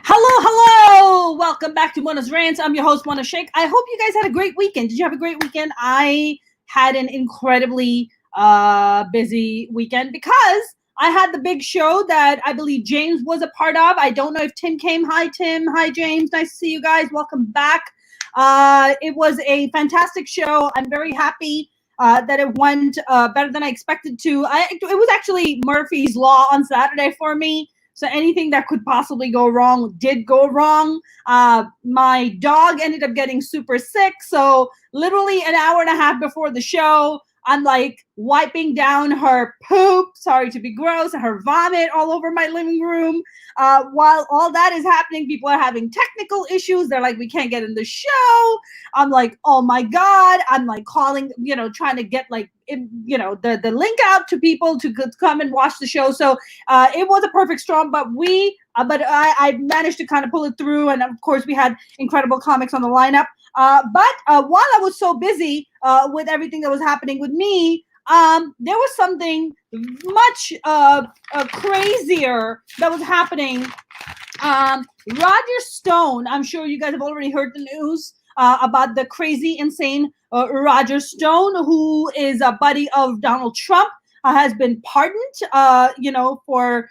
Hello, hello! Welcome back to Mona's Rants. I'm your host, Mona Sheikh. I hope you guys had a great weekend. Did you have a great weekend? I had an incredibly busy weekend because I had the big show that I believe James was a part of. I don't know if Tim came. Hi, Tim. Hi, James. Nice to see you guys. Welcome back. It was a fantastic show. I'm very happy that it went better than I expected to. It was actually Murphy's Law on Saturday for me. So anything that could possibly go wrong did go wrong. My dog ended up getting super sick. So literally an hour and a half before the show, I'm like wiping down her poop, sorry to be gross, her vomit all over my living room. While all that is happening, people are having technical issues. They're like, we can't get in the show. I'm like, oh my God. I'm like calling, trying to get the link out to people to come and watch the show. So it was a perfect storm, but I managed to kind of pull it through. And of course, we had incredible comics on the lineup. But while I was so busy with everything that was happening with me, there was something much crazier that was happening. Roger Stone, I'm sure you guys have already heard the news about the crazy, insane Roger Stone, who is a buddy of Donald Trump, has been pardoned, for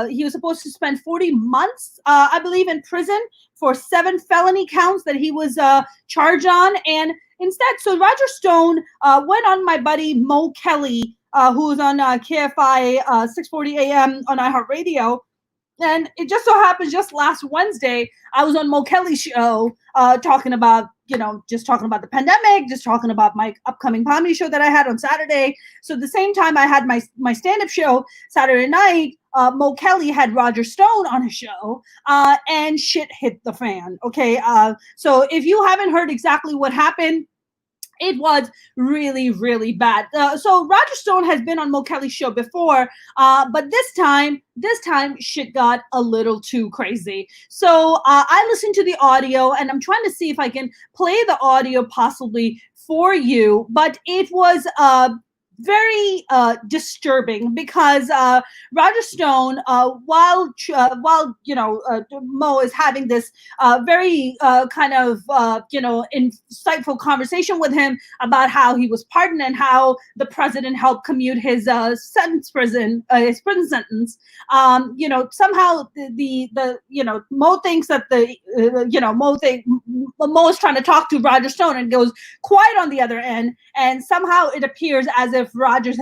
he was supposed to spend 40 months, I believe, in prison for 7 felony counts that he was charged on. And instead, so Roger Stone went on my buddy Mo Kelly, who's on KFI 640 AM on iHeartRadio. And it just so happens just last Wednesday, I was on Mo Kelly's show talking about the pandemic, just talking about my upcoming comedy show that I had on Saturday. So at the same time I had my stand-up show Saturday night, Mo Kelly had Roger Stone on his show, and shit hit the fan. Okay. So if you haven't heard exactly what happened, it was really, really bad. So Roger Stone has been on Mo Kelly's show before, but this time shit got a little too crazy. So I listened to the audio, and I'm trying to see if I can play the audio possibly for you. But it was very disturbing because Roger Stone, while Mo is having this very kind of insightful conversation with him about how he was pardoned and how the president helped commute his prison sentence. Somehow the Mo thinks that Mo is trying to talk to Roger Stone and goes quiet on the other end, and somehow it appears as if Roger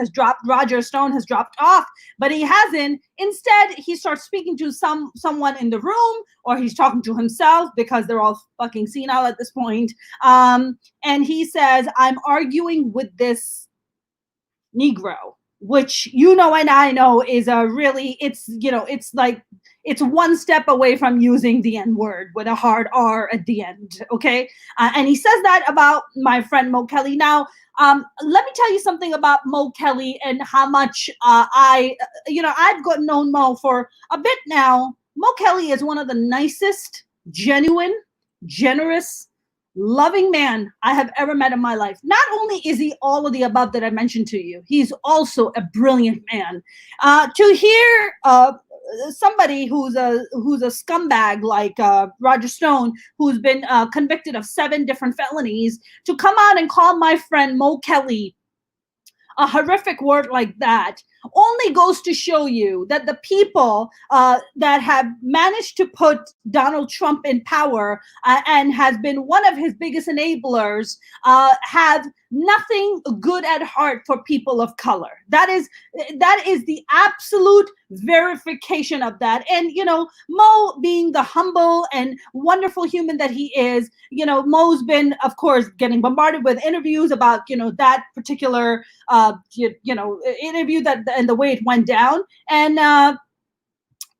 Stone has dropped off, but he hasn't. Instead, he starts speaking to someone in the room, or he's talking to himself because they're all fucking senile at this point. And he says, "I'm arguing with this Negro," which and I know is it's one step away from using the N-word with a hard R at the end, okay? And he says that about my friend Mo Kelly. Now, let me tell you something about Mo Kelly and how much I've known Mo for a bit now. Mo Kelly is one of the nicest, genuine, generous, loving man I have ever met in my life. Not only is he all of the above that I mentioned to you, he's also a brilliant man. To hear somebody who's a scumbag like Roger Stone, who's been convicted of 7 different felonies, to come out and call my friend Mo Kelly a horrific word like that only goes to show you that the people that have managed to put Donald Trump in power and has been one of his biggest enablers have nothing good at heart for people of color. That is the absolute verification of that. And Mo, being the humble and wonderful human that he is, Mo's been, of course, getting bombarded with interviews about that particular interview and the way it went down. And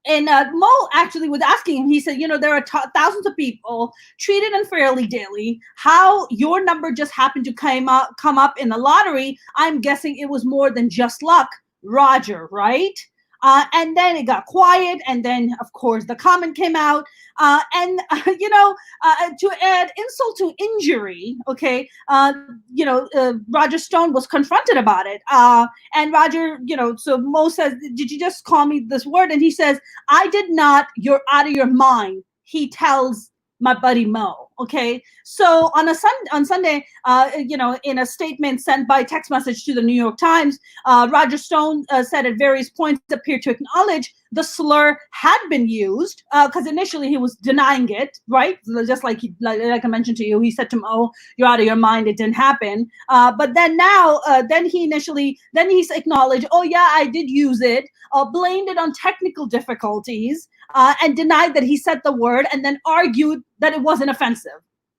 Mo actually was asking him, he said, there are thousands of people treated unfairly daily. How your number just happened to come up in the lottery, I'm guessing it was more than just luck, Roger, right? And then it got quiet. And then, of course, the comment came out. To add insult to injury, okay, Roger Stone was confronted about it. And Roger, so Mo says, did you just call me this word? And he says, I did not. You're out of your mind. He tells my buddy Mo. Okay, so on Sunday, in a statement sent by text message to the New York Times, Roger Stone said at various points appeared to acknowledge the slur had been used, because initially he was denying it, right? Just like I mentioned to you, he said to Mo, "You're out of your mind. It didn't happen." But then now, he's acknowledged, "Oh yeah, I did use it." Blamed it on technical difficulties, and denied that he said the word, and then argued that it wasn't offensive.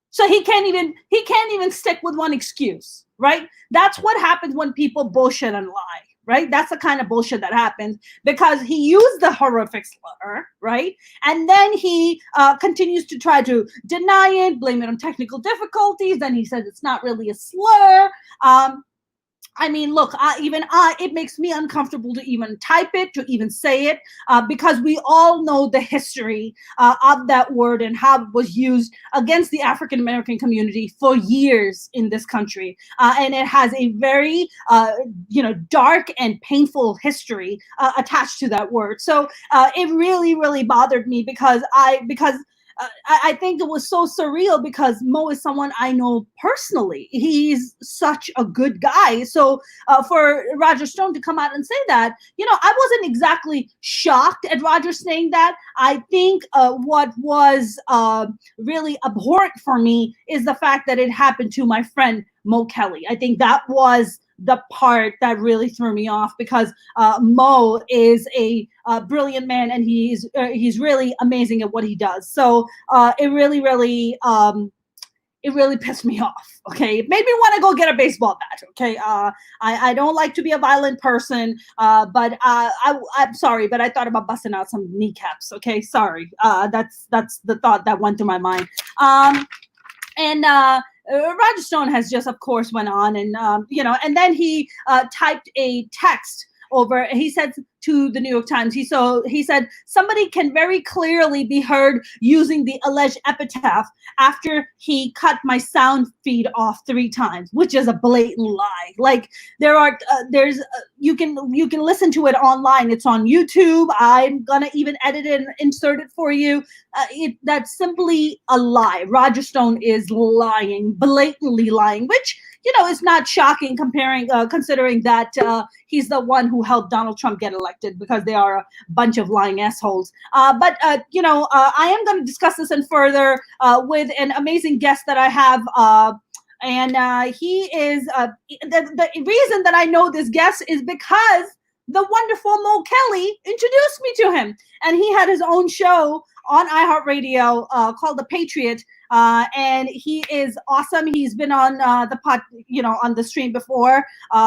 So he can't even stick with one excuse, right? That's what happens when people bullshit and lie, right? That's the kind of bullshit that happens, because he used the horrific slur, right? And then he continues to try to deny it, blame it on technical difficulties. Then he says it's not really a slur. I mean, look, it makes me uncomfortable to even type it, to even say it, because we all know the history of that word and how it was used against the African American community for years in this country. And it has a very, dark and painful history attached to that word. So it really, really bothered me, because I think it was so surreal, because Mo is someone I know personally. He's such a good guy. So for Roger Stone to come out and say that, I wasn't exactly shocked at Roger saying that. I think what was really abhorrent for me is the fact that it happened to my friend Mo Kelly. I think that was the part that really threw me off, because Mo is a brilliant man, and he's really amazing at what he does. So it really pissed me off. Okay, it made me want to go get a baseball bat. Okay, I don't like to be a violent person, but I'm sorry, but I thought about busting out some kneecaps. Okay, sorry. That's the thought that went through my mind. Roger Stone has just, of course, went on and then he typed a text over. He said to the New York Times, he said, somebody can very clearly be heard using the alleged epitaph after he cut my sound feed off 3 times, which is a blatant lie. Like you can listen to it online. It's on YouTube. I'm gonna even edit it and insert it for you. That's simply a lie. Roger Stone is lying, blatantly lying, which is not shocking considering that he's the one who helped Donald Trump get elected, because they are a bunch of lying assholes. But I am going to discuss this in further with an amazing guest that I have. He is the reason that I know this guest is because the wonderful Mo Kelly introduced me to him, and he had his own show on iHeartRadio called The Patriot. And he is awesome. He's been on on the stream before. So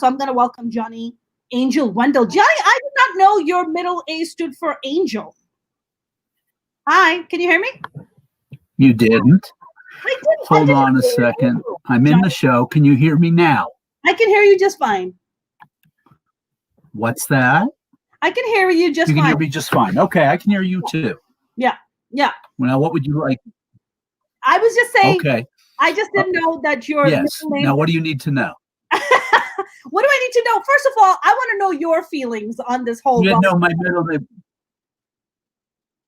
I'm going to welcome Johnny Angel Wendell. Johnny, I did not know your middle A stood for Angel. Hi, can you hear me? You didn't? Hold on a second. I'm in the show. Can you hear me now? I can hear you just fine. What's that? I can hear you just fine. You can hear me just fine. Okay, I can hear you too. Yeah. Well, what would you like? I was just saying. Okay. I just didn't know that your yes. middle name. Now, what do you need to know? What do I need to know? First of all, I want to know your feelings on this whole. You know my middle name.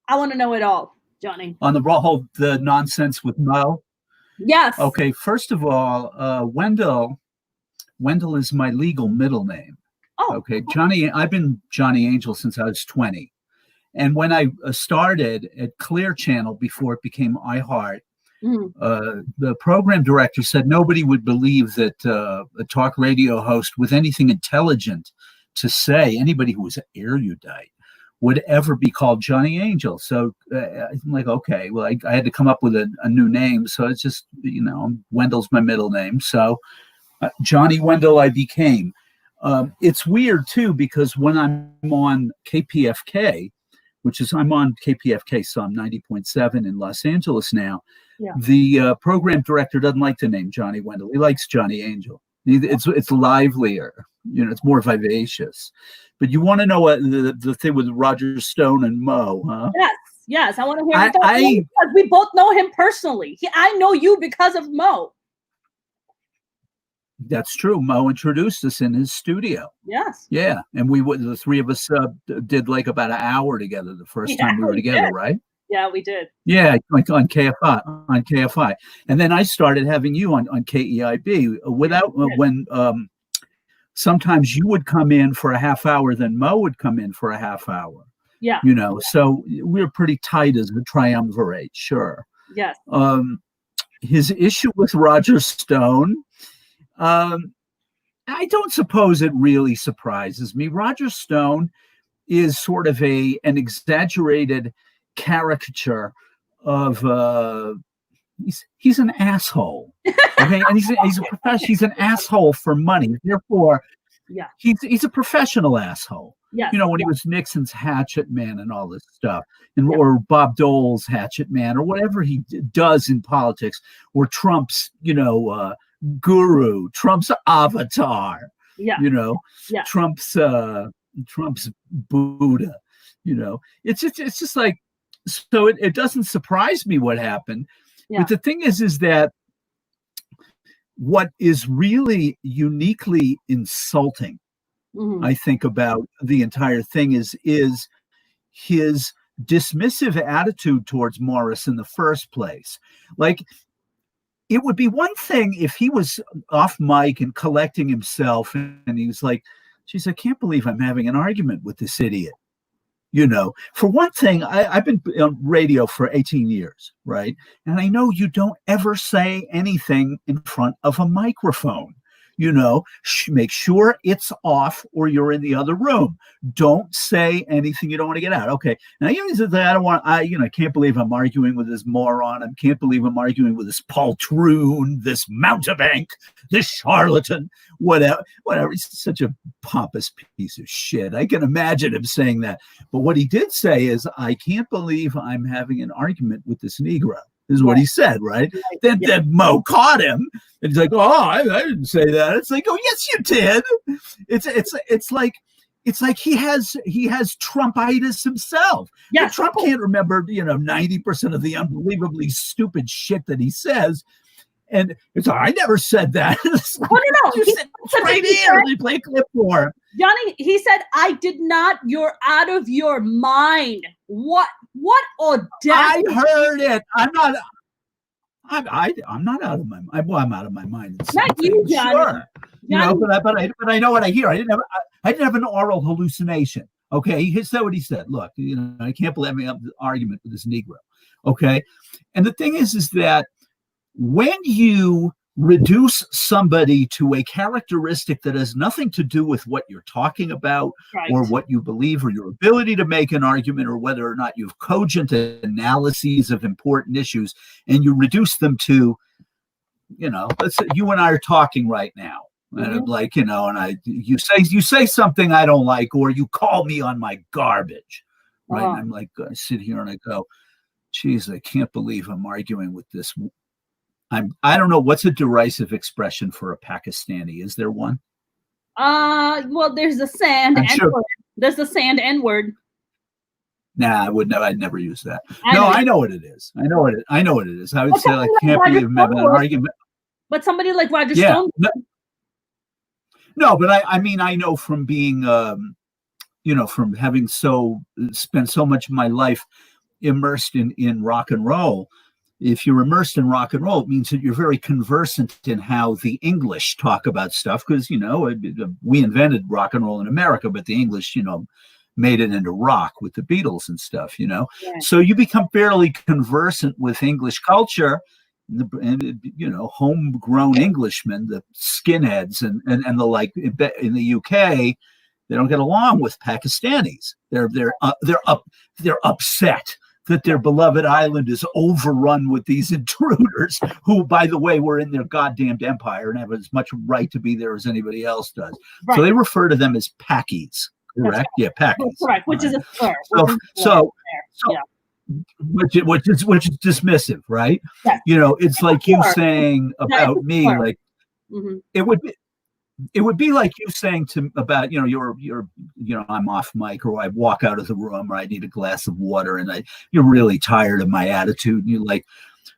I want to know it all, Johnny. On the the nonsense with Mo. Yes. Okay. First of all, Wendell is my legal middle name. Oh. Okay. Johnny. I've been Johnny Angel since I was 20, and when I started at Clear Channel before it became iHeart. The program director said nobody would believe that a talk radio host with anything intelligent to say, anybody who was erudite, would ever be called Johnny Angel. So I'm like, okay, well, I had to come up with a new name. So it's just, Wendell's my middle name. So Johnny Wendell I became. It's weird, too, because when I'm on KPFK, I'm on KPFK some 90.7 in Los Angeles now. Yeah. The program director doesn't like the name Johnny Wendell. He likes Johnny Angel. It's livelier. It's more vivacious. But you want to know what the thing with Roger Stone and Mo, huh? Yes. I want to hear because we both know him personally. I know you because of Mo. That's true. Mo introduced us in his studio. Yes. Yeah, and the three of us did like about an hour together the first time we were together, right? Yeah, we did. Yeah, like on KFI, and then I started having you on KEIB when sometimes you would come in for a half hour, then Mo would come in for a half hour. Yeah. So we were pretty tight as a triumvirate, sure. Yes. His issue with Roger Stone, I don't suppose it really surprises me. Roger Stone is sort of an exaggerated caricature of he's an asshole. Okay, and he's a professional. He's an asshole for money. Therefore, he's a professional asshole. Yes. When he was Nixon's hatchet man and all this stuff, or Bob Dole's hatchet man, or whatever he does in politics, or Trump's guru, Trump's avatar. Yeah. Trump's Buddha. It's just like, so it doesn't surprise me what happened. But the thing is that what is really uniquely insulting, I think, about the entire thing is his dismissive attitude towards Morris in the first place. Like, it would be one thing if he was off mic and collecting himself and he was like, geez, I can't believe I'm having an argument with this idiot. For one thing, I've been on radio for 18 years, right? And I know you don't ever say anything in front of a microphone. Make sure it's off or you're in the other room. Don't say anything you don't want to get out. Okay. Now, I can't believe I'm arguing with this moron. I can't believe I'm arguing with this poltroon, this mountebank, this charlatan, whatever. He's such a pompous piece of shit. I can imagine him saying that. But what he did say is, I can't believe I'm having an argument with this Negro. Is what he said, right? Then Mo caught him, and he's like, "Oh, I didn't say that." It's like, "Oh, yes, you did." It's like he has Trumpitis himself. Yeah, Trump can't remember 90% of the unbelievably stupid shit that he says, and it's like, I never said that. No. You said right here. They play a clip for him. Johnny, he said, "I did not. You're out of your mind." What audacity! I heard it. I'm not out of my mind. Well, I'm out of my mind. It's not you, Johnny. Sure. But I know what I hear. I didn't have an oral hallucination. Okay, he said what he said. Look, I can't believe I'm having an argument with this Negro. Okay, and the thing is that when you reduce somebody to a characteristic that has nothing to do with what you're talking about, or what you believe, or your ability to make an argument, or whether or not you have cogent analyses of important issues, and you reduce them to, let's say you and I are talking right now, and I'm like, and you say something I don't like, or you call me on my garbage, right? And I'm like, I sit here and I go, geez, I can't believe I'm arguing with this. I don't know, what's a derisive expression for a Pakistani? Is there one? Well, there's the sand N-word. There's the sand N-word. Nah, I'd never use that. I know what it is. I know what it is. I would say, like, can't believe I'm having an argument. But somebody like Roger Stone. No, but I mean, I know from being, from having spent so much of my life immersed in rock and roll. If you're immersed in rock and roll, it means that you're very conversant in how the English talk about stuff, because, we invented rock and roll in America, but the English, made it into rock with the Beatles and stuff, So you become fairly conversant with English culture, and homegrown Englishmen, the skinheads and the like in the UK, they don't get along with Pakistanis. They're upset that their beloved island is overrun with these intruders who, by the way, were in their goddamned empire and have as much right to be there as anybody else does. Right. So they refer to them as Pakis, correct? Right. Yeah, Pakis. Correct, which is a slur. Which is dismissive, right? Yes. It's like you saying about me, like, it would be. it would be like you saying to about, I'm off mic, or I walk out of the room, or I need a glass of water, and you're really tired of my attitude, and you're like,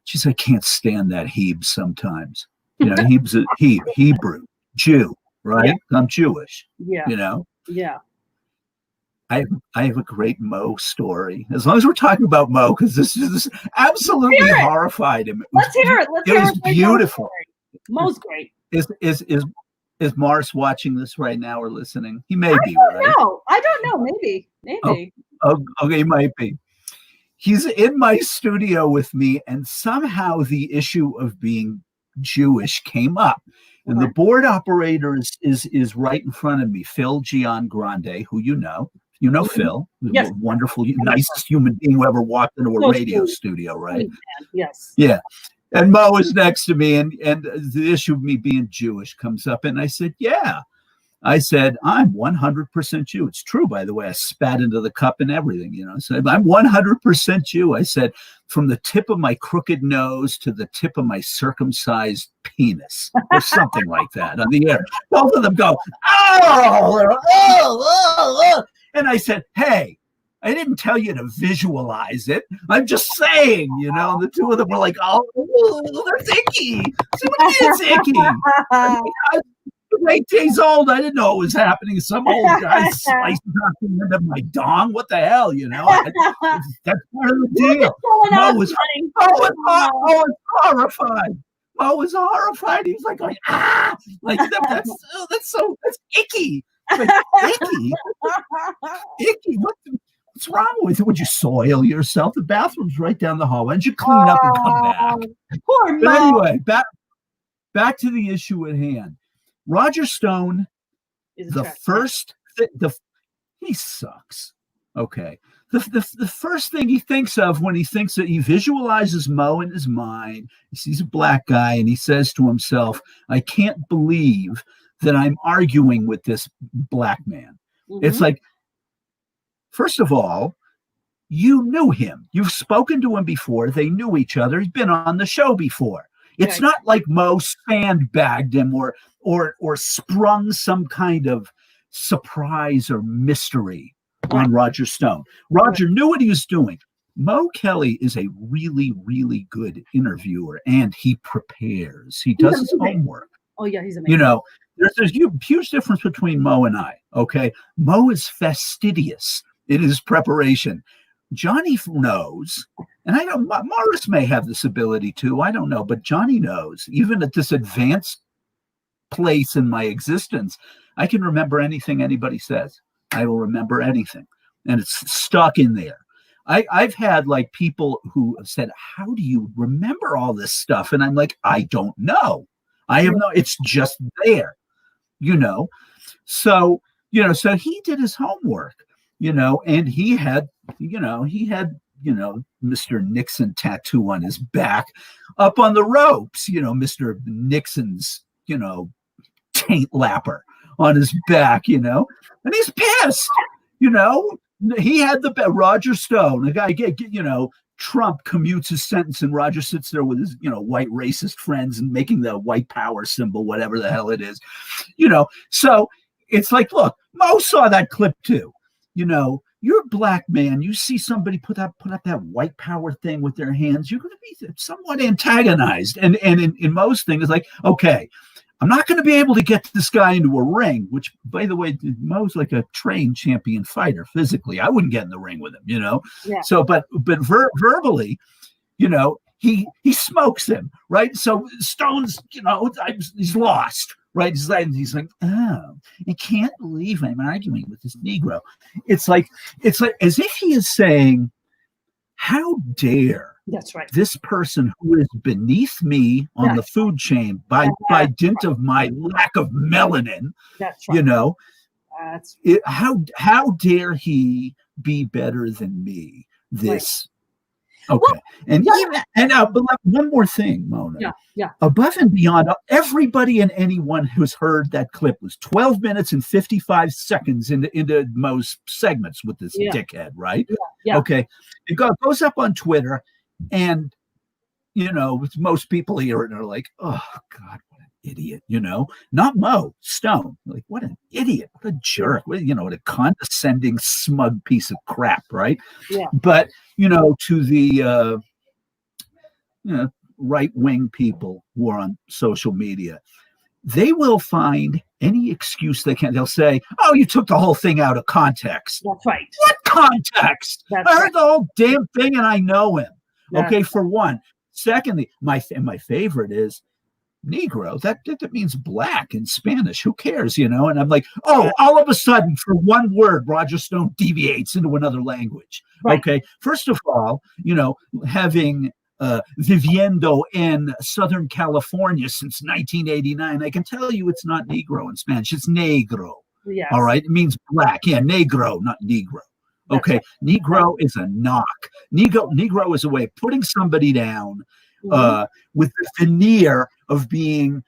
geez, I can't stand that Hebes sometimes. Hebes, Hebrew, Jew, right? Yeah. I'm Jewish. Yeah. Yeah. I have a great Mo story. As long as we're talking about Mo, because this absolutely horrified him. Let's hear it. It was beautiful. Mo's great. Is Morris watching this right now or listening? He may be, right? I don't know. Maybe. Okay, he might be. He's in my studio with me, and somehow the issue of being Jewish came up. And the board operator is right in front of me, Phil Giangrande, who you know. You know Phil, yes. Wonderful, nicest human being who ever walked into a radio studio, right? Yes. Yeah. And Mo is next to me, and the issue of me being Jewish comes up, and I said, yeah. I said, I'm 100% Jew. It's true, by the way. I spat into the cup and everything, So I'm 100% Jew. I said, from the tip of my crooked nose to the tip of my circumcised penis, or something like that on the air. Both of them go, oh. And I said, hey, I didn't tell you to visualize it. I'm just saying, And the two of them were like, oh, that's icky. Somebody is icky. 8 days old. I didn't know it was happening. Some old guy sliced into my dong. What the hell, That's part of the deal. Mo was horrified. Mo was horrified. He was like going, like that's icky. Like, icky. Icky. What's wrong with it? Would you soil yourself? The bathroom's right down the hall. Why don't you clean up and come back? Poor Mo. But anyway, back to the issue at hand. Roger Stone, he sucks. Okay. The first thing he thinks of when he thinks that he visualizes Mo in his mind, he sees a black guy and he says to himself, I can't believe that I'm arguing with this black man. Mm-hmm. It's like, first of all, you knew him. You've spoken to him before. They knew each other. He's been on the show before. It's not like Mo sandbagged him or sprung some kind of surprise or mystery on Roger Stone. Roger knew what he was doing. Mo Kelly is a really, really good interviewer, and he prepares. He does his homework. Oh, yeah, he's amazing. There's a huge difference between Mo and I, okay? Mo is fastidious in his preparation. Johnny knows, and I know Morris may have this ability too, I don't know, but Johnny knows, even at this advanced place in my existence, I can remember anything anybody says. I will remember anything, and it's stuck in there. I've had like people who have said, how do you remember all this stuff? And I'm like, I don't know. It's just there, So, so he did his homework. And he had Mr. Nixon tattoo on his back up on the ropes, Mr. Nixon's, taint lapper on his back, and he's pissed, he had the Roger Stone, the guy, Trump commutes his sentence and Roger sits there with his, white racist friends and making the white power symbol, whatever the hell it is, so it's like, look, Mo saw that clip too. You're a black man. You see somebody put up that white power thing with their hands, you're going to be somewhat antagonized. And in most things, it's like, okay, I'm not going to be able to get this guy into a ring, which, by the way, Mo's like a trained champion fighter physically. I wouldn't get in the ring with him, Yeah. So, but verbally, he smokes him, right? So Stone's, he's lost. Right, he's like, oh, I can't believe I'm arguing with this Negro. It's like as if he is saying, how dare this person who is beneath me on the food chain by dint of my lack of melanin, how dare he be better than me? This. Okay. But one more thing, Mona. Yeah. Above and beyond, everybody and anyone who's heard that clip was 12 minutes and 55 seconds into Mo's segments with this dickhead, right? Yeah. Okay. It goes up on Twitter, and most people hear it and are like, oh God, what an idiot, not Mo, Stone. Like, what an idiot, what a jerk, what a condescending, smug piece of crap, right? Yeah. But, to the right-wing people who are on social media, they will find any excuse they can. They'll say, oh, you took the whole thing out of context. That's right. What context? I heard the whole damn thing and I know him. That's okay, for one. Secondly, my favorite is Negro. That means black in Spanish. Who cares, And I'm like, all of a sudden, for one word, Roger Stone deviates into another language. Right. Okay, first of all, having viviendo in Southern California since 1989, I can tell you it's not Negro in Spanish. It's negro. Yes. All right, it means black. Yeah, negro, not Negro. Okay, right. Negro is a knock. Negro is a way of putting somebody down with the veneer of being,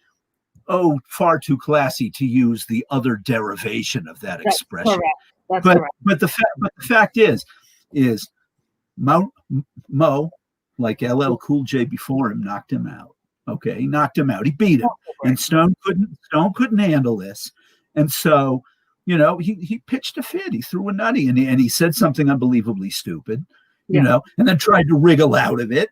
far too classy to use the other derivation of that expression. Correct. That's correct. But the fact is Mo, like LL Cool J before him, knocked him out. Okay, he knocked him out. He beat him, and Stone couldn't handle this, and so he pitched a fit. He threw a nutty, and he said something unbelievably stupid, and then tried to wriggle out of it,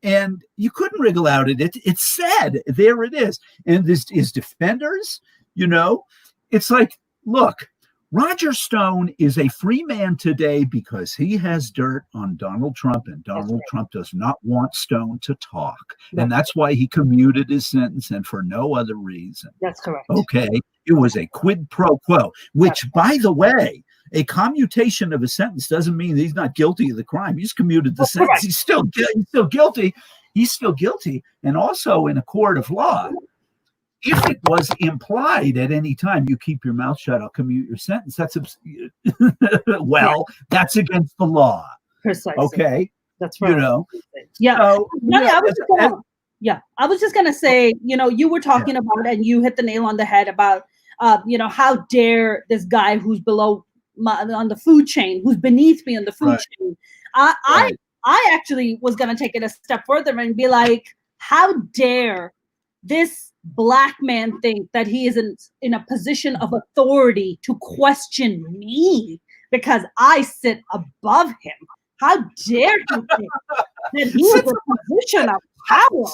and you couldn't wriggle out of it. It's said, there it is, and this is defenders. It's like, look. Roger Stone is a free man today because he has dirt on Donald Trump, and Donald Trump does not want Stone to talk. And that's why he commuted his sentence, and for no other reason. That's correct. Okay. It was a quid pro quo, which, by the way, a commutation of a sentence doesn't mean he's not guilty of the crime. He's commuted the sentence. Correct. He's still guilty. He's still guilty. And also in a court of law, if it was implied at any time, you keep your mouth shut, I'll commute your sentence. That's that's against the law. Precisely. Okay. That's right. Yeah. So, I was just gonna say, you were talking about, and you hit the nail on the head about, how dare this guy who's below on the food chain, who's beneath me on the food chain. I actually was gonna take it a step further and be like, how dare this Black man think that he is in a position of authority to question me because I sit above him? How dare he think that he is in a position of power?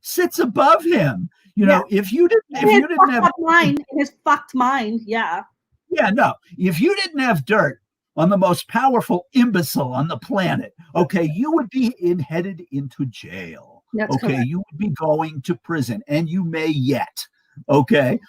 Sits above him. If you didn't have in his fucked mind, if you didn't have dirt on the most powerful imbecile on the planet, okay, you would be headed into jail. That's okay, correct. You would be going to prison, and you may yet. Okay,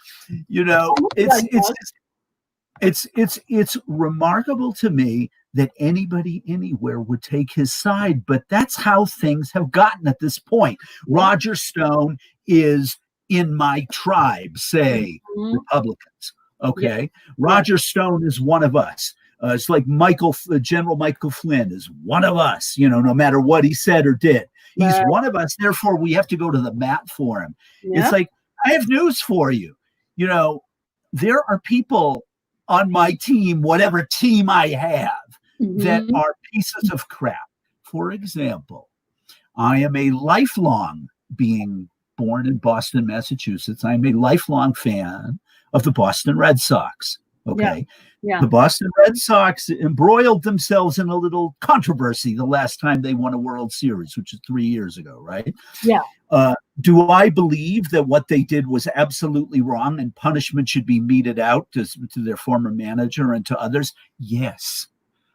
it's remarkable to me that anybody anywhere would take his side, but that's how things have gotten at this point. Roger Stone is in my tribe, say Republicans. Okay, Roger Stone is one of us. It's like General Michael Flynn is one of us, no matter what he said or did. He's one of us. Therefore, we have to go to the mat for him. Yeah. It's like, I have news for you. There are people on my team, whatever team I have, that are pieces of crap. For example, I am a lifelong, being born in Boston, Massachusetts, I'm a lifelong fan of the Boston Red Sox. Okay. Yeah. The Boston Red Sox embroiled themselves in a little controversy the last time they won a World Series, which is 3 years ago, right? Yeah. Do I believe that what they did was absolutely wrong and punishment should be meted out to their former manager and to others? Yes.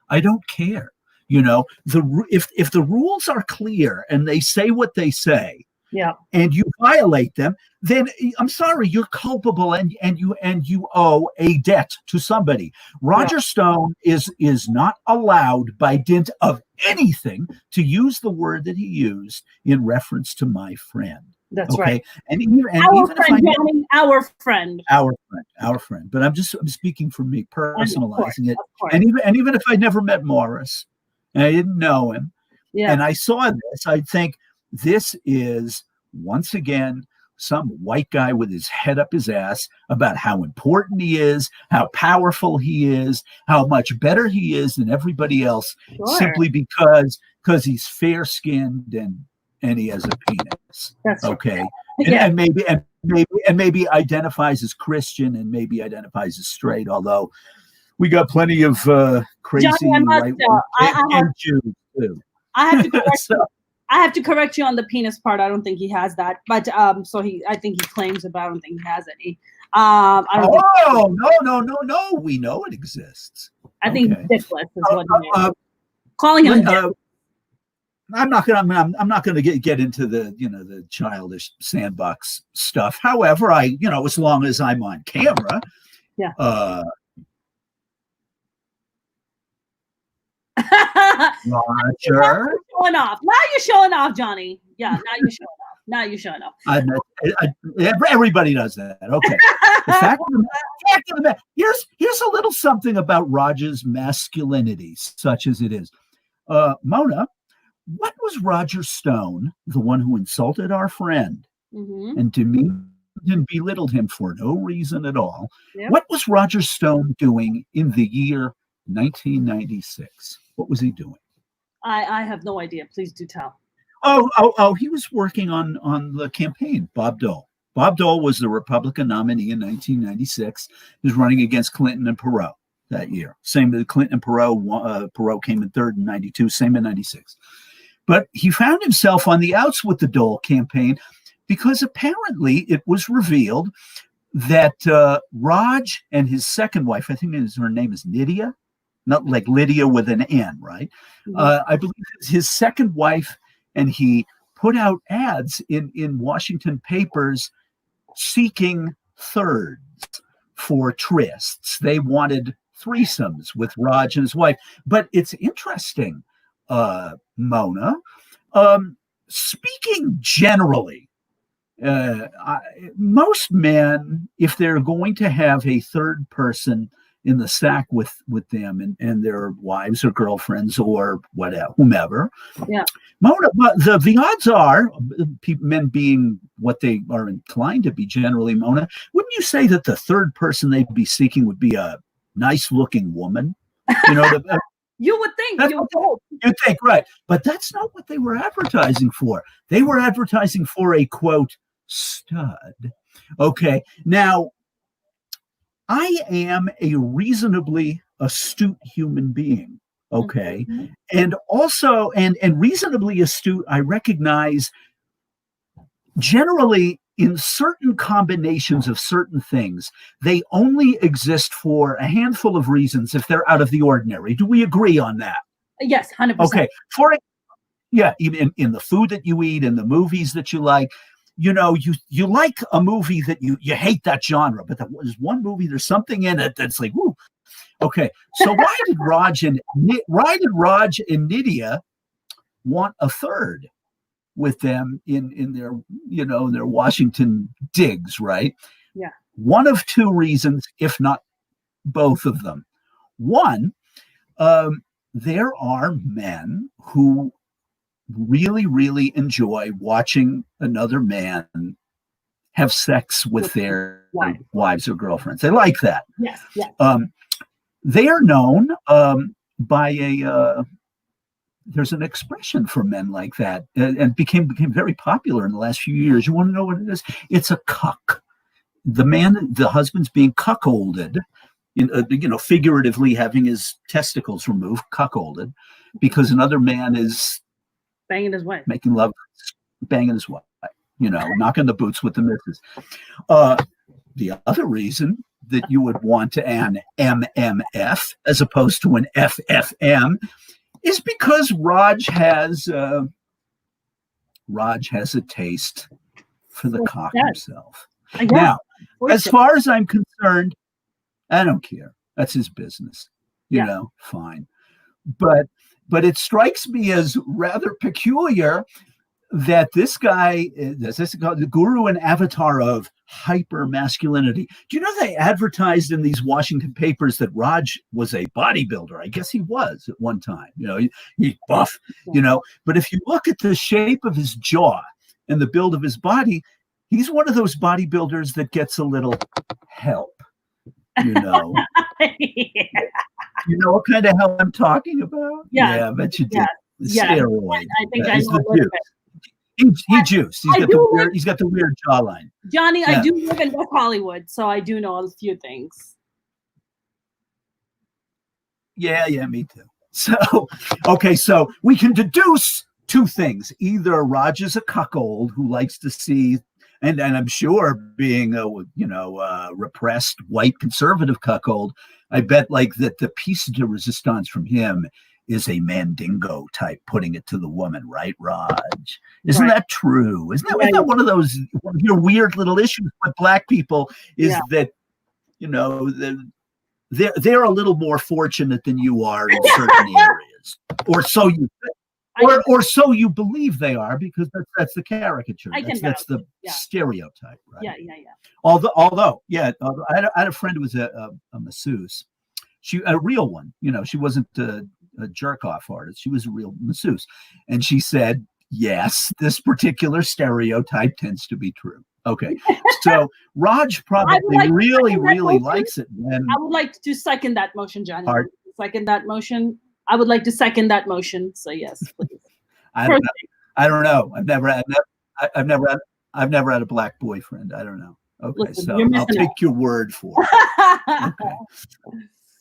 I don't care. If the rules are clear and they say what they say, and you violate them, then I'm sorry, you're culpable and you owe a debt to somebody. Roger Stone is not allowed by dint of anything to use the word that he used in reference to my friend. That's right. And our friend. But I'm speaking for me, personalizing it. And even if I never met Morris and I didn't know him, and I saw this, I'd think this is once again some white guy with his head up his ass about how important he is, how powerful he is, how much better he is than everybody else, simply because he's fair-skinned and he has a penis. That's okay. Right. and maybe identifies as Christian and maybe identifies as straight. Although we got plenty of crazy right and Jews too. I have to correct you. I have to correct you on the penis part. I don't think he has that, but I think he claims it, but I don't think he has any. I don't no. We know it exists. I think dickless is what he is. Calling him. I'm not gonna get into the childish sandbox stuff. However, as long as I'm on camera, yeah. Roger. Showing off. Now you're showing off, Johnny. Yeah, now you're showing off. Everybody does that. Okay. The fact of the matter, here's a little something about Roger's masculinity, such as it is. Mona, what was Roger Stone, the one who insulted our friend and demeaned and belittled him for no reason at all? Yep. What was Roger Stone doing in the year 1996? What was he doing? I have no idea. Please do tell. Oh, he was working on the campaign, Bob Dole. Bob Dole was the Republican nominee in 1996. He was running against Clinton and Perot that year. Same with Clinton and Perot. Perot came in third in 92, same in 96. But he found himself on the outs with the Dole campaign because apparently it was revealed that Raj and his second wife, I think her name is Nydia, not like Lydia with an N, right? I believe it's his second wife, and he put out ads in Washington papers seeking thirds for trysts. They wanted threesomes with Raj and his wife. But it's interesting, Mona. Speaking generally, most men, if they're going to have a third person in the sack with them and their wives or girlfriends or whatever, whomever. Yeah. Mona, the odds are, men being what they are inclined to be generally, Mona, wouldn't you say that the third person they'd be seeking would be a nice-looking woman? You would think. You'd think, right. But that's not what they were advertising for. They were advertising for a, quote, stud. Okay. Now, I am a reasonably astute human being. Okay. And also, and reasonably astute, I recognize generally in certain combinations of certain things, they only exist for a handful of reasons if they're out of the ordinary. Do we agree on that? Yes, 100%. Okay. Even in the food that you eat, in the movies that you like, you like a movie that you hate that genre, but there's one movie, there's something in it that's like, woo. Okay. So why did Raj and Nydia want a third with them in their, their Washington digs, right? Yeah. One of two reasons, if not both of them. One, there are men who really, really enjoy watching another man have sex with their wives or girlfriends. They like that. Yes. They are known by there's an expression for men like that, and became very popular in the last few years. You want to know what it is? It's a cuck. The husband's being cuckolded, figuratively having his testicles removed, cuckolded, because another man is banging his wife, making love, banging his wife, knocking the boots with the missus. The other reason that you would want an MMF as opposed to an FFM is because Raj has a taste for the cock himself. Now, as far as I'm concerned, I don't care. That's his business. Fine. But it strikes me as rather peculiar that this guy, the guru and avatar of hyper masculinity. Do you know they advertised in these Washington papers that Raj was a bodybuilder? I guess he was at one time. He's buff, But if you look at the shape of his jaw and the build of his body, he's one of those bodybuilders that gets a little help. Yeah. You know what kind of help I'm talking about? Yeah, I bet you did. Yeah. Steroid. I think I know a little bit. He juiced. He's got the weird jawline. Johnny, I do live in West Hollywood, so I do know a few things. Yeah, me too. So, okay, so we can deduce two things. Either Roger's a cuckold who likes to see, and I'm sure being a repressed white conservative cuckold, I bet like that the piece de resistance from him is a mandingo type, putting it to the woman, right, Raj? Isn't that true? Isn't that one of your weird little issues with Black people? Is that they're a little more fortunate than you are in certain areas, or so you think. Or so you believe they are, because that's the caricature. That's the stereotype, right? Yeah. Although I had a friend who was a masseuse. A real one. She wasn't a jerk off artist. She was a real masseuse, and she said, yes, this particular stereotype tends to be true. Okay, so Raj probably really likes it when I would like to second that motion, Johnny. Second that motion. I would like to second that motion. So yes, please. I don't know. I've never had a Black boyfriend. I don't know. Okay, listen, so I'll take your word for it. Okay.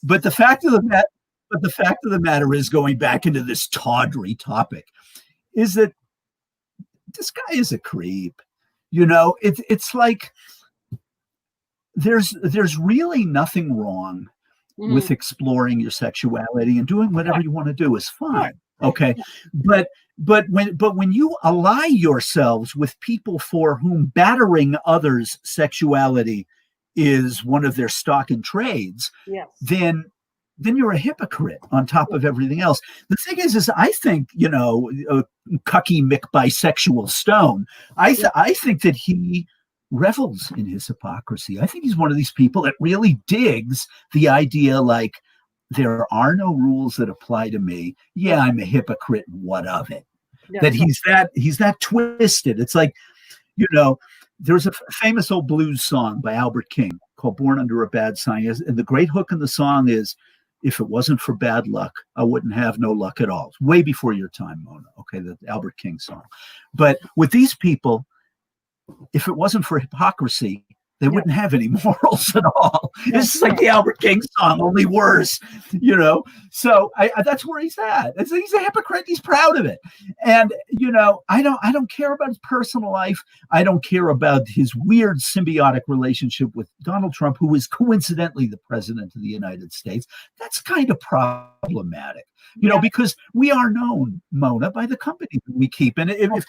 But the fact of the matter is, going back into this tawdry topic, is that this guy is a creep. It's like there's really nothing wrong with exploring your sexuality, and doing whatever you want to do is fine. Okay. But when you ally yourselves with people for whom battering others' sexuality is one of their stock and trades, then you're a hypocrite on top of everything else. The thing is I think, cucky Mick bisexual Stone, I think that he revels in his hypocrisy. I think he's one of these people that really digs the idea, like, there are no rules that apply to me. Yeah, I'm a hypocrite. What of it? That he's that twisted. It's like, there's a famous old blues song by Albert King called "Born Under a Bad Sign," and the great hook in the song is, "If it wasn't for bad luck, I wouldn't have no luck at all." It's way before your time, Mona. Okay, the Albert King song. But with these people, if it wasn't for hypocrisy, they wouldn't have any morals at all. It's just like the Albert King song, only worse, So that's where he's at. He's a hypocrite. He's proud of it. And, I don't care about his personal life. I don't care about his weird symbiotic relationship with Donald Trump, who is coincidentally the president of the United States. That's kind of problematic, because we are known, Mona, by the company that we keep. And if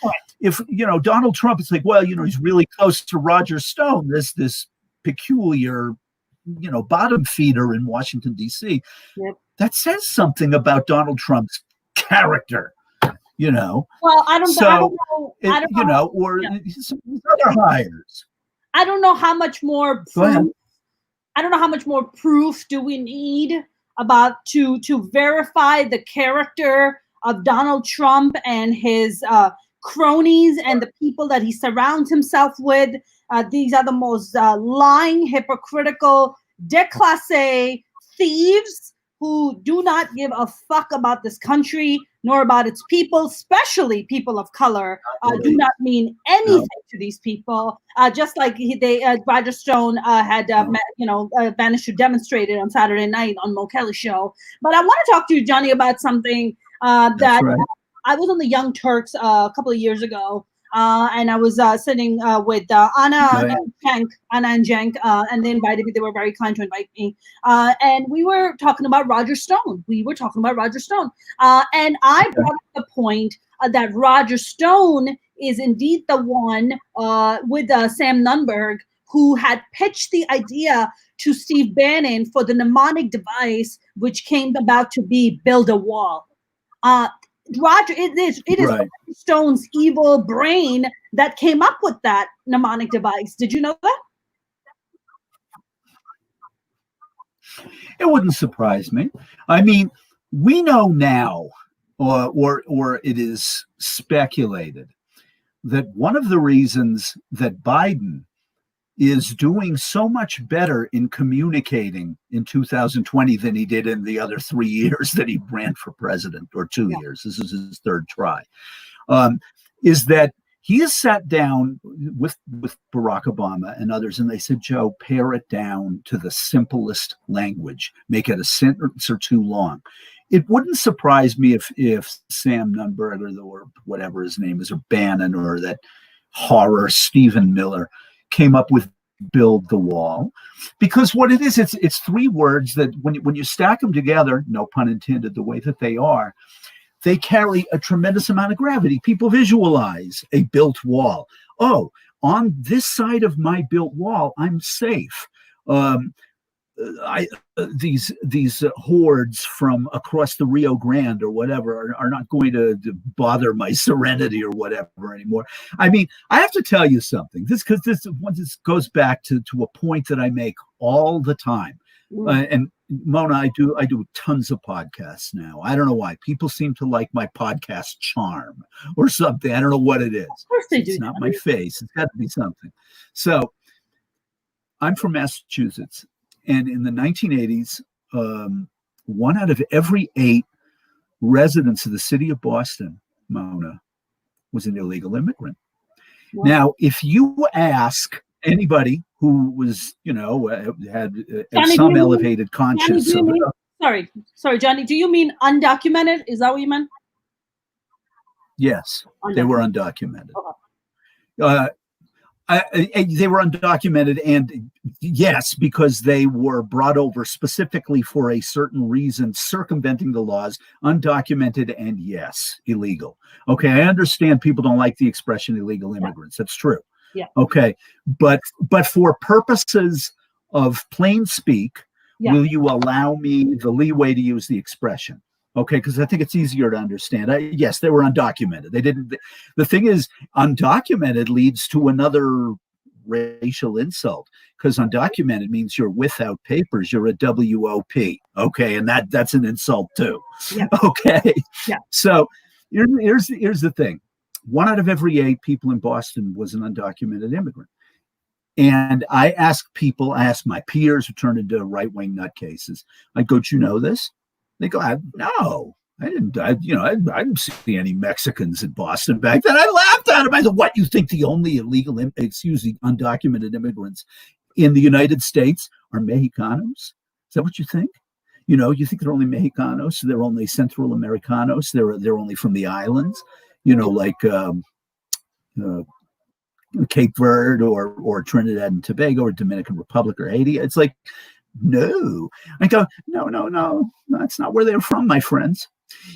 Donald Trump is like, well, he's really close to Roger Stone, this peculiar, bottom feeder in Washington, D.C., that says something about Donald Trump's character, Well, I don't know. Or some other hires. I don't know how much more proof. I don't know how much more proof do we need about to verify the character of Donald Trump and his cronies and the people that he surrounds himself with. These are the most lying, hypocritical, déclassé thieves who do not give a fuck about this country nor about its people, especially people of color. Do not mean anything to these people. Just like Roger Stone had managed to demonstrate it on Saturday night on Mo Kelly show. But I want to talk to you, Johnny, about something that I was on the Young Turks a couple of years ago. And I was sitting with Anna and Cenk, and they invited me. They were very kind to invite me. And we were talking about Roger Stone. And I brought up the point that Roger Stone is indeed the one with Sam Nunberg who had pitched the idea to Steve Bannon for the mnemonic device, which came about to be Build a Wall. Roger, it is Roger Stone's evil brain that came up with that mnemonic device. Did you know that? It wouldn't surprise me. I mean, we know now, or it is speculated, that one of the reasons that Biden is doing so much better in communicating in 2020 than he did in the other 3 years that he ran for president, or 2 years. This is his third try. Is that He has sat down with Barack Obama and others, and they said, Joe, pare it down to the simplest language. Make it a sentence or two long. It wouldn't surprise me if Sam Nunberg or whatever his name is, or Bannon, or that horror Stephen Miller came up with build the wall, because what it is, it's three words that when you stack them together, no pun intended, the way that they are, they carry a tremendous amount of gravity. People visualize a built wall. Oh, on this side of my built wall, I'm safe. These hordes from across the Rio Grande or whatever are not going to bother my serenity or whatever anymore. I mean, I have to tell you something. This goes back to a point that I make all the time. And Mona, I do tons of podcasts now. I don't know why. People seem to like my podcast charm or something. I don't know what it is. Of course they do. It's not my face. It's got to be something. So I'm from Massachusetts. And in the 1980s, 1 out of every 8 residents of the city of Boston, Mona, was an illegal immigrant. Wow. Now, if you ask anybody who was, had Johnny, some elevated conscience. Sorry, Johnny, do you mean undocumented? Is that what you meant? Yes, they were undocumented. They were undocumented, and yes, because they were brought over specifically for a certain reason, circumventing the laws, undocumented, and yes, illegal. Okay, I understand people don't like the expression illegal immigrants. That's true. Yeah. Okay, but for purposes of plain speak, will you allow me the leeway to use the expression? Okay, because I think it's easier to understand. Yes, they were undocumented. They didn't. The thing is, undocumented leads to another racial insult, because undocumented means you're without papers. You're a WOP. Okay, and that's an insult too. Yeah. Okay. Yeah. So here's the thing: 1 out of every 8 people in Boston was an undocumented immigrant. And I ask my peers who turned into right-wing nutcases, I go, do you know this? They go, no, I didn't. I didn't see any Mexicans in Boston back then. I laughed at them. I said, what, you think the only undocumented immigrants in the United States are Mexicanos? Is that what you think? You think they're only Mexicanos? They're only Central Americanos? They're only from the islands? Like Cape Verde or Trinidad and Tobago or Dominican Republic or Haiti. It's like, no. I go, no, that's not where they're from, my friends.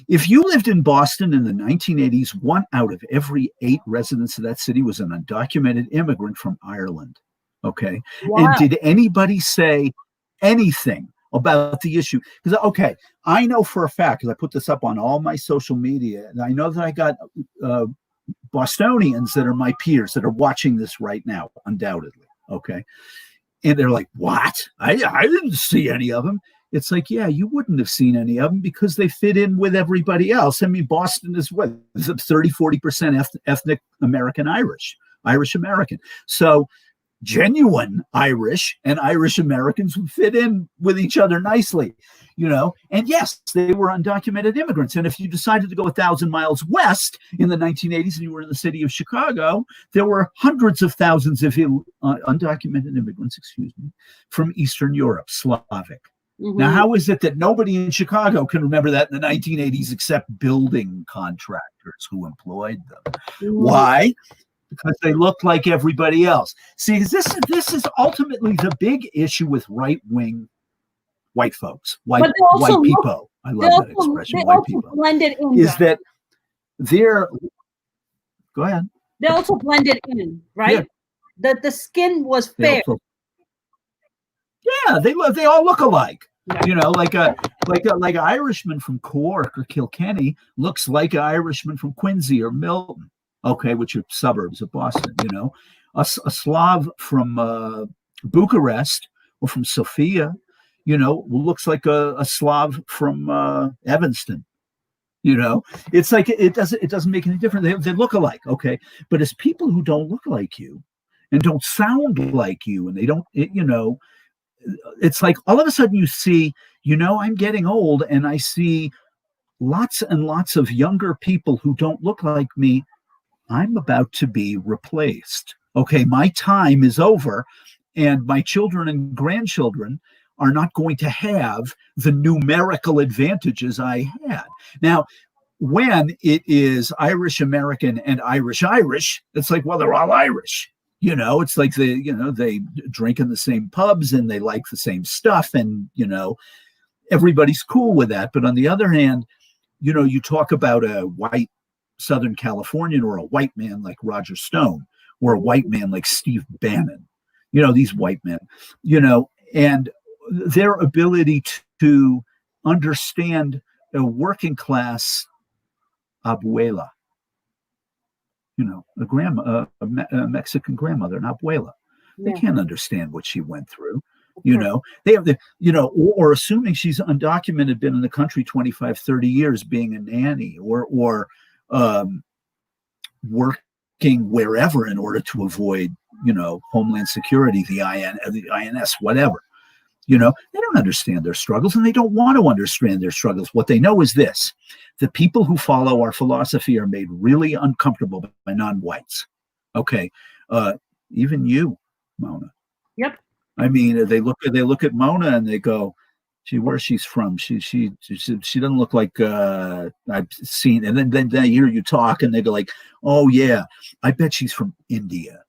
If you lived in Boston in the 1980s, 1 out of every 8 residents of that city was an undocumented immigrant from Ireland. Okay. Wow. And did anybody say anything about the issue? Because, okay, I know for a fact, because I put this up on all my social media, and I know that I got Bostonians that are my peers that are watching this right now, undoubtedly. Okay. And they're like, what? I didn't see any of them. It's like, yeah, you wouldn't have seen any of them because they fit in with everybody else. I mean, Boston is what? It's 30-40% ethnic American Irish American. So genuine Irish and Irish Americans would fit in with each other nicely, and yes, they were undocumented immigrants. And if you decided to go 1,000 miles west in the 1980s and you were in the city of Chicago, there were hundreds of thousands of undocumented immigrants, from Eastern Europe, Slavic. Mm-hmm. Now, how is it that nobody in Chicago can remember that in the 1980s except building contractors who employed them? Mm-hmm. Why? Because they look like everybody else. See, this is ultimately the big issue with right-wing white folks, white people. I love that expression, white people. Blended in. Is that they're... Go ahead. They also blended in, right? Yeah. The skin was fair. They all look alike. Yeah. Like an Irishman from Cork or Kilkenny looks like an Irishman from Quincy or Milton. Okay, which are suburbs of Boston, a Slav from Bucharest or from Sofia, looks like a Slav from Evanston. It's like it doesn't make any difference. They look alike, okay. But as people who don't look like you and don't sound like you, and they don't, it's like all of a sudden you see, I'm getting old, and I see lots and lots of younger people who don't look like me I'm about to be replaced. Okay, my time is over, and my children and grandchildren are not going to have the numerical advantages I had. Now, when it is Irish American and Irish Irish, it's like, well, they're all Irish. It's like they drink in the same pubs and they like the same stuff, and everybody's cool with that. But on the other hand, you talk about a white Southern Californian or a white man like Roger Stone or a white man like Steve Bannon, these white men, and their ability to understand a working class abuela, a grandma, a Mexican grandmother, an abuela. They can't understand what she went through. They have or assuming she's undocumented, been in the country 25, 30 years, being a nanny or working wherever in order to avoid, Homeland Security, the INS, whatever. They don't understand their struggles, and they don't want to understand their struggles. What they know is this: the people who follow our philosophy are made really uncomfortable by non-whites. Okay. Even you, Mona. Yep. I mean, they look at Mona and they go, "Gee, where she's from? She doesn't look like I've seen." And then they hear you talk and they go like, "Oh yeah, I bet she's from India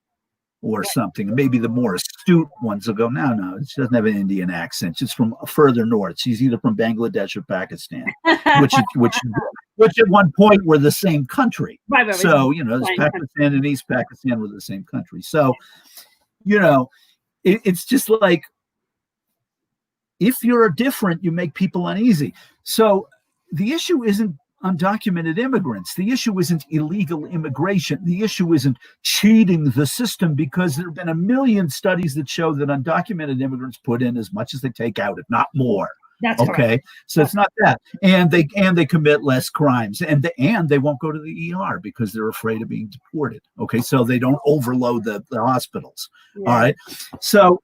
or something." And maybe the more astute ones will go, "No, she doesn't have an Indian accent. She's from further north. She's either from Bangladesh or Pakistan," which at one point were the same country. Right. So there's Pakistan and East Pakistan were the same country. So it's just like, if you're different, you make people uneasy. So the issue isn't undocumented immigrants. The issue isn't illegal immigration. The issue isn't cheating the system, because there have been a million studies that show that undocumented immigrants put in as much as they take out, if not more. That's okay. Correct. So it's not that, and they commit less crimes, and they won't go to the ER because they're afraid of being deported. Okay, so they don't overload the hospitals. Yeah. All right, so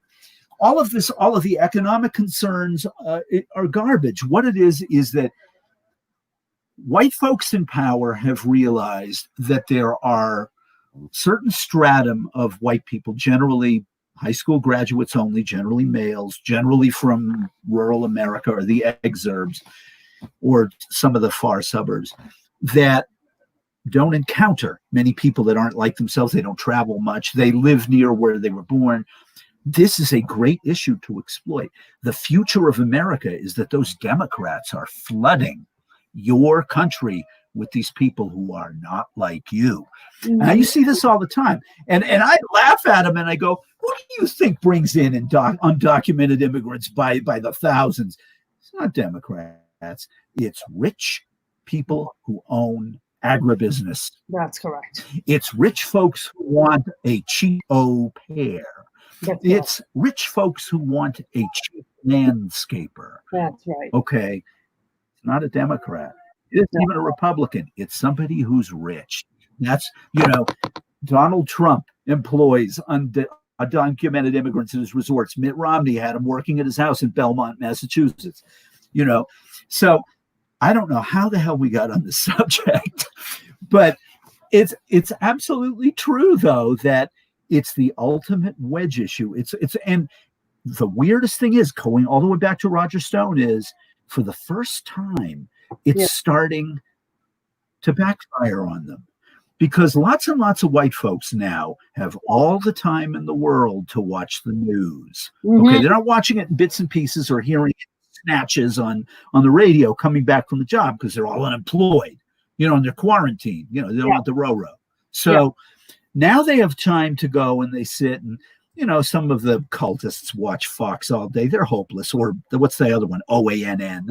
all of the economic concerns are garbage. What it is that white folks in power have realized that there are certain stratum of white people, generally high school graduates only, generally males, generally from rural America or the exurbs or some of the far suburbs, that don't encounter many people that aren't like themselves. They don't travel much. They live near where they were born. This is a great issue to exploit. The future of America is that those Democrats are flooding your country with these people who are not like you. Now, you see this all the time. And I laugh at them and I go, who do you think brings in undocumented immigrants by the thousands? It's not Democrats. It's rich people who own agribusiness. That's correct. It's rich folks who want a cheap au pair. It's rich folks who want a cheap landscaper. That's right. Okay. It's not a Democrat. It's even a Republican. It's somebody who's rich. That's, Donald Trump employs undocumented immigrants in his resorts. Mitt Romney had him working at his house in Belmont, Massachusetts. So I don't know how the hell we got on this subject, but it's absolutely true, though, that it's the ultimate wedge issue. And the weirdest thing is, going all the way back to Roger Stone, is for the first time, it's starting to backfire on them, because lots and lots of white folks now have all the time in the world to watch the news. Mm-hmm. Okay, they're not watching it in bits and pieces or hearing snatches on the radio coming back from the job, because they're all unemployed, and they're quarantined. They don't want the row. So now they have time to go and they sit and, some of the cultists watch Fox all day. They're hopeless. Or what's the other one? OANN,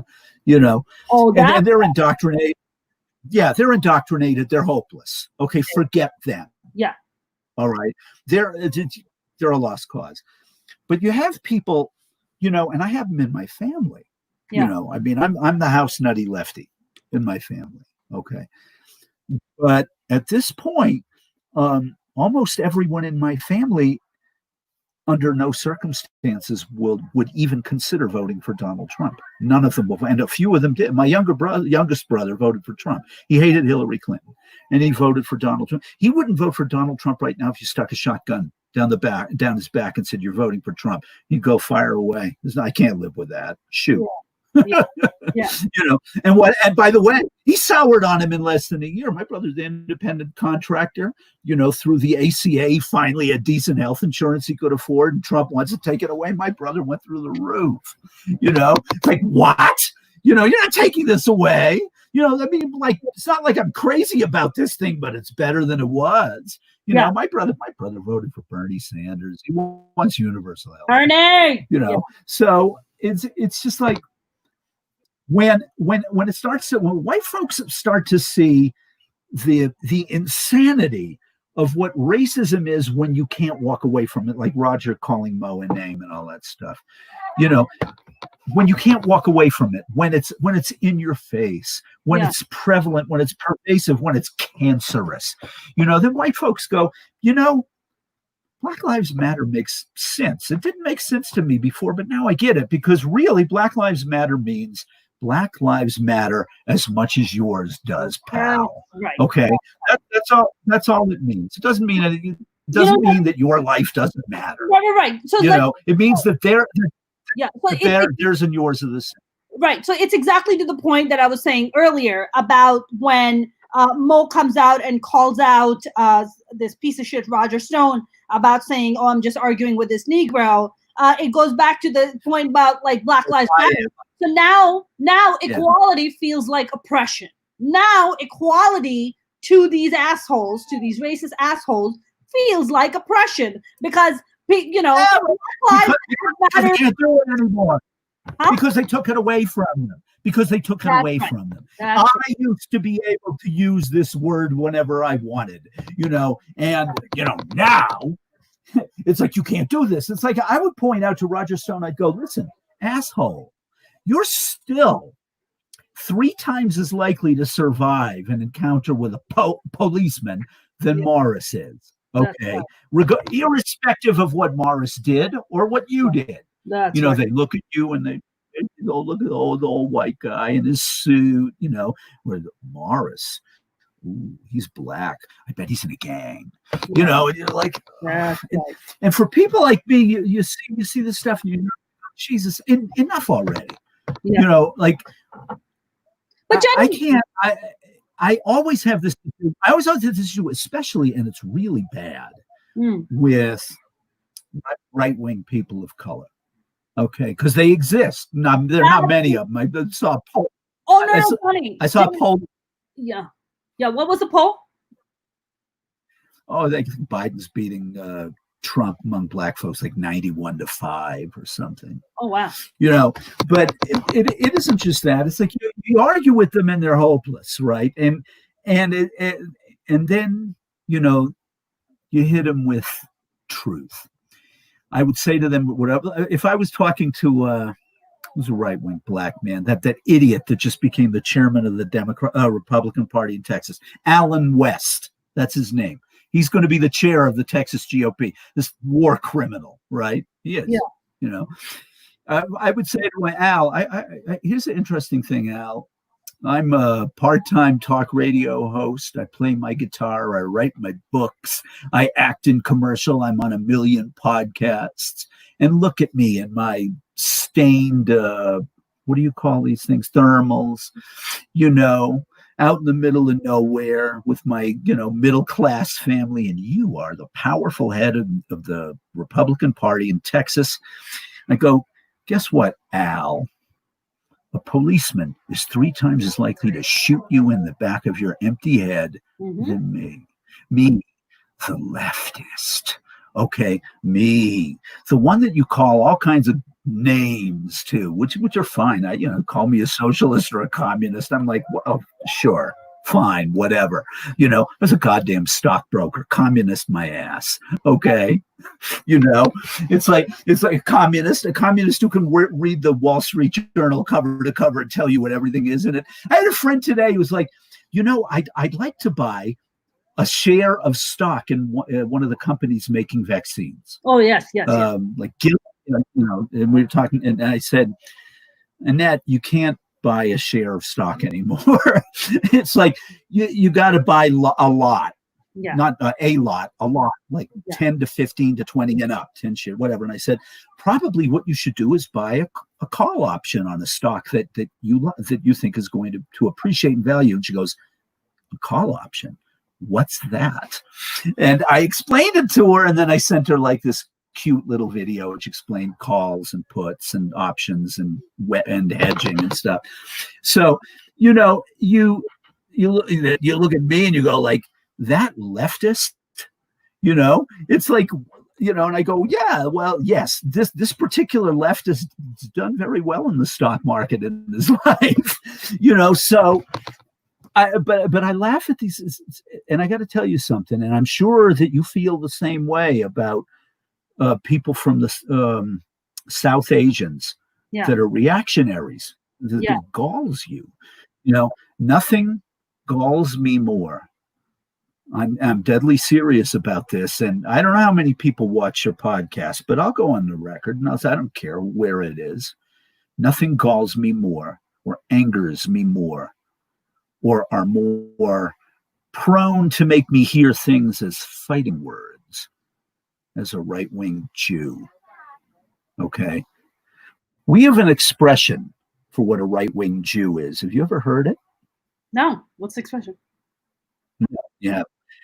and they're indoctrinated. Yeah, they're indoctrinated. They're hopeless. Okay, forget them. Yeah. All right. They're a lost cause. But you have people, and I have them in my family. Yeah. I mean, I'm the house nutty lefty in my family. Okay. But at this point, almost everyone in my family under no circumstances would even consider voting for Donald Trump. None of them will, and a few of them did. My youngest brother voted for Trump. He hated Hillary Clinton, and he voted for Donald Trump. He wouldn't vote for Donald Trump right now if you stuck a shotgun down his back and said, "You're voting for Trump." He'd go, "Fire away." I can't live with that. Shoot. Yeah. Yeah. And by the way, he soured on him in less than a year. My brother's an independent contractor, through the ACA, finally a decent health insurance he could afford, and Trump wants to take it away. My brother went through the roof. It's like, what? You're not taking this away. It's not like I'm crazy about this thing, but it's better than it was. My brother voted for Bernie Sanders. He wants universal health. Bernie. So it's just like, when white folks start to see the insanity of what racism is when you can't walk away from it, like Roger calling Mo a name and all that stuff, when you can't walk away from it, when it's in your face, when it's prevalent, when it's pervasive, when it's cancerous, then white folks go, Black Lives Matter makes sense. It didn't make sense to me before, but now I get it, because really Black Lives Matter means Black Lives Matter as much as yours does, pal. Right. Okay, that's all it means. It doesn't mean anything. It doesn't mean that your life doesn't matter. Right. So it means that theirs and yours are the same. Right. So it's exactly to the point that I was saying earlier about when Mo comes out and calls out this piece of shit Roger Stone about saying, "Oh, I'm just arguing with this Negro." It goes back to the point about like Black Lives Matter. So now equality feels like oppression. Now equality to these assholes, to these racist assholes, feels like oppression, because Black Lives Matter. They can't do it anymore because they took it away from them. From them. I used to be able to use this word whenever I wanted, and now it's like, you can't do this. It's like, I would point out to Roger Stone, I'd go, "Listen, asshole, you're still 3 times as likely to survive an encounter with a policeman than Morris is." Okay. Irrespective of what Morris did or what you did. They look at you and they go, "Look at the old white guy in his suit, where Morris, ooh, he's black. I bet he's in a gang." And you're like, and for people like me, you see this stuff and Jesus, enough already. But Johnny, I can't. I always have this issue, especially, and it's really bad with right-wing people of color. Okay, because they exist. There are not many of them. I saw a poll. Oh no, funny. I saw a poll. Yeah. What was the poll? Oh, I think Biden's beating Trump among black folks like 91-5 or something. Oh wow. But it isn't just that. It's like you argue with them and they're hopeless, right? And then you hit them with truth. I would say to them, whatever. If I was talking to who's a right-wing black man, that idiot that just became the chairman of the Republican Party in Texas, Alan West, that's his name. He's going to be the chair of the Texas GOP. This war criminal, right? He is. Yeah. I would say to Al, here's an interesting thing, Al. I'm a part-time talk radio host. I play my guitar. I write my books. I act in commercial. I'm on 1 million podcasts. And look at me in my stained, what do you call these things? Thermals, out in the middle of nowhere with my, middle-class family. And you are the powerful head of the Republican Party in Texas. I go, guess what, Al? A policeman is 3 times as likely to shoot you in the back of your empty head than me. Me, the leftist. Okay, me, the one that you call all kinds of names to, which are fine. Call me a socialist or a communist. I'm like, well, sure, fine, whatever. As a goddamn stockbroker, communist my ass. Okay, it's like a communist who can read the Wall Street Journal cover to cover and tell you what everything is in it. I had a friend today who was like, I'd like to buy a share of stock in one of the companies making vaccines. Oh, yes. Like, and we were talking, and I said, Annette, you can't buy a share of stock anymore. It's like you got to buy a lot. Yeah. Not a lot, like 10 to 15 to 20 and up, 10 share, whatever. And I said, probably what you should do is buy a call option on a stock that you think is going to appreciate in value. And she goes, a call option? What's that? And I explained it to her, and then I sent her like this cute little video which explained calls and puts and options and hedging and stuff. So, you look at me and you go like, that leftist, it's like, and I go, yeah, well, yes, this particular leftist has done very well in the stock market in his life, so but I laugh at these, and I got to tell you something, and I'm sure that you feel the same way about people from the South Asians that are reactionaries, that galls you. Nothing galls me more. I'm deadly serious about this, and I don't know how many people watch your podcast, but I'll go on the record, and I don't care where it is. Nothing galls me more, or angers me more, or are more prone to make me hear things as fighting words as a right-wing Jew. Okay? We have an expression for what a right-wing Jew is. Have you ever heard it? No. What's the expression? Yeah.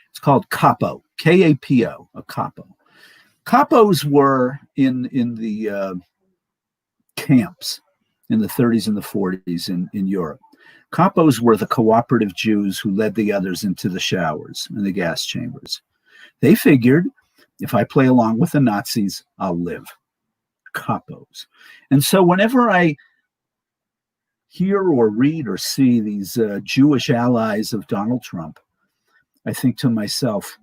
It's called capo, K-A-P-O, a capo. Capos were in the camps in the 30s and the 40s in Europe. Capos were the cooperative Jews who led the others into the showers and the gas chambers. They figured, if I play along with the Nazis, I'll live. Capos. And so whenever I hear or read or see these Jewish allies of Donald Trump, I think to myself,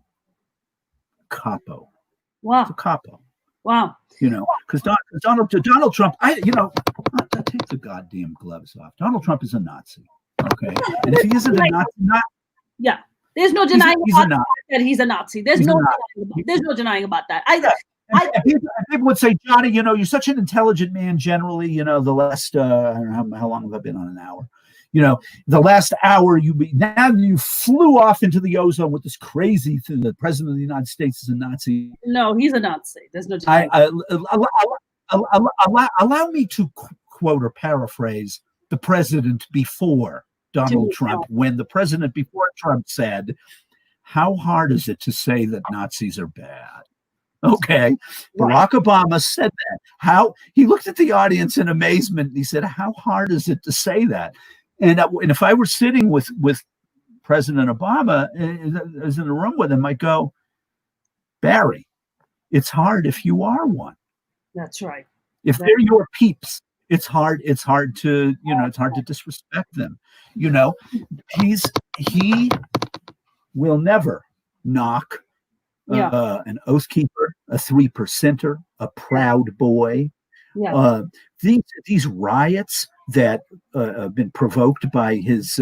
capo. Wow. It's a capo. Wow. Because Donald Trump, take the goddamn gloves off. Donald Trump is a Nazi. Okay. And if he isn't a Nazi, there's no denying that he's a Nazi. There's no denying about that. People would say, Johnny, you're such an intelligent man generally, the last, I don't know how long have I been on, an hour? The last hour you flew off into the ozone with this crazy thing. The president of the United States is a Nazi. No, he's a Nazi. There's no denying. Allow me to quote or paraphrase the president before Donald Trump, when the president before Trump said, how hard is it to say that Nazis are bad? Okay. Barack Obama said that. He looked at the audience in amazement and he said, how hard is it to say that? And if I were sitting with President Obama, I was in the room with him, I'd go, Barry, it's hard if you are one. That's right. If they're your peeps, it's hard to, it's hard to disrespect them. He will never knock an oath keeper, a 3%er, a proud boy. Yeah. These riots that have been provoked by his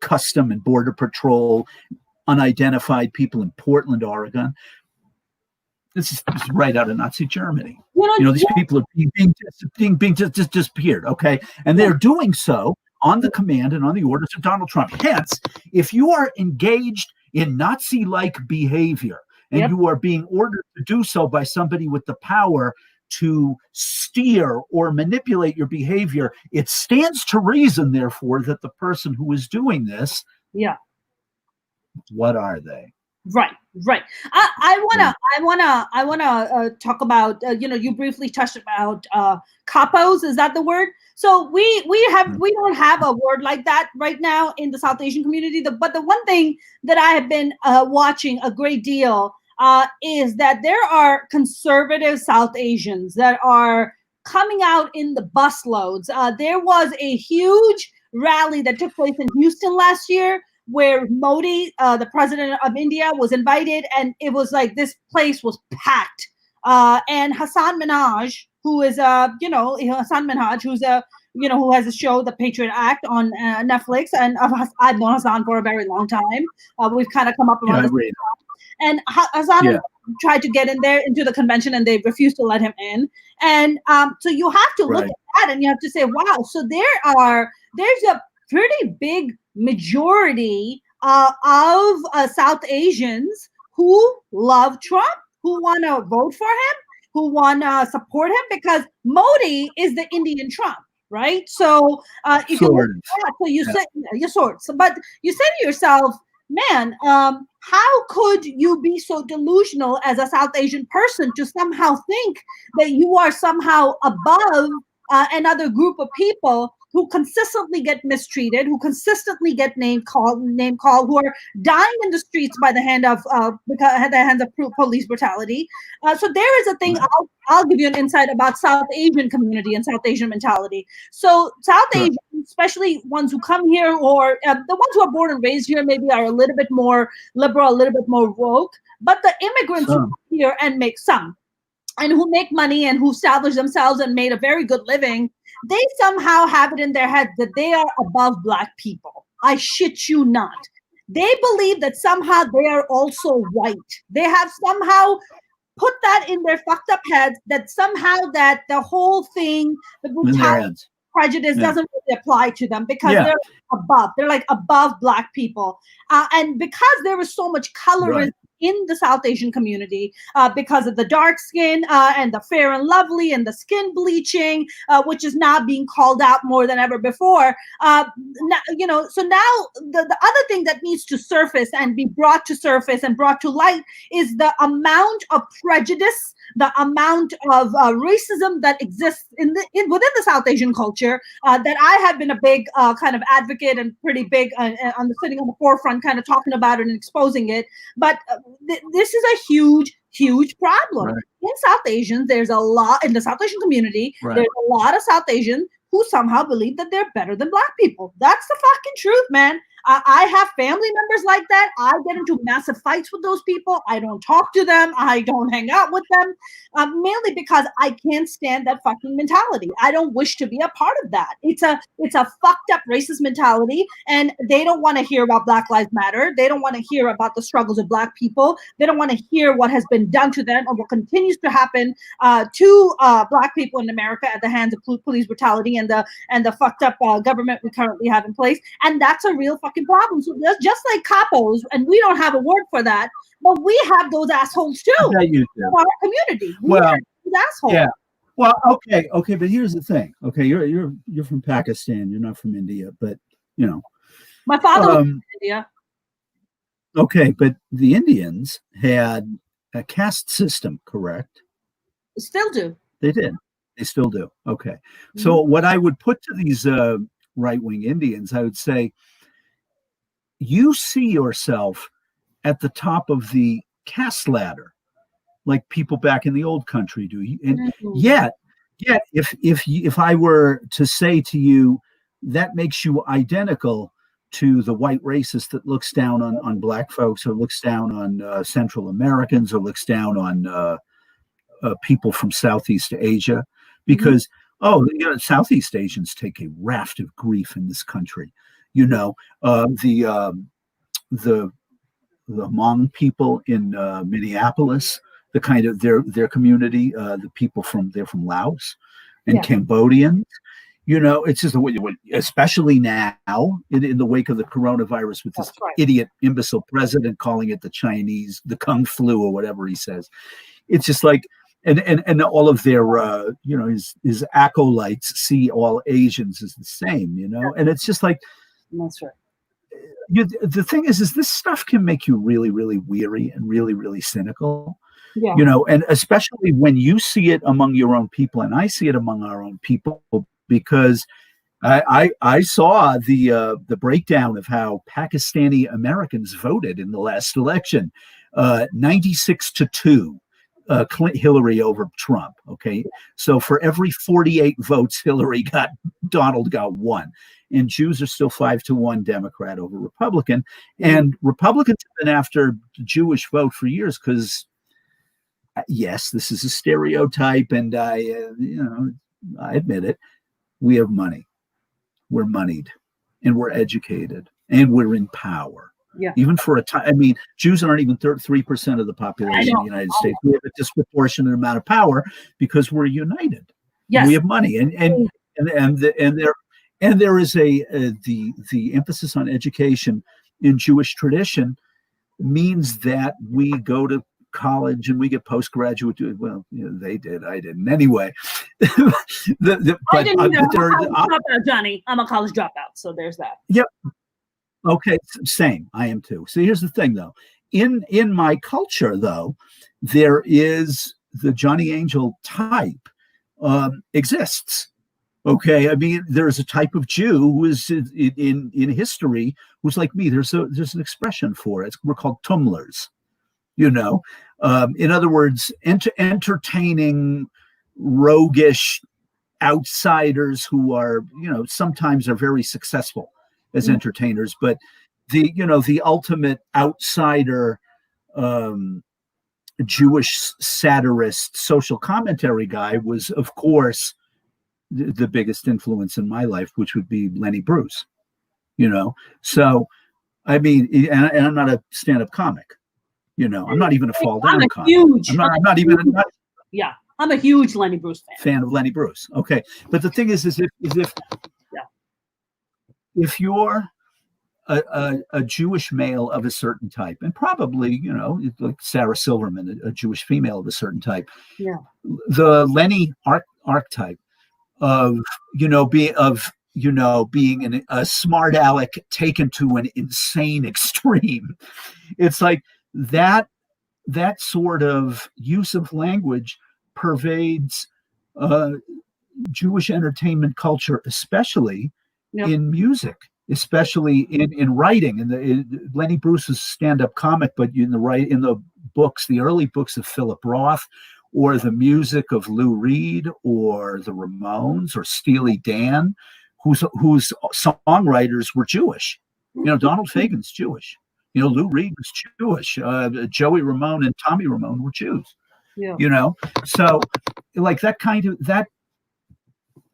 custom and border patrol, unidentified people in Portland, Oregon. This is right out of Nazi Germany. These people are being disappeared. Okay, and they're doing so on the command and on the orders of Donald Trump. Hence, if you are engaged in Nazi-like behavior and you are being ordered to do so by somebody with the power to steer or manipulate your behavior, it stands to reason, therefore, that the person who is doing this, what are they? Right. I wanna talk about you briefly touched about capos. Is that the word? So we don't have a word like that right now in the South Asian community. But the one thing that I have been watching a great deal is that there are conservative South Asians that are coming out in the busloads. There was a huge rally that took place in Houston last year where Modi, the president of India, was invited, and it was like this place was packed. And Hassan Minhaj, who is Hassan Minhaj, who's who has a show, The Patriot Act, on Netflix, and I've known Hassan for a very long time. We've kind of come up around this. And Hassan tried to get in there into the convention, and they refused to let him in. And so you have to look at that, and you have to say, wow. So there's a pretty big majority of South Asians who love Trump, who want to vote for him, who want to support him, because Modi is the Indian Trump, right? So you can look at that. So you say, but you say to yourself, man, how could you be so delusional as a South Asian person to somehow think that you are somehow above another group of people who consistently get mistreated, who consistently get name called, who are dying in the streets by the hands of police brutality. So there is a thing. I'll give you an insight about South Asian community and South Asian mentality. So South Asians, especially ones who come here, or the ones who are born and raised here, maybe are a little bit more liberal, a little bit more woke. But the immigrants who come here and who make money and who establish themselves and made a very good living, they somehow have it in their head that they are above Black people. I shit you not. They believe that somehow they are also white. They have somehow put that in their fucked up heads, that somehow that the whole thing, the brutality, prejudice doesn't really apply to them, because they're above. They're like above Black people. And because there was so much colorism in the South Asian community, because of the dark skin and the fair and lovely and the skin bleaching, which is now being called out more than ever before. So now the other thing that needs to surface and be brought to surface and brought to light is the amount of prejudice, the amount of racism that exists within the South Asian culture, that I have been a big kind of advocate and pretty big sitting on the forefront, kind of talking about it and exposing it. But this is a huge problem. In South Asians, there's a lot in the South Asian community. There's a lot of South Asians who somehow believe that they're better than Black people. That's the fucking truth, man. I have family members like that. I get into massive fights with those people. I don't talk to them. I don't hang out with them, mainly because I can't stand that fucking mentality. I don't wish to be a part of that. It's a fucked up racist mentality, and they don't want to hear about Black Lives Matter. They don't want to hear about the struggles of Black people. They don't want to hear what has been done to them or what continues to happen to Black people in America at the hands of police brutality and the fucked up government we currently have in place. And that's a real fucking problem. So just like capos, and we don't have a word for that, but we have those assholes too in our community. Assholes. Yeah. Well, okay, but here's the thing. Okay, you're from Pakistan. You're not from India, but my father was from India. Okay, but the Indians had a caste system, correct? Still do. They did. They still do. Okay. Mm-hmm. So what I would put to these right-wing Indians, I would say, you see yourself at the top of the caste ladder, like people back in the old country do. And yet, if I were to say to you, that makes you identical to the white racist that looks down on Black folks, or looks down on Central Americans, or looks down on people from Southeast Asia, because Southeast Asians take a raft of grief in this country. The Hmong people in Minneapolis, the kind of their community, the people they're from Laos and Cambodians. It's just especially now in the wake of the coronavirus, with this idiot imbecile president calling it the Kung flu or whatever he says. It's just like, and all of their his acolytes see all Asians as the same, and it's just like, that's right. The thing is this stuff can make you really, really weary and really, really cynical. Yeah. And especially when you see it among your own people, and I see it among our own people, because I saw the breakdown of how Pakistani Americans voted in the last election, 96-2. Hillary over Trump. Okay, so for every 48 votes Donald got 1, and Jews are still 5-1 Democrat over Republican. And Republicans have been after the Jewish vote for years, because yes, this is a stereotype, and I admit it. We have money. We're moneyed, and we're educated, and we're in power. Yeah. Even for a time, I mean, Jews aren't even 3% of the population of the United States. We have a disproportionate amount of power because we're united. Yes. We have money, and there is the emphasis on education in Jewish tradition means that we go to college and we get postgraduate. Well, they did. I didn't. Anyway, I didn't I'm a college dropout, Johnny. I'm a college dropout, so there's that. Yep. Okay, same. I am too. So here's the thing, though. In my culture, though, there is the Johnny Angel type exists. Okay, I mean, there's a type of Jew who is in history who's like me. There's an expression for it. We're called tumblers. In other words, entertaining, roguish outsiders who are, sometimes are very successful as entertainers, but the ultimate outsider, Jewish satirist, social commentary guy was, of course, the biggest influence in my life, which would be Lenny Bruce. So I mean, and I'm not a stand-up comic. I'm not even a fall-down comic. I'm a huge Lenny Bruce fan of Lenny Bruce. Okay, but the thing is if you're a Jewish male of a certain type, and probably, like Sarah Silverman, a Jewish female of a certain type, the Lenny archetype of, being a smart aleck taken to an insane extreme. It's like that sort of use of language pervades Jewish entertainment culture, especially in music, especially in writing. And Lenny Bruce is a stand-up comic, but in the books, the early books of Philip Roth, or the music of Lou Reed, or the Ramones, or Steely Dan, whose songwriters were Jewish. Donald Fagen's Jewish. Lou Reed was Jewish. Joey Ramone and Tommy Ramone were Jews. So like that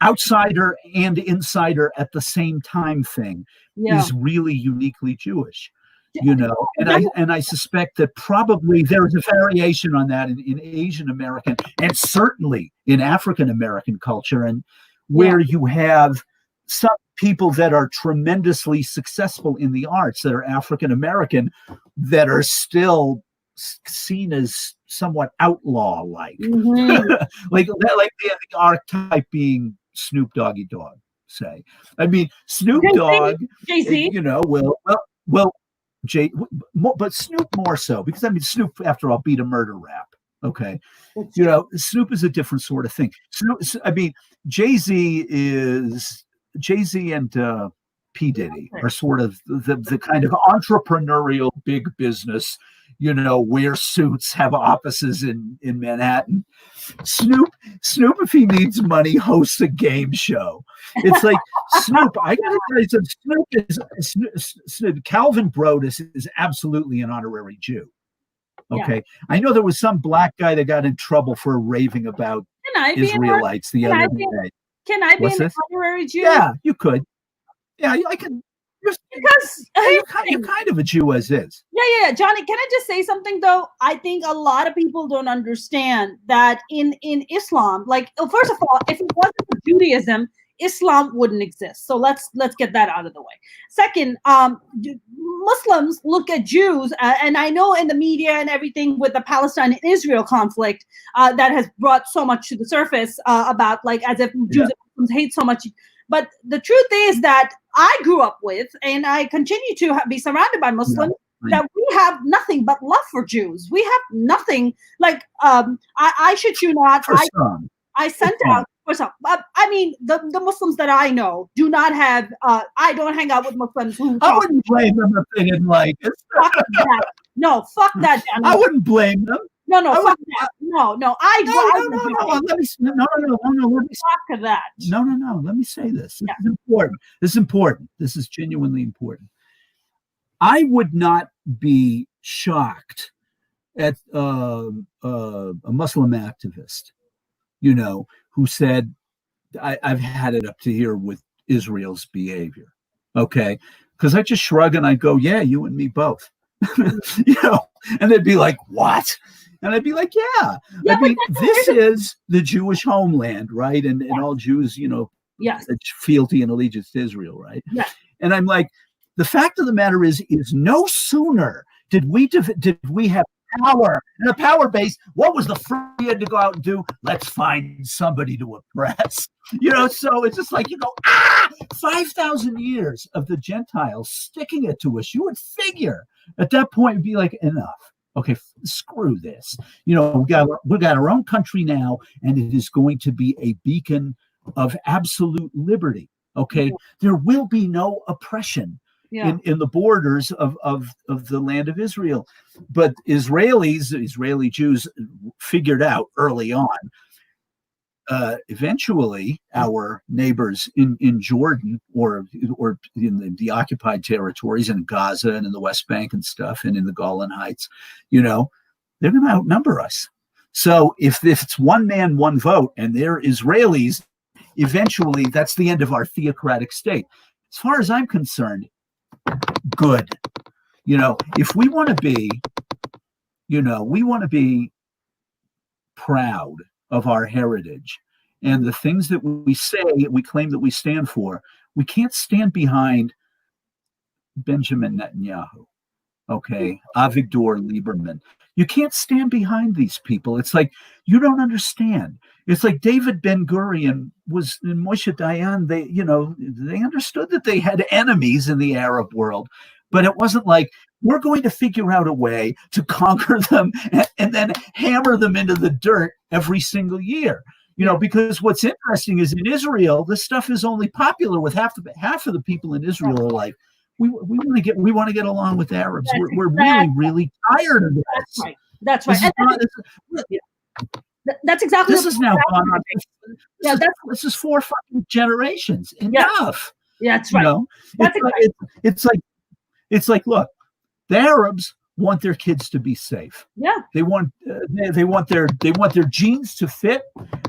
outsider and insider at the same time thing is really uniquely Jewish. And I suspect that probably there is a variation on that in Asian American and certainly in African American culture, and where you have some people that are tremendously successful in the arts that are African American that are still seen as somewhat outlaw-like, like the archetype being Snoop Doggy Dogg. Say, I mean, Snoop Dogg, Jay-Z, but Snoop more so, because I mean, Snoop, after all, beat a murder rap. Okay, Snoop is a different sort of thing. Jay-Z and P. Diddy are sort of the kind of entrepreneurial big business, wear suits, have offices in Manhattan. Snoop, if he needs money, hosts a game show. It's like Snoop. I gotta tell you, Snoop. Calvin Brodus is absolutely an honorary Jew. Okay, I know there was some black guy that got in trouble for raving about Israelites the other day. Can I be an honorary Jew? Yeah, you could. Yeah, I can. Because you're kind of a Jew as is. Yeah. Johnny, can I just say something though? I think a lot of people don't understand that in Islam, like, first of all, if it wasn't for Judaism, Islam wouldn't exist. So let's get that out of the way. Second, Muslims look at Jews, and I know in the media and everything with the Palestine and Israel conflict that has brought so much to the surface about, like, as if Jews and Muslims hate so much. But the truth is that I grew up with, and I continue to be surrounded by Muslims, that we have nothing but love for Jews. We have nothing, like, I should you not. I sent out, I mean, the Muslims that I know do not have, I don't hang out with Muslims who. I wouldn't blame them if they didn't like it. Fuck that. No, fuck that. I wouldn't blame them. No, fuck that. No. No. Let me fuck that. No. Let me say this. This is important. This is genuinely important. I would not be shocked at a Muslim activist, who said, I've had it up to here with Israel's behavior. Okay. Because I just shrug and I go, yeah, you and me both. And they'd be like, what? And I'd be like, yeah. I mean, this is the Jewish homeland, right? And all Jews, yes, fealty and allegiance to Israel, right? Yeah. And I'm like, the fact of the matter is no sooner did we have power and a power base. What was the first we had to go out and do? Let's find somebody to oppress. So it's just like, 5,000 years of the Gentiles sticking it to us. You would figure at that point it'd be like, enough. Okay, screw this. We got our own country now, and it is going to be a beacon of absolute liberty. Okay, there will be no oppression in the borders of the land of Israel. But Israeli Jews figured out early on. Eventually, our neighbors in Jordan or in the occupied territories in Gaza and in the West Bank and stuff, and in the Golan Heights, they're going to outnumber us. So if it's one man, one vote, and they're Israelis, eventually that's the end of our theocratic state. As far as I'm concerned, good. If we want to be proud of our heritage and the things that we claim that we stand for, we can't stand behind Benjamin Netanyahu, Avigdor Lieberman. You can't stand behind these people. It's like, you don't understand. It's like David Ben-Gurion was in Moshe Dayan. They understood that they had enemies in the Arab world, but it wasn't like, we're going to figure out a way to conquer them and then hammer them into the dirt every single year. Because what's interesting is in Israel, this stuff is only popular with half of the people in Israel are like, we want to get along with Arabs. We're really tired of this. That's right. That's exactly. This is now gone on. This is 4 fucking generations. Enough. Yeah, that's right. It's like, look, the Arabs want their kids to be safe. Yeah. They want their genes to fit.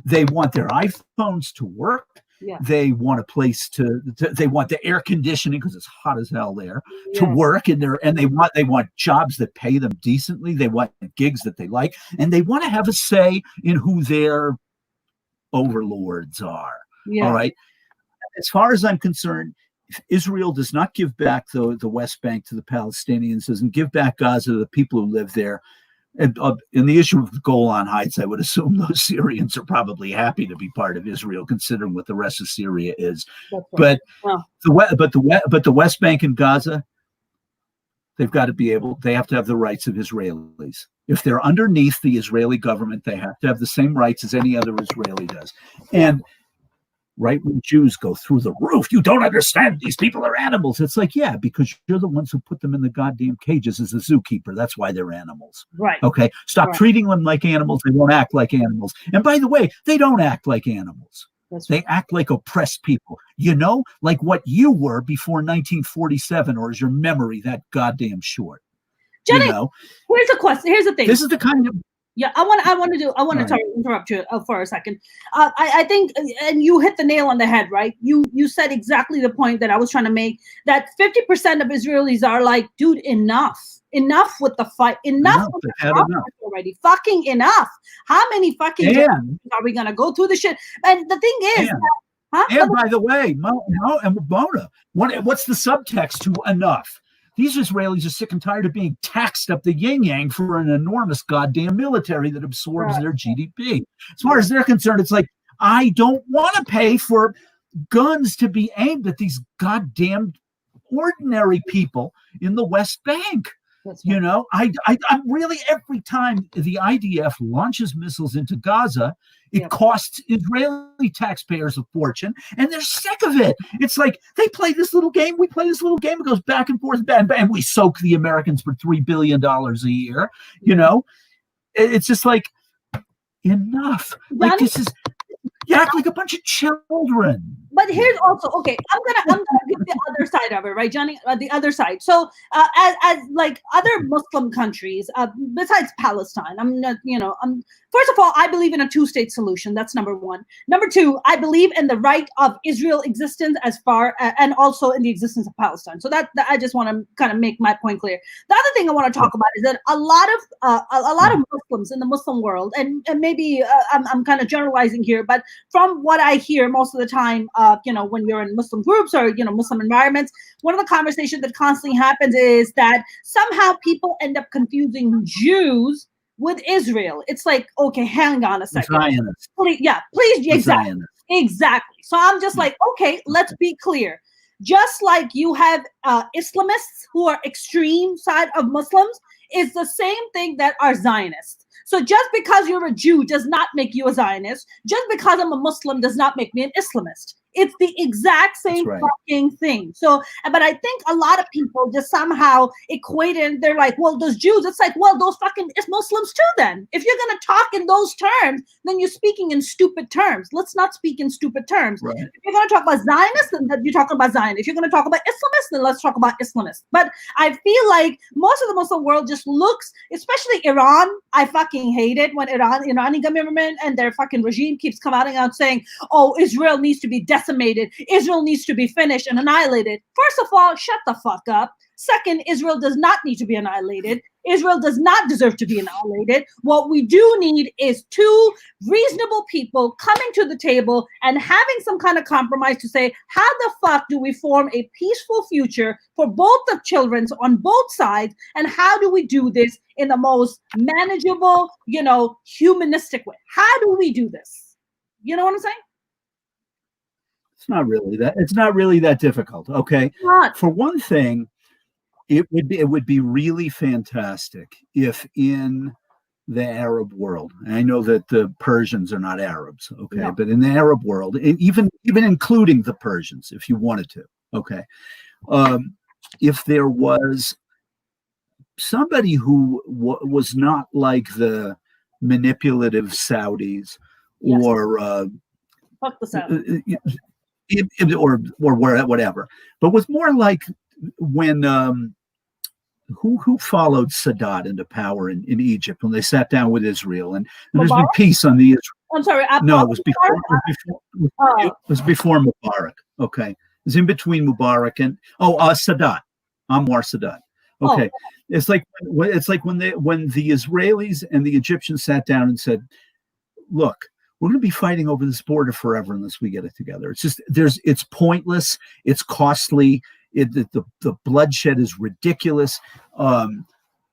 They want their iPhones to work. Yeah. They want a place they want the air conditioning because it's hot as hell there to work and they want jobs that pay them decently. They want gigs that they like, and they want to have a say in who their overlords are. Yeah. All right. As far as I'm concerned, if Israel does not give back the West Bank to the Palestinians, doesn't give back Gaza to the people who live there, and in the issue of the Golan Heights, I would assume those Syrians are probably happy to be part of Israel, considering what the rest of Syria is. Right. But the West Bank and Gaza, they have to have the rights of Israelis. If they're underneath the Israeli government, they have to have the same rights as any other Israeli does. And right-wing Jews go through the roof. You don't understand. These people are animals. It's like, yeah, because you're the ones who put them in the goddamn cages as a zookeeper. That's why they're animals. Right. Okay. Stop treating them like animals. They won't act like animals. And by the way, they don't act like animals. They act like oppressed people. Like what you were before 1947, or is your memory that goddamn short? Jenny, here's a question. Here's the thing. This is the kind of I want to interrupt you for a second. I think, and you hit the nail on the head, right? You said exactly the point that I was trying to make, that 50% of Israelis are like, dude, enough with the fight, enough with the fight already, fucking enough. How many fucking are we going to go through the shit? And the thing is, and by the way, Mona, what's the subtext to enough? These Israelis are sick and tired of being taxed up the yin-yang for an enormous goddamn military that absorbs their GDP. As far as they're concerned, it's like, I don't want to pay for guns to be aimed at these goddamn ordinary people in the West Bank. I'm really, every time the IDF launches missiles into Gaza, it costs Israeli taxpayers a fortune, and they're sick of it. It's like they play this little game. We play this little game. It goes back and forth, and we soak the Americans for $3 billion a year. It's just like, enough. Like, this is, you act like a bunch of children. but here's also okay. I'm gonna give the other side of it, right, Johnny? The other side. So as like other Muslim countries, besides Palestine, I'm not, first of all, I believe in a two-state solution. That's number one. Number two, I believe in the right of Israel existence as far and also in the existence of Palestine. So that I just want to kind of make my point clear. The other thing I want to talk about is that a lot of Muslims in the Muslim world, and maybe I'm kind of generalizing here, but from what I hear most of the time, when you're in Muslim groups or Muslim environments, one of the conversations that constantly happens is that somehow people end up confusing Jews with Israel. It's like, okay, hang on a second. Zionists. Please, exactly. So I'm just like, okay, let's be clear. Just like you have Islamists who are extreme side of Muslims, is the same thing that are Zionists. So just because you're a Jew does not make you a Zionist. Just because I'm a Muslim does not make me an Islamist. It's the exact same fucking thing. So, but I think a lot of people just somehow equate it. They're like, well, those Jews, it's like, well, those fucking Muslims too then. If you're going to talk in those terms, then you're speaking in stupid terms. Let's not speak in stupid terms. Right. If you're going to talk about Zionists, then you're talking about Zionists. If you're going to talk about Islamists, then let's talk about Islamists. But I feel like most of the Muslim world just looks, especially Iran, I fucking hate it when Iranian government and their fucking regime keeps coming out saying, oh, Israel needs to be decimated. Israel needs to be finished and annihilated. First of all, shut the fuck up. Second, Israel does not need to be annihilated. Israel does not deserve to be annihilated. What we do need is two reasonable people coming to the table and having some kind of compromise to say, how the fuck do we form a peaceful future for both the children on both sides? And how do we do this in the most manageable, humanistic way? How do we do this? You know what I'm saying? It's not really that difficult. Okay. For one thing, it would be really fantastic if in the Arab world, and I know that the Persians are not Arabs, okay, no. But in the Arab world, even including the Persians, if you wanted to, okay, if there was somebody who was not like the manipulative Saudis, yes. Or fuck the Saudis. Or whatever, but was more like when who followed Sadat into power in Egypt when they sat down with Israel and there's been peace on the Israel. I'm sorry. No, it was before Mubarak. Okay, it was in between Mubarak and Sadat, Anwar Sadat. Okay, it's like when the Israelis and the Egyptians sat down and said, look, we're going to be fighting over this border forever unless we get it together. It's just it's pointless. It's costly. The bloodshed is ridiculous. The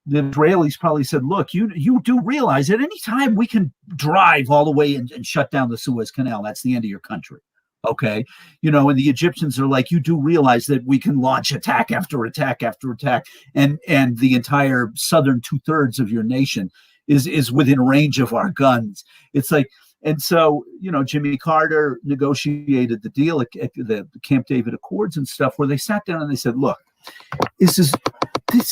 Israelis probably said, look, you do realize at any time we can drive all the way and shut down the Suez Canal. That's the end of your country. Okay. And the Egyptians are like, you do realize that we can launch attack after attack after attack. And the entire southern 2/3 of your nation is within range of our guns. It's like, and so, Jimmy Carter negotiated the deal at the Camp David Accords and stuff, where they sat down and they said, look, this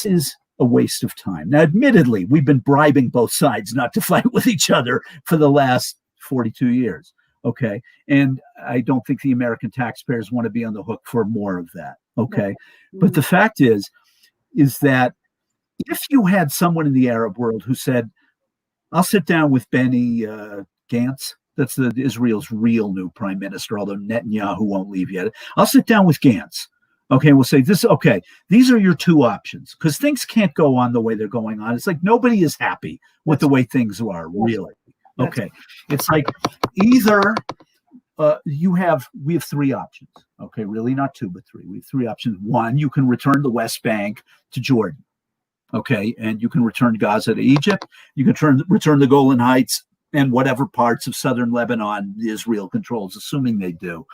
is a waste of time. Now, admittedly, we've been bribing both sides not to fight with each other for the last 42 years. Okay. And I don't think the American taxpayers want to be on the hook for more of that. Okay. Mm-hmm. But the fact is that if you had someone in the Arab world who said, I'll sit down with Benny Gantz, that's Israel's real new prime minister, although Netanyahu won't leave yet. I'll sit down with Gantz. Okay, we'll say this. Okay, these are your two options, because things can't go on the way they're going on. It's like nobody is happy with the way things are, really. Okay, it's like either we have three options. Okay, really not two, but three. We have three options. One, you can return the West Bank to Jordan. Okay, and you can return Gaza to Egypt. You can return the Golan Heights and whatever parts of southern Lebanon Israel controls, assuming they do.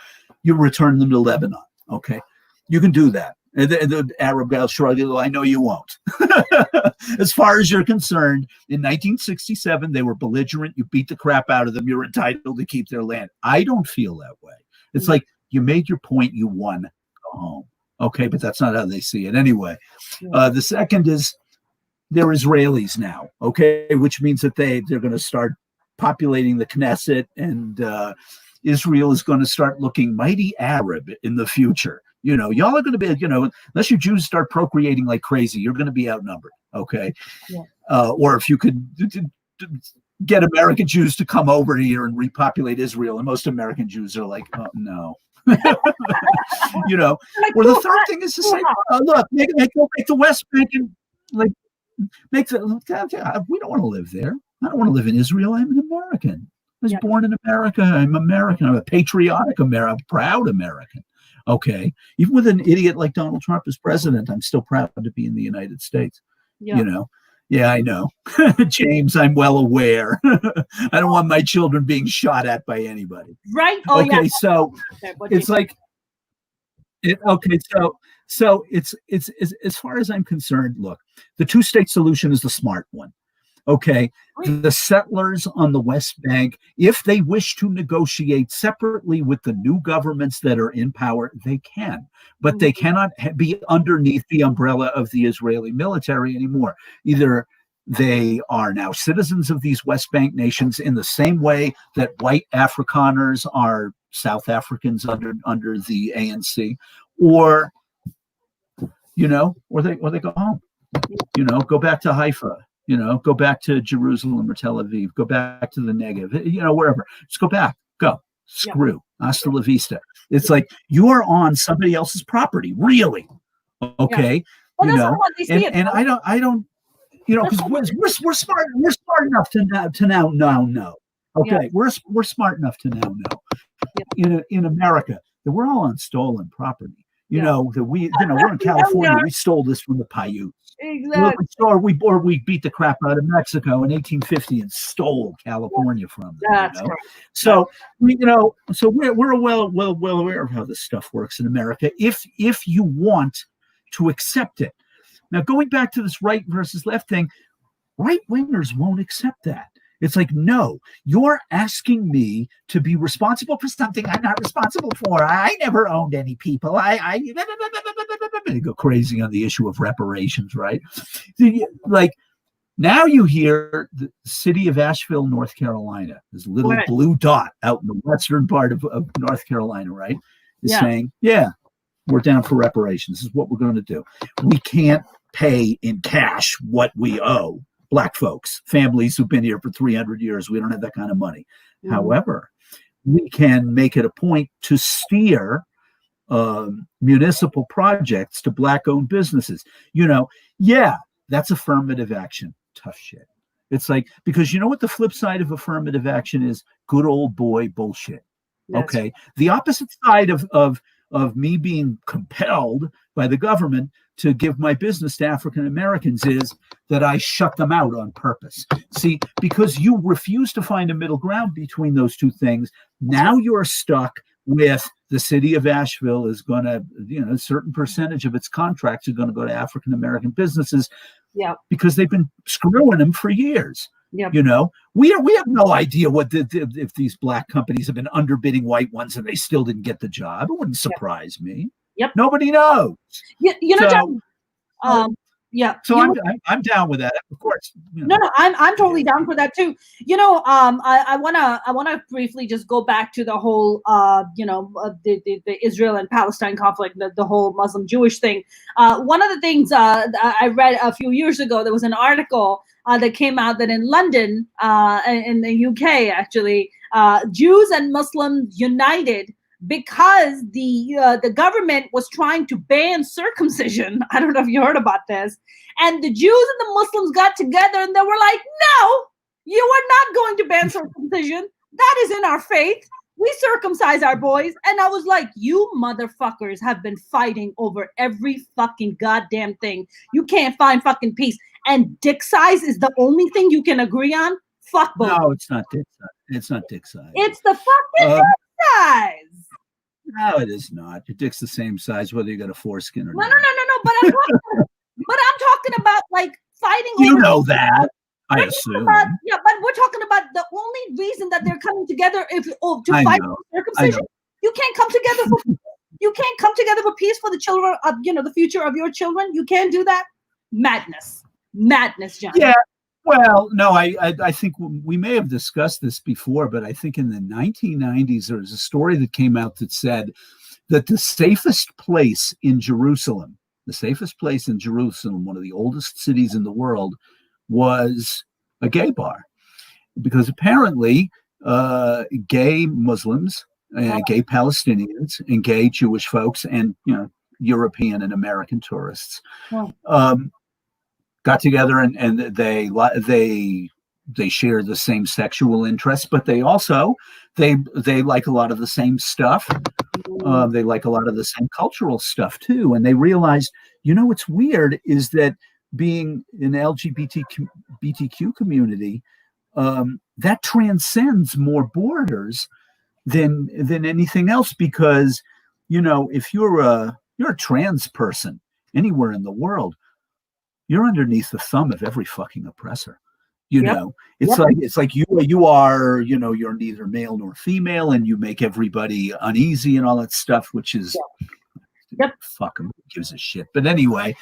You return them to Lebanon. Okay, you can do that. And the Arab guys shrug. I know you won't. As far as you're concerned, in 1967, they were belligerent. You beat the crap out of them. You're entitled to keep their land. I don't feel that way. It's like you made your point. You won. Go home. Okay, but that's not how they see it anyway. The second is they're Israelis now. Okay, which means that they're going to start populating the Knesset and Israel is going to start looking mighty Arab in the future. Y'all are going to be, unless you Jews start procreating like crazy, you're going to be outnumbered. Okay. Yeah. Or if you could get American Jews to come over here and repopulate Israel, and most American Jews are like, oh, no. Or the third thing is to say, look, make the West Bank and we don't want to live there. I don't want to live in Israel. I'm an American. I was born in America. I'm American. I'm a patriotic American. I'm a proud American. Okay. Even with an idiot like Donald Trump as president, I'm still proud to be in the United States. Yeah. Yeah, I know. James, I'm well aware. I don't want my children being shot at by anybody. Right. Oh, okay, yeah. So it's like, so it's as far as I'm concerned, look, the two-state solution is the smart one. Okay, the settlers on the West Bank, if they wish to negotiate separately with the new governments that are in power, they can, but they cannot be underneath the umbrella of the Israeli military anymore. Either they are now citizens of these West Bank nations in the same way that white Afrikaners are South Africans under the ANC, or they go home, go back to Haifa. Go back to Jerusalem or Tel Aviv, go back to the Negev, wherever. Just go back, go. Screw. Hasta la vista. It's like you are on somebody else's property, really. Okay. Well, and I don't, because we're smart enough to now know. Okay. Yeah. We're smart enough to now know in America that we're all on stolen property. That we're in California. We stole this from the Paiutes. Exactly. Or we beat the crap out of Mexico in 1850 and stole California from them. That's correct. So we're well aware of how this stuff works in America. If you want to accept it. Now, going back to this right versus left thing, right wingers won't accept that. It's like, no, you're asking me to be responsible for something I'm not responsible for. I never owned any people. I go crazy on the issue of reparations, right? Like, now you hear the city of Asheville, North Carolina, this little blue dot out in the western part of North Carolina, right? Is saying, we're down for reparations. This is what we're going to do. We can't pay in cash what we owe. Black folks, families who've been here for 300 years, we don't have that kind of money. Mm-hmm. However, we can make it a point to steer municipal projects to Black-owned businesses. That's affirmative action. Tough shit. It's like, because you know what the flip side of affirmative action is? Good old boy bullshit. Yes. Okay. The opposite side of me being compelled by the government to give my business to African Americans is that I shut them out on purpose. See, because you refuse to find a middle ground between those two things, now you're stuck with the city of Asheville is going to, a certain percentage of its contracts are going to go to African American businesses because they've been screwing them for years. Yep. We have no idea if these Black companies have been underbidding white ones and they still didn't get the job. It wouldn't surprise me. Yep. Nobody knows. John, So I'm down with that, of course. No, I'm totally down for that too. I wanna briefly just go back to the whole the Israel and Palestine conflict, the whole Muslim Jewish thing. One of the things I read a few years ago, there was an article that came out that in London, in the UK actually, Jews and Muslims united because the government was trying to ban circumcision. I don't know if you heard about this. And the Jews and the Muslims got together and they were like, no, you are not going to ban circumcision. That is in our faith. We circumcise our boys. And I was like, you motherfuckers have been fighting over every fucking goddamn thing. You can't find fucking peace. And dick size is the only thing you can agree on? Fuck both. No, it's not dick size. It's not dick size. It's the fucking dick size. No, it is not. Your dick's the same size whether you got a foreskin or not. No. But I'm talking about like fighting. You know that. I assume. But we're talking about the only reason that they're coming together to fight circumcision. You can't come together for peace for the children of the future of your children. You can't do that. Madness, John. Well, no, I think we may have discussed this before, but I think in the 1990s there was a story that came out that said that the safest place in Jerusalem, one of the oldest cities in the world, was a gay bar, because apparently gay Muslims, gay Palestinians, and gay Jewish folks, and European and American tourists got together, and they share the same sexual interests, but they also they like a lot of the same stuff. They like a lot of the same cultural stuff too. And they realized, what's weird is that being an LGBTQ community, that transcends more borders than anything else, because if you're a trans person anywhere in the world, you're underneath the thumb of every fucking oppressor. It's like you are, you're neither male nor female, and you make everybody uneasy and all that stuff, which is fuck them, who gives a shit. But anyway,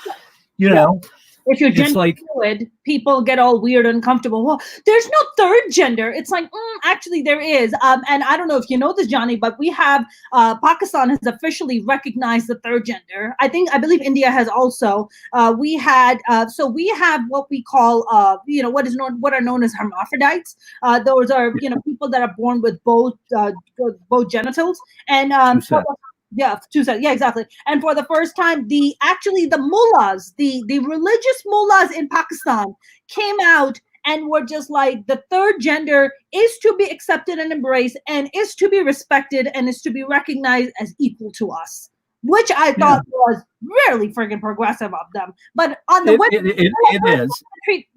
if you're gender fluid, people get all weird and uncomfortable. Well, there's no third gender. It's like, actually there is. And I don't know if you know this, Johnny, but we have, Pakistan has officially recognized the third gender. I believe India has also. We have what we call, what are known as hermaphrodites. Those are, people that are born with both genitals. And two sides. Yeah, exactly. And for the first time, the mullahs, the religious mullahs in Pakistan came out and were just like, the third gender is to be accepted and embraced, and is to be respected, and is to be recognized as equal to us, which I thought was really friggin' progressive of them. But on the women, it is.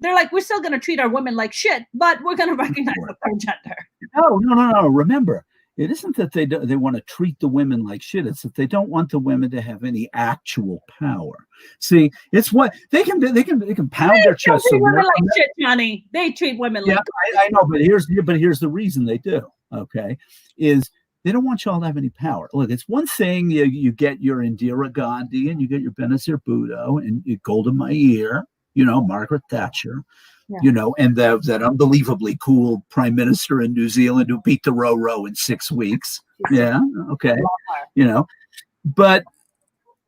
They're like, we're still going to treat our women like shit, but we're going to recognize the third gender. No. Remember, it isn't that they want to treat the women like shit. It's that they don't want the women to have any actual power. See, it's what they can do. They can pound their chest. They treat women like shit, Johnny. They treat women like shit. I know, but here's the reason they do. Okay, is they don't want y'all to have any power. Look, it's one thing you get your Indira Gandhi and you get your Benazir Bhutto and Golda Meir, Margaret Thatcher. And that unbelievably cool prime minister in New Zealand who beat the Row in 6 weeks. Yeah. Okay. But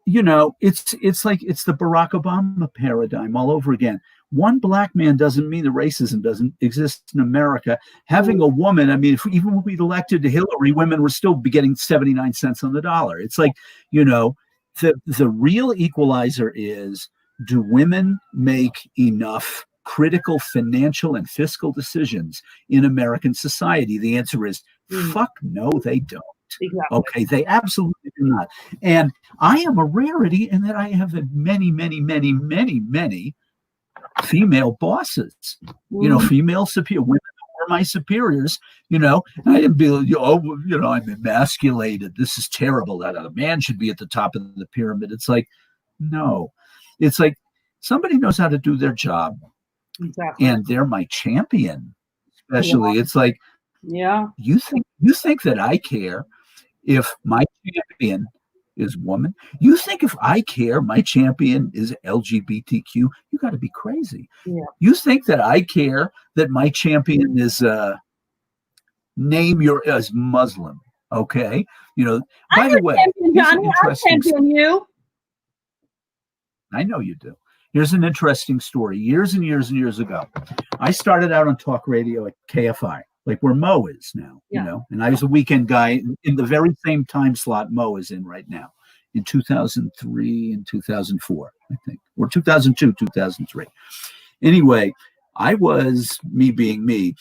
it's like it's the Barack Obama paradigm all over again. One black man doesn't mean that racism doesn't exist in America. Having a woman, I mean, even when we'd elected Hillary, women were still getting 79 cents on the dollar. It's like, the real equalizer is, do women make enough critical financial and fiscal decisions in American society? The answer is fuck no, they don't. Exactly. Okay, they absolutely do not. And I am a rarity in that I have many, many, many, many, many female bosses. Female superior women are my superiors. I didn't be, I'm emasculated. This is terrible. That a man should be at the top of the pyramid. It's like, no. It's like somebody knows how to do their job. Exactly. And they're my champion, especially. It's like, you think that I care if my champion is woman? You think if I care my champion is LGBTQ? You got to be crazy. Yeah. You think that I care that my champion is as Muslim? Okay, By the way, Johnny, I'll champion you. I know you do. Here's an interesting story. Years and years and years ago, I started out on talk radio at KFI, like where Mo is now, and I was a weekend guy in the very same time slot Mo is in right now, in 2003 and 2004, I think, or 2002, 2003. Anyway, I was, me being me,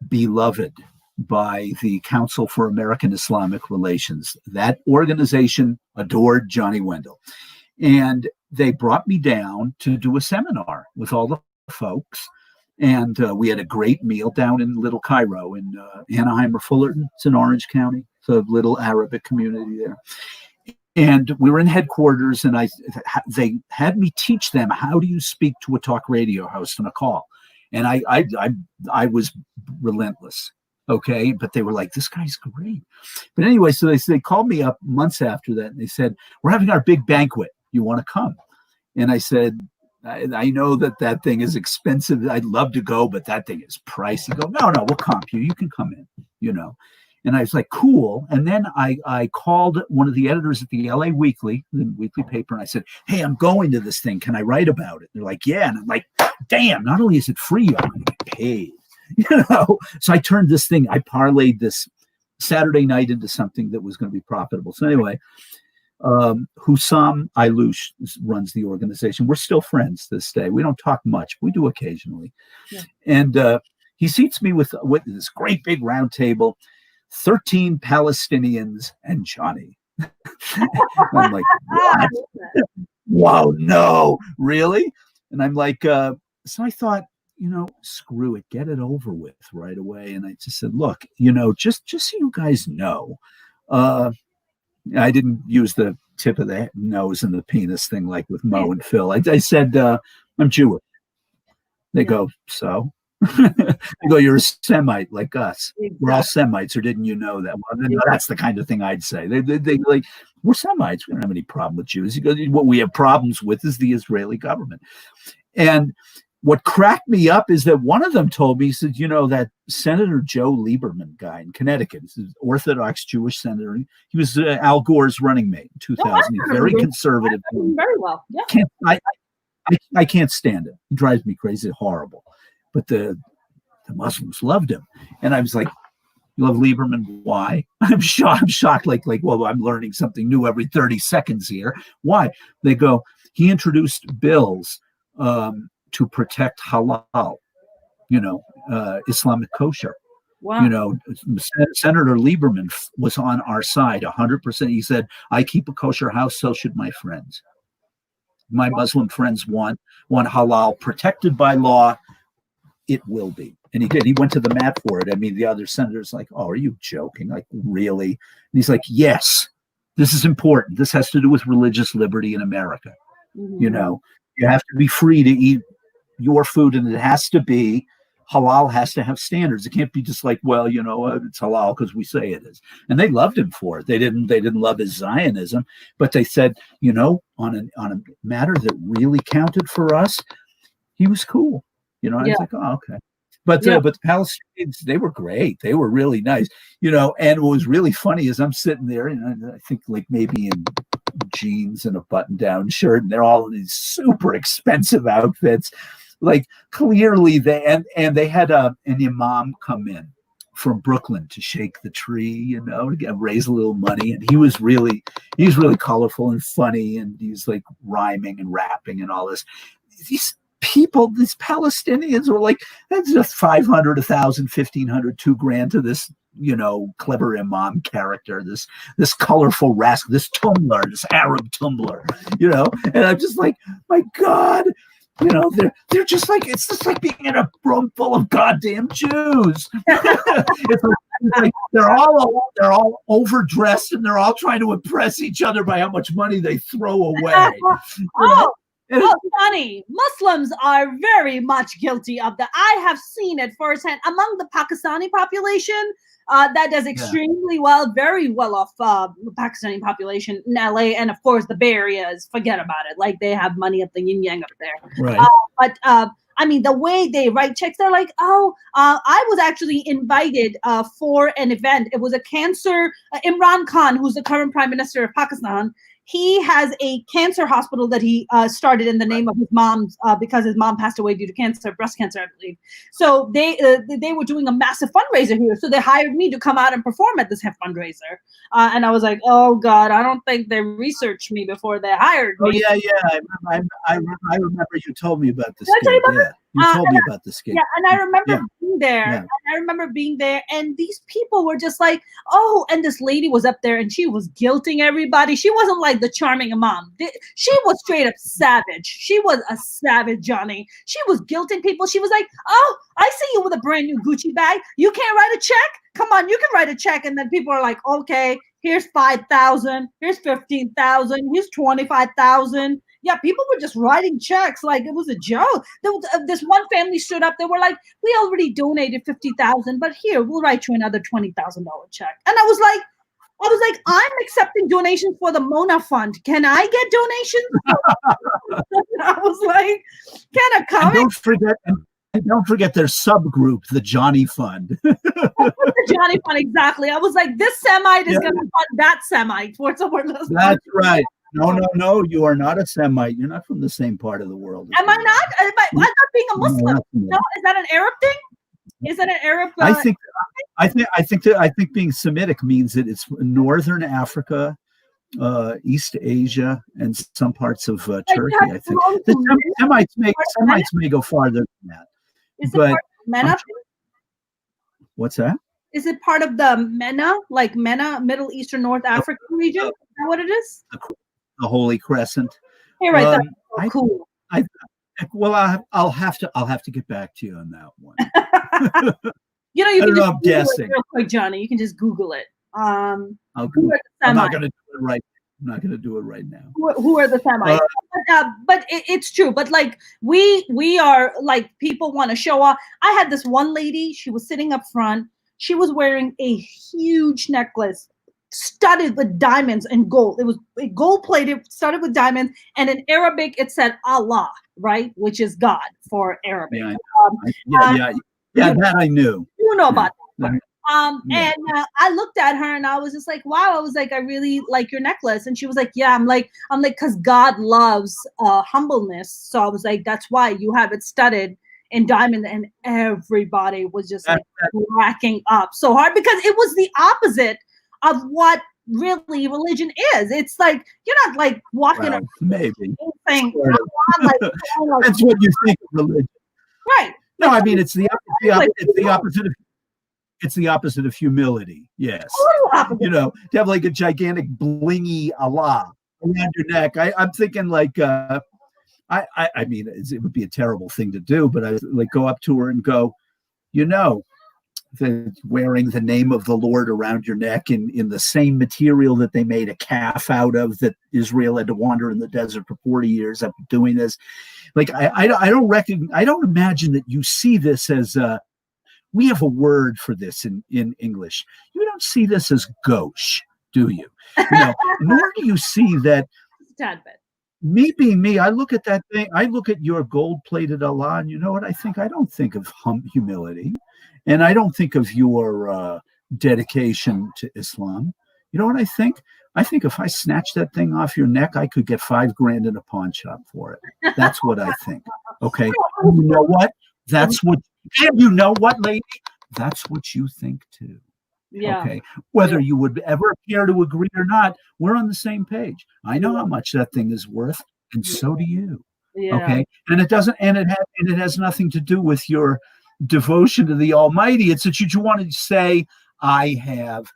beloved by the Council for American Islamic Relations. That organization adored Johnny Wendell. And they brought me down to do a seminar with all the folks. And we had a great meal down in Little Cairo in Anaheim or Fullerton. It's in Orange County. It's a little Arabic community there. And we were in headquarters, and they had me teach them, how do you speak to a talk radio host on a call? And I was relentless. Okay. But they were like, this guy's great. But anyway, so they called me up months after that, and they said, we're having our big banquet. You want to come? And I said, I know that thing is expensive. I'd love to go, but that thing is pricey. Go, no, we'll comp you. You can come in, And I was like, cool. And then I called one of the editors at the LA Weekly, the weekly paper, and I said, hey, I'm going to this thing. Can I write about it? They're like, yeah. And I'm like, damn, not only is it free, I'm going to get paid. So I turned this thing, I parlayed this Saturday night into something that was going to be profitable. So anyway, Hussam Ailush runs the organization. We're still friends this day. We don't talk much. We do occasionally. Yeah. And he seats me with this great big round table, 13 Palestinians and Johnny. I'm like, what? Wow, no, really? And I'm like, so I thought, screw it, get it over with right away. And I just said, look, just so you guys know, I didn't use the tip of the nose and the penis thing like with Mo and Phil. I said, I'm Jewish. They go, so? I go, you're a Semite like us. Exactly. We're all Semites, or didn't you know that? Well, no, that's the kind of thing I'd say. They like, we're Semites. We don't have any problem with Jews. He goes, what we have problems with is the Israeli government. And what cracked me up is that one of them told me, he said, that Senator Joe Lieberman guy in Connecticut, he's an Orthodox Jewish senator. He was Al Gore's running mate in 2000. He's very conservative. Very well. Yeah. I can't stand it. He drives me crazy, horrible. But the Muslims loved him. And I was like, you love Lieberman? Why? I'm shocked. Like, well, I'm learning something new every 30 seconds here. Why? They go, he introduced bills to protect halal, Islamic kosher. Wow. Senator Lieberman was on our side 100%. He said, I keep a kosher house, so should my friends. My Muslim friends want halal protected by law. It will be. And he did. He went to the mat for it. I mean, the other senator's like, oh, are you joking? Like, really? And he's like, yes, this is important. This has to do with religious liberty in America. Mm-hmm. You have to be free to eat your food, and it has to be halal, has to have standards. It can't be just like, well, it's halal because we say it is. And they loved him for it. They didn't love his Zionism, but they said, on a matter that really counted for us, he was cool. I was like, oh, okay. But the Palestinians, they were great. They were really nice, and what was really funny is I'm sitting there, and I think like maybe in jeans and a button-down shirt, and they're all in these super expensive outfits. Like clearly they had an imam come in from Brooklyn to shake the tree, to raise a little money. And he was really colorful and funny, and he's like rhyming and rapping and all this. These people, these Palestinians were like, that's just 500, 1,000, 1,500, $2,000 to this, clever imam character, this colorful rascal, this Tumblr, this Arab Tumblr, and I'm just like, my God, they're just like, it's just like being in a room full of goddamn Jews. it's like they're all overdressed, and they're all trying to impress each other by how much money they throw away. Oh, Johnny, Muslims are very much guilty of that. I have seen it firsthand among the Pakistani population. That does extremely well, very well off Pakistani population in LA, and of course the Bay Area is, forget about it. Like, they have money at the yin yang up there. Right. But I mean, the way they write checks, they're like, I was actually invited for an event. It was a cancer. Imran Khan, who's the current prime minister of Pakistan, he has a cancer hospital that he started in the name of his mom's, because his mom passed away due to cancer, breast cancer, I believe. So they were doing a massive fundraiser here. So they hired me to come out and perform at this fundraiser. And I was like, oh God, I don't think they researched me before they hired me. Oh yeah. I remember you told me about this. You told me about this game. Yeah, and I remember being there. Yeah. And I remember being there, and these people were just like, oh, and this lady was up there, and she was guilting everybody. She wasn't like the charming imam. She was straight up savage. She was a savage, Johnny. She was guilting people. She was like, oh, I see you with a brand new Gucci bag. You can't write a check? Come on, you can write a check. And then people are like, okay, here's 5,000, here's 15,000, here's 25,000. Yeah, people were just writing checks like it was a joke. This one family stood up. They were like, we already donated 50,000, but here, we'll write you another $20,000 check. And I was like, I was like, I'm accepting donations for the Mona Fund. Can I get donations? I was like, can a comic? And don't forget their subgroup, the Johnny Fund. The Johnny Fund, exactly. I was like, this Semite is going to fund that Semite. That's right. No. You are not a Semite. You're not from the same part of the world. Am I not? I'm not being a Muslim. No, is that an Arab thing? Is that an Arab? I think being Semitic means that it's Northern Africa, East Asia, and some parts of Turkey. I think the Semites may go farther than that. Is it part of MENA? What's that? Is it part of the MENA, like MENA, Middle Eastern North African region? Is that what it is? The Holy Crescent. Hey, right there. Cool. I'll have to get back to you on that one. You can just I'm guessing. real quick, Johnny. You can just Google it. I'm not going to do it right. I'm not going to do it right now. Who are the Semites? But it's true. But like we are like, people want to show off. I had this one lady. She was sitting up front. She was wearing a huge necklace studded with diamonds and gold. It was gold plated, studded with diamonds, and in Arabic it said Allah, right, which is God for Arabic. That I knew. You know about that. And I looked at her and I was just like, wow. I was like, I really like your necklace. And she was like, yeah. I'm like, because God loves humbleness. So I was like, that's why you have it studded in diamond. And everybody was just like cracking up so hard, because it was the opposite of what really religion is. It's like, you're not like walking around maybe saying, that's what you think of religion, right? No, I mean, it's the opposite of. It's the opposite of humility. Yes. To have like a gigantic blingy Allah around your neck. I'm thinking like, I mean, it would be a terrible thing to do, but I like go up to her and go, wearing the name of the Lord around your neck in the same material that they made a calf out of, that Israel had to wander in the desert for 40 years after doing this. Like, I don't imagine that you see this as we have a word for this in English. You don't see this as gauche, do you? Nor do you see that. Me being me, I look at that thing. I look at your gold-plated Allah, and you know what I think? I don't think of humility, and I don't think of your dedication to Islam. You know what I think? I think if I snatch that thing off your neck, I could get $5,000 in a pawn shop for it. That's what I think. Okay. You know what? That's what. And you know what, lady? That's what you think too. Yeah. Okay. Whether you would ever care to agree or not, we're on the same page. I know how much that thing is worth, and so do you. Yeah. Okay. And it doesn't, and it has nothing to do with your devotion to the Almighty. It's that you want to say, I have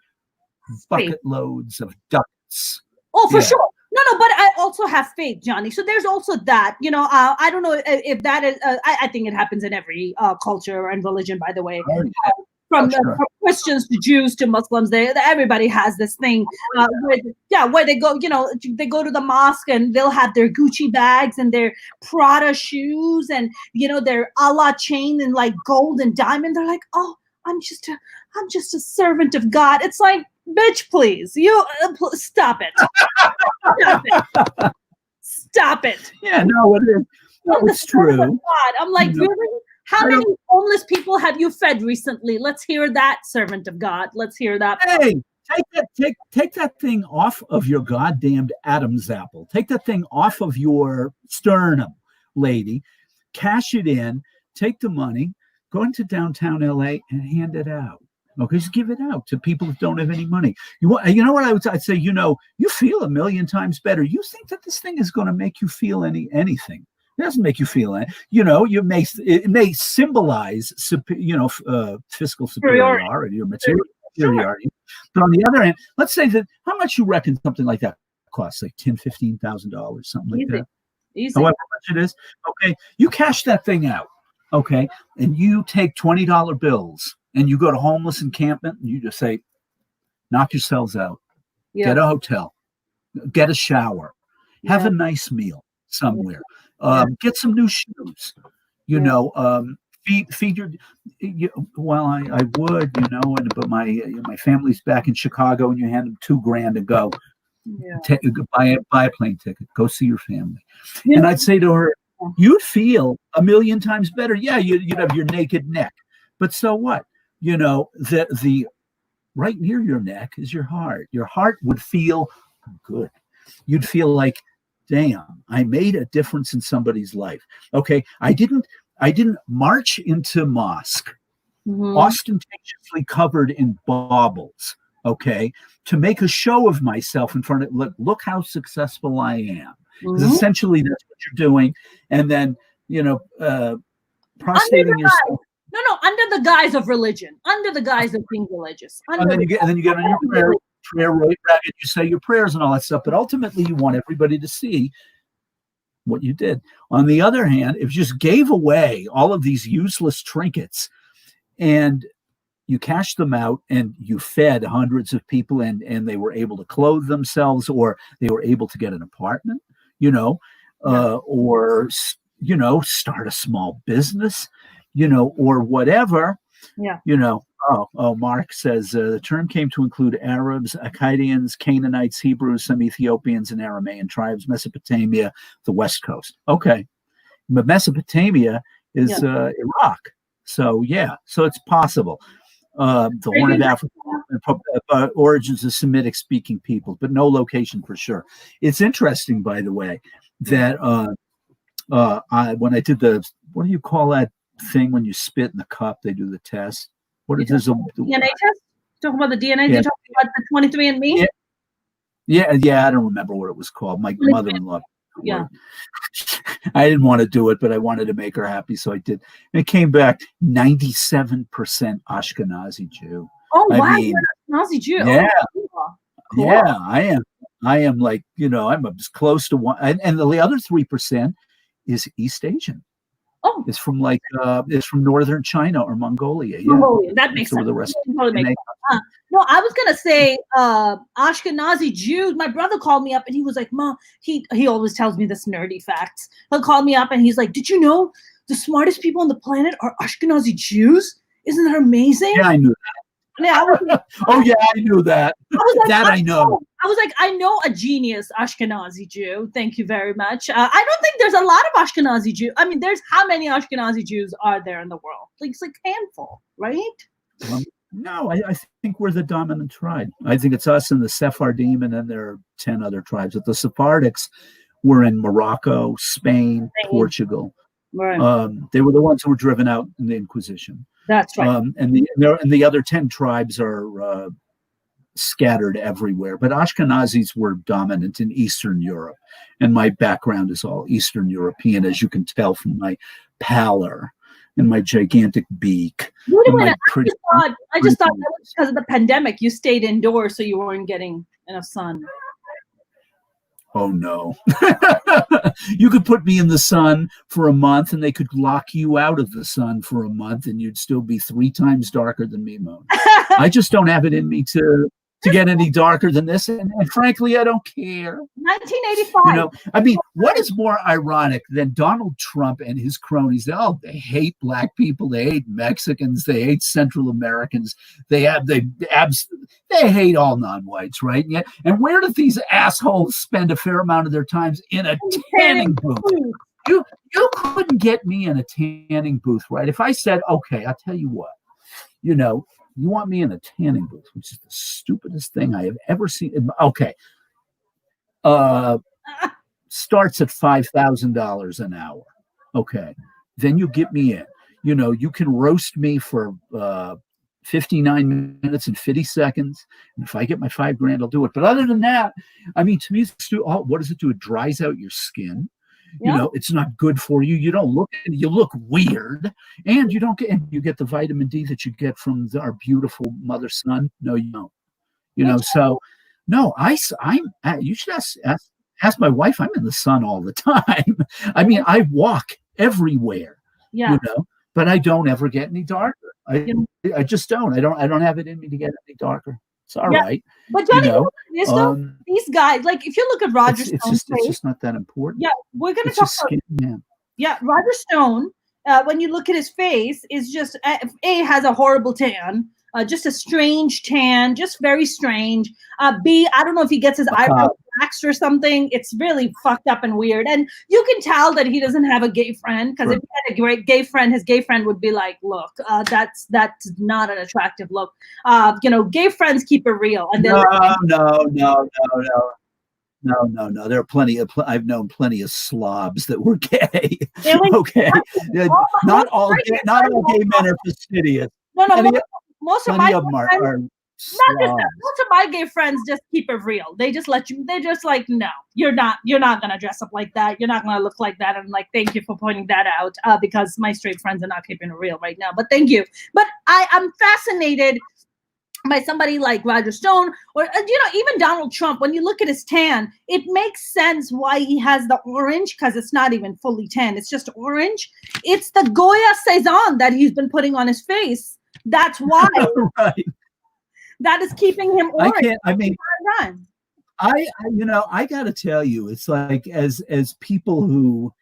bucket loads of ducats. Oh, for sure. No, but I also have faith, Johnny. So there's also that, I don't know if that is, I think it happens in every culture and religion, by the way. From Christians to Jews to Muslims, everybody has this thing where they go, they go to the mosque and they'll have their Gucci bags and their Prada shoes and, their Allah chain and like gold and diamond. They're like, oh, I'm just a servant of God. It's like, bitch, please, stop it. Stop it. Yeah, no, it is. No, it's true. God. I'm like, really? How many homeless people have you fed recently? Let's hear that, servant of God. Let's hear that. Hey, take that thing off of your goddamned Adam's apple. Take that thing off of your sternum, lady. Cash it in. Take the money. Go into downtown LA and hand it out. Okay, just give it out to people that don't have any money. You know what I'd say? You feel a million times better. You think that this thing is going to make you feel anything? It doesn't make you feel it. It may symbolize fiscal superiority or material superiority. But on the other hand, let's say that how much you reckon something like that costs, like $10,000-$15,000, something like that. Easy. However much it is. Okay, you cash that thing out. Okay, and you take $20 bills. And you go to homeless encampment and you just say, knock yourselves out, get a hotel, get a shower, have a nice meal somewhere, get some new shoes, feed well, I would, but my family's back in Chicago, and you hand them $2,000 to go. Yeah. Buy a plane ticket, go see your family. And I'd say to her, you'd feel a million times better. Yeah, you'd have your naked neck, but so what? The right near your neck is your heart. Your heart would feel good. You'd feel like, damn, I made a difference in somebody's life. Okay, I didn't march into mosque, ostentatiously covered in baubles, okay, to make a show of myself in front of, look how successful I am. Because essentially that's what you're doing. And then, prostrating yourself. No, under the guise of religion, under the guise of being religious. And then you get on your prayer ragged, you say your prayers and all that stuff, but ultimately you want everybody to see what you did. On the other hand, if you just gave away all of these useless trinkets and you cashed them out and you fed hundreds of people and they were able to clothe themselves, or they were able to get an apartment, or, start a small business, or whatever, Mark says the term came to include Arabs, Akkadians, Canaanites, Hebrews, some Ethiopians, and Aramaean tribes, Mesopotamia, the West Coast. Okay. But Mesopotamia is Iraq. So, so it's possible. The Horn of Africa, origins of Semitic speaking peoples, but no location for sure. It's interesting, by the way, that when I did what do you call that thing when you spit in the cup, they do the test? What is this? DNA test? Talking about the DNA? You're talking about the 23andMe? Yeah, I don't remember what it was called. My mother-in-law. Yeah. I didn't want to do it, but I wanted to make her happy, so I did. And it came back 97% Ashkenazi Jew. Oh, wow, you're an Ashkenazi Jew. Yeah. Oh, cool. Yeah, I am like, I'm as close to one. And the other 3% is East Asian. Oh, it's from northern China or Mongolia. Yeah, Mongolia. That makes sense. The rest totally makes sense. No, I was gonna say Ashkenazi Jews. My brother called me up and he was like, "Mom," he always tells me this nerdy facts. He'll call me up and he's like, "Did you know the smartest people on the planet are Ashkenazi Jews? Isn't that amazing?" Yeah, I knew that. Yeah, I knew that. I know. I was like, I know a genius Ashkenazi Jew. Thank you very much. I don't think there's a lot of Ashkenazi Jews. I mean, there's how many Ashkenazi Jews are there in the world? It's like a handful, right? No, I think we're the dominant tribe. I think it's us and the Sephardim, and then there are 10 other tribes. But the Sephardics were in Morocco, Spain, Portugal. Right. They were the ones who were driven out in the Inquisition. That's right. And the other 10 tribes are scattered everywhere. But Ashkenazis were dominant in Eastern Europe. And my background is all Eastern European, as you can tell from my pallor and my gigantic beak. I just thought that was because of the pandemic. You stayed indoors, so you weren't getting enough sun. Oh, no. You could put me in the sun for a month and they could lock you out of the sun for a month and you'd still be 3 times darker than me, Mona. I just don't have it in me to get any darker than this. And frankly, I don't care. 1985. I mean, what is more ironic than Donald Trump and his cronies? They hate black people. They hate Mexicans. They hate Central Americans. They hate all non-whites, right? And where do these assholes spend a fair amount of their times? In a tanning booth. You couldn't get me in a tanning booth, right? If I said, okay, I'll tell you what, you want me in a tanning booth, which is the stupidest thing I have ever seen. Okay. Starts at $5,000 an hour. Okay. Then you get me in. You can roast me for 59 minutes and 50 seconds. And if I get my $5,000, I'll do it. But other than that, I mean, to me, what does it do? It dries out your skin. Yeah. It's not good for you. You look weird, and you get the vitamin D that you get from our beautiful mother sun. No, you don't. So no, you should ask my wife. I'm in the sun all the time. I mean, I walk everywhere. Yeah. But I don't ever get any darker. I just don't. I don't have it in me to get any darker. It's all right. But Johnny, these guys, like if you look at Roger Stone, it's just not that important. Yeah, we're going to talk about. Yeah, Roger Stone. when you look at his face, is just A, has a horrible tan, just a strange tan, just very strange. B, I don't know if he gets his eyebrows waxed or something. It's really fucked up and weird. And you can tell that he doesn't have a gay friend, because if he had a great gay friend, his gay friend would be like, look, that's not an attractive look. Gay friends keep it real. And no. There are plenty of. I've known plenty of slobs that were gay. Really? Okay, not all gay men are fastidious. No. Most of my them are most of my gay friends just keep it real. They just let you. They're just like, no, you're not gonna dress up like that. You're not gonna look like that. And like, thank you for pointing that out, because my straight friends are not keeping it real right now. But thank you. But I'm fascinated by somebody like Roger Stone, or even Donald Trump. When you look at his tan, it makes sense why he has the orange, because it's not even fully tan. It's just orange. It's the Goya Saison that he's been putting on his face. That's why. Right. That is keeping him orange. I got to tell you, it's like as people who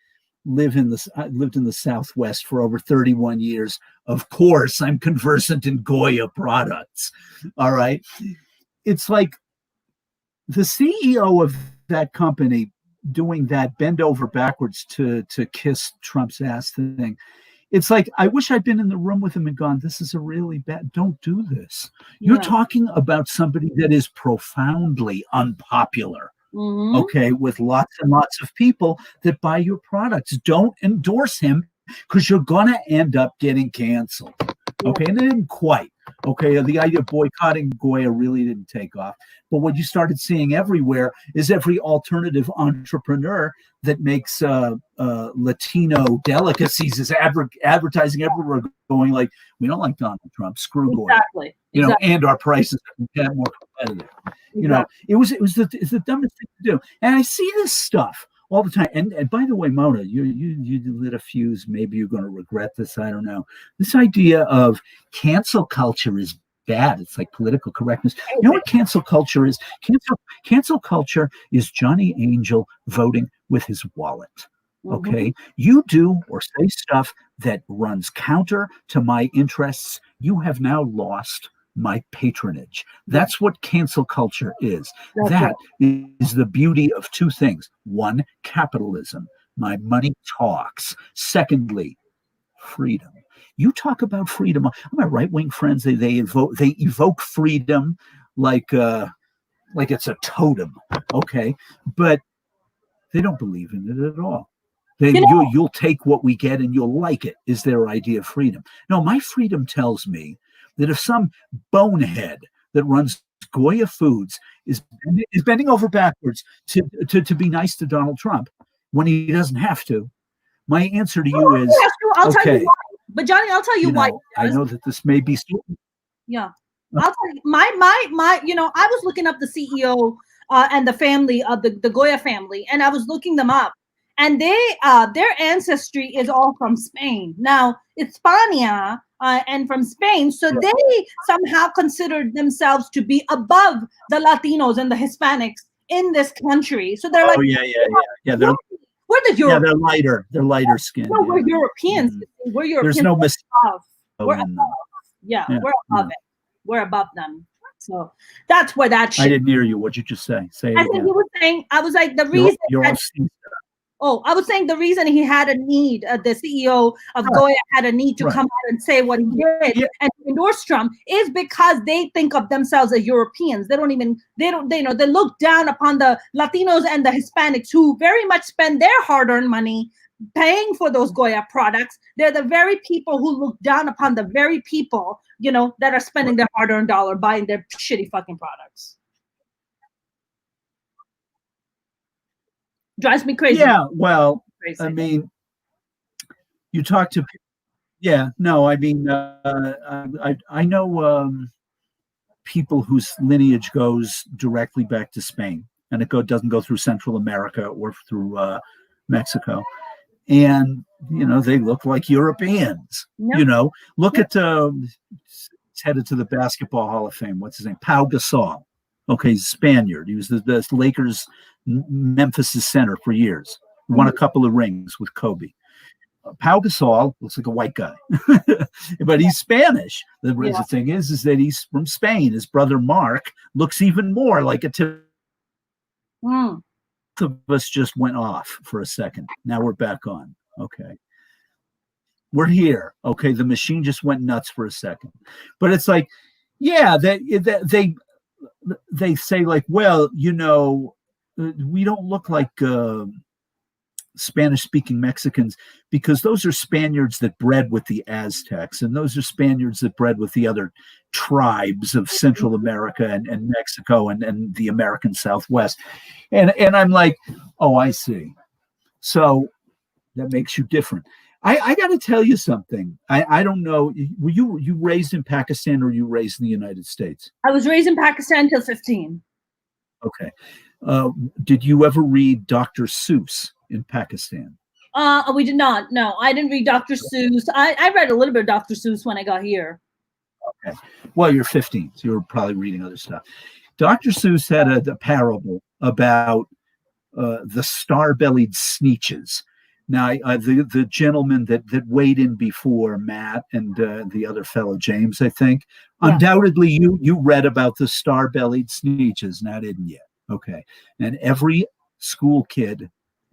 lived in the Southwest for over 31 years. Of course, I'm conversant in Goya products. All right. It's like the CEO of that company doing that bend over backwards to kiss Trump's ass thing. It's like, I wish I'd been in the room with him and gone, this is a really bad, don't do this. Yeah. You're talking about somebody that is profoundly unpopular. Mm-hmm. Okay, with lots and lots of people that buy your products. Don't endorse him, because you're going to end up getting canceled. Okay, and it didn't quite. Okay, the idea of boycotting Goya really didn't take off. But what you started seeing everywhere is every alternative entrepreneur that makes Latino delicacies is advertising everywhere, going like, we don't like Donald Trump, screw Goya. Exactly. And our prices are more competitive. Exactly. It was the dumbest thing to do. And I see this stuff all the time. And by the way, Mona, you lit a fuse. Maybe you're going to regret this. I don't know. This idea of cancel culture is bad. It's like political correctness. You know what cancel culture is? Cancel culture is Johnny Angel voting with his wallet. Okay. Mm-hmm. You do or say stuff that runs counter to my interests. You have now lost my patronage. That's what cancel culture is. That is the beauty of two things. One, capitalism. My money talks. Secondly, freedom. You talk about freedom. My right-wing friends, they evoke freedom like it's a totem. Okay, but they don't believe in it at all. You'll take what we get and you'll like it, is their idea of freedom. No, my freedom tells me that if some bonehead that runs Goya Foods is bending over backwards to be nice to Donald Trump when he doesn't have to, my answer to you is, I'll tell you why. But Johnny, I'll tell you why. I know that this may be. Yeah, I'll tell you. My. I was looking up the CEO and the family of the Goya family, and I was looking them up, and their ancestry is all from Spain. Now it's España. And from Spain, so they somehow considered themselves to be above the Latinos and the Hispanics in this country. So they're like, yeah. We're the Europeans. Yeah, they're lighter skinned. No, we're Europeans. Mm-hmm. We're Europeans. There's no mistake. We're above. Yeah, we're above it. We're above them. So that's where that shit. I didn't hear you. What'd you just say? Say it again. I think you were saying. I was like the reason. I was saying the reason he had a need, the CEO of Goya had a need to come out and say what he did and endorse Trump is because they think of themselves as Europeans. They look down upon the Latinos and the Hispanics who very much spend their hard-earned money paying for those Goya products. They're the very people who look down upon the very people, that are spending their hard-earned dollar buying their shitty fucking products. Drives me crazy. Yeah, well, crazy. I mean, you talk to, I know people whose lineage goes directly back to Spain, and it doesn't go through Central America or through Mexico, and they look like Europeans. Yep. Look at it's headed to the Basketball Hall of Fame. What's his name? Pau Gasol. Okay, he's a Spaniard. He was the Lakers Memphis center for years. Won a couple of rings with Kobe. Pau Gasol looks like a white guy, but he's Spanish. The thing is that he's from Spain. His brother Mark looks even more like a tip. Of us just went off for a second. Now we're back on. Okay. We're here. Okay. The machine just went nuts for a second. But it's like, yeah, they say like, well, you know, we don't look like Spanish-speaking Mexicans because those are Spaniards that bred with the Aztecs, and those are Spaniards that bred with the other tribes of Central America and Mexico and the American Southwest. And I'm like, oh, I see. So that makes you different. I got to tell you something. I don't know. Were you raised in Pakistan or were you raised in the United States? I was raised in Pakistan till 15. Okay. Did you ever read Dr. Seuss in Pakistan? We did not. No, I didn't read Dr. Seuss. I read a little bit of Dr. Seuss when I got here. Okay. Well, you're 15, so you were probably reading other stuff. Dr. Seuss had a parable about the star-bellied Sneetches. Now, the gentleman that weighed in before Matt and the other fellow, James, I think, undoubtedly you read about the star-bellied Sneetches, and I didn't yet. Okay. And every school kid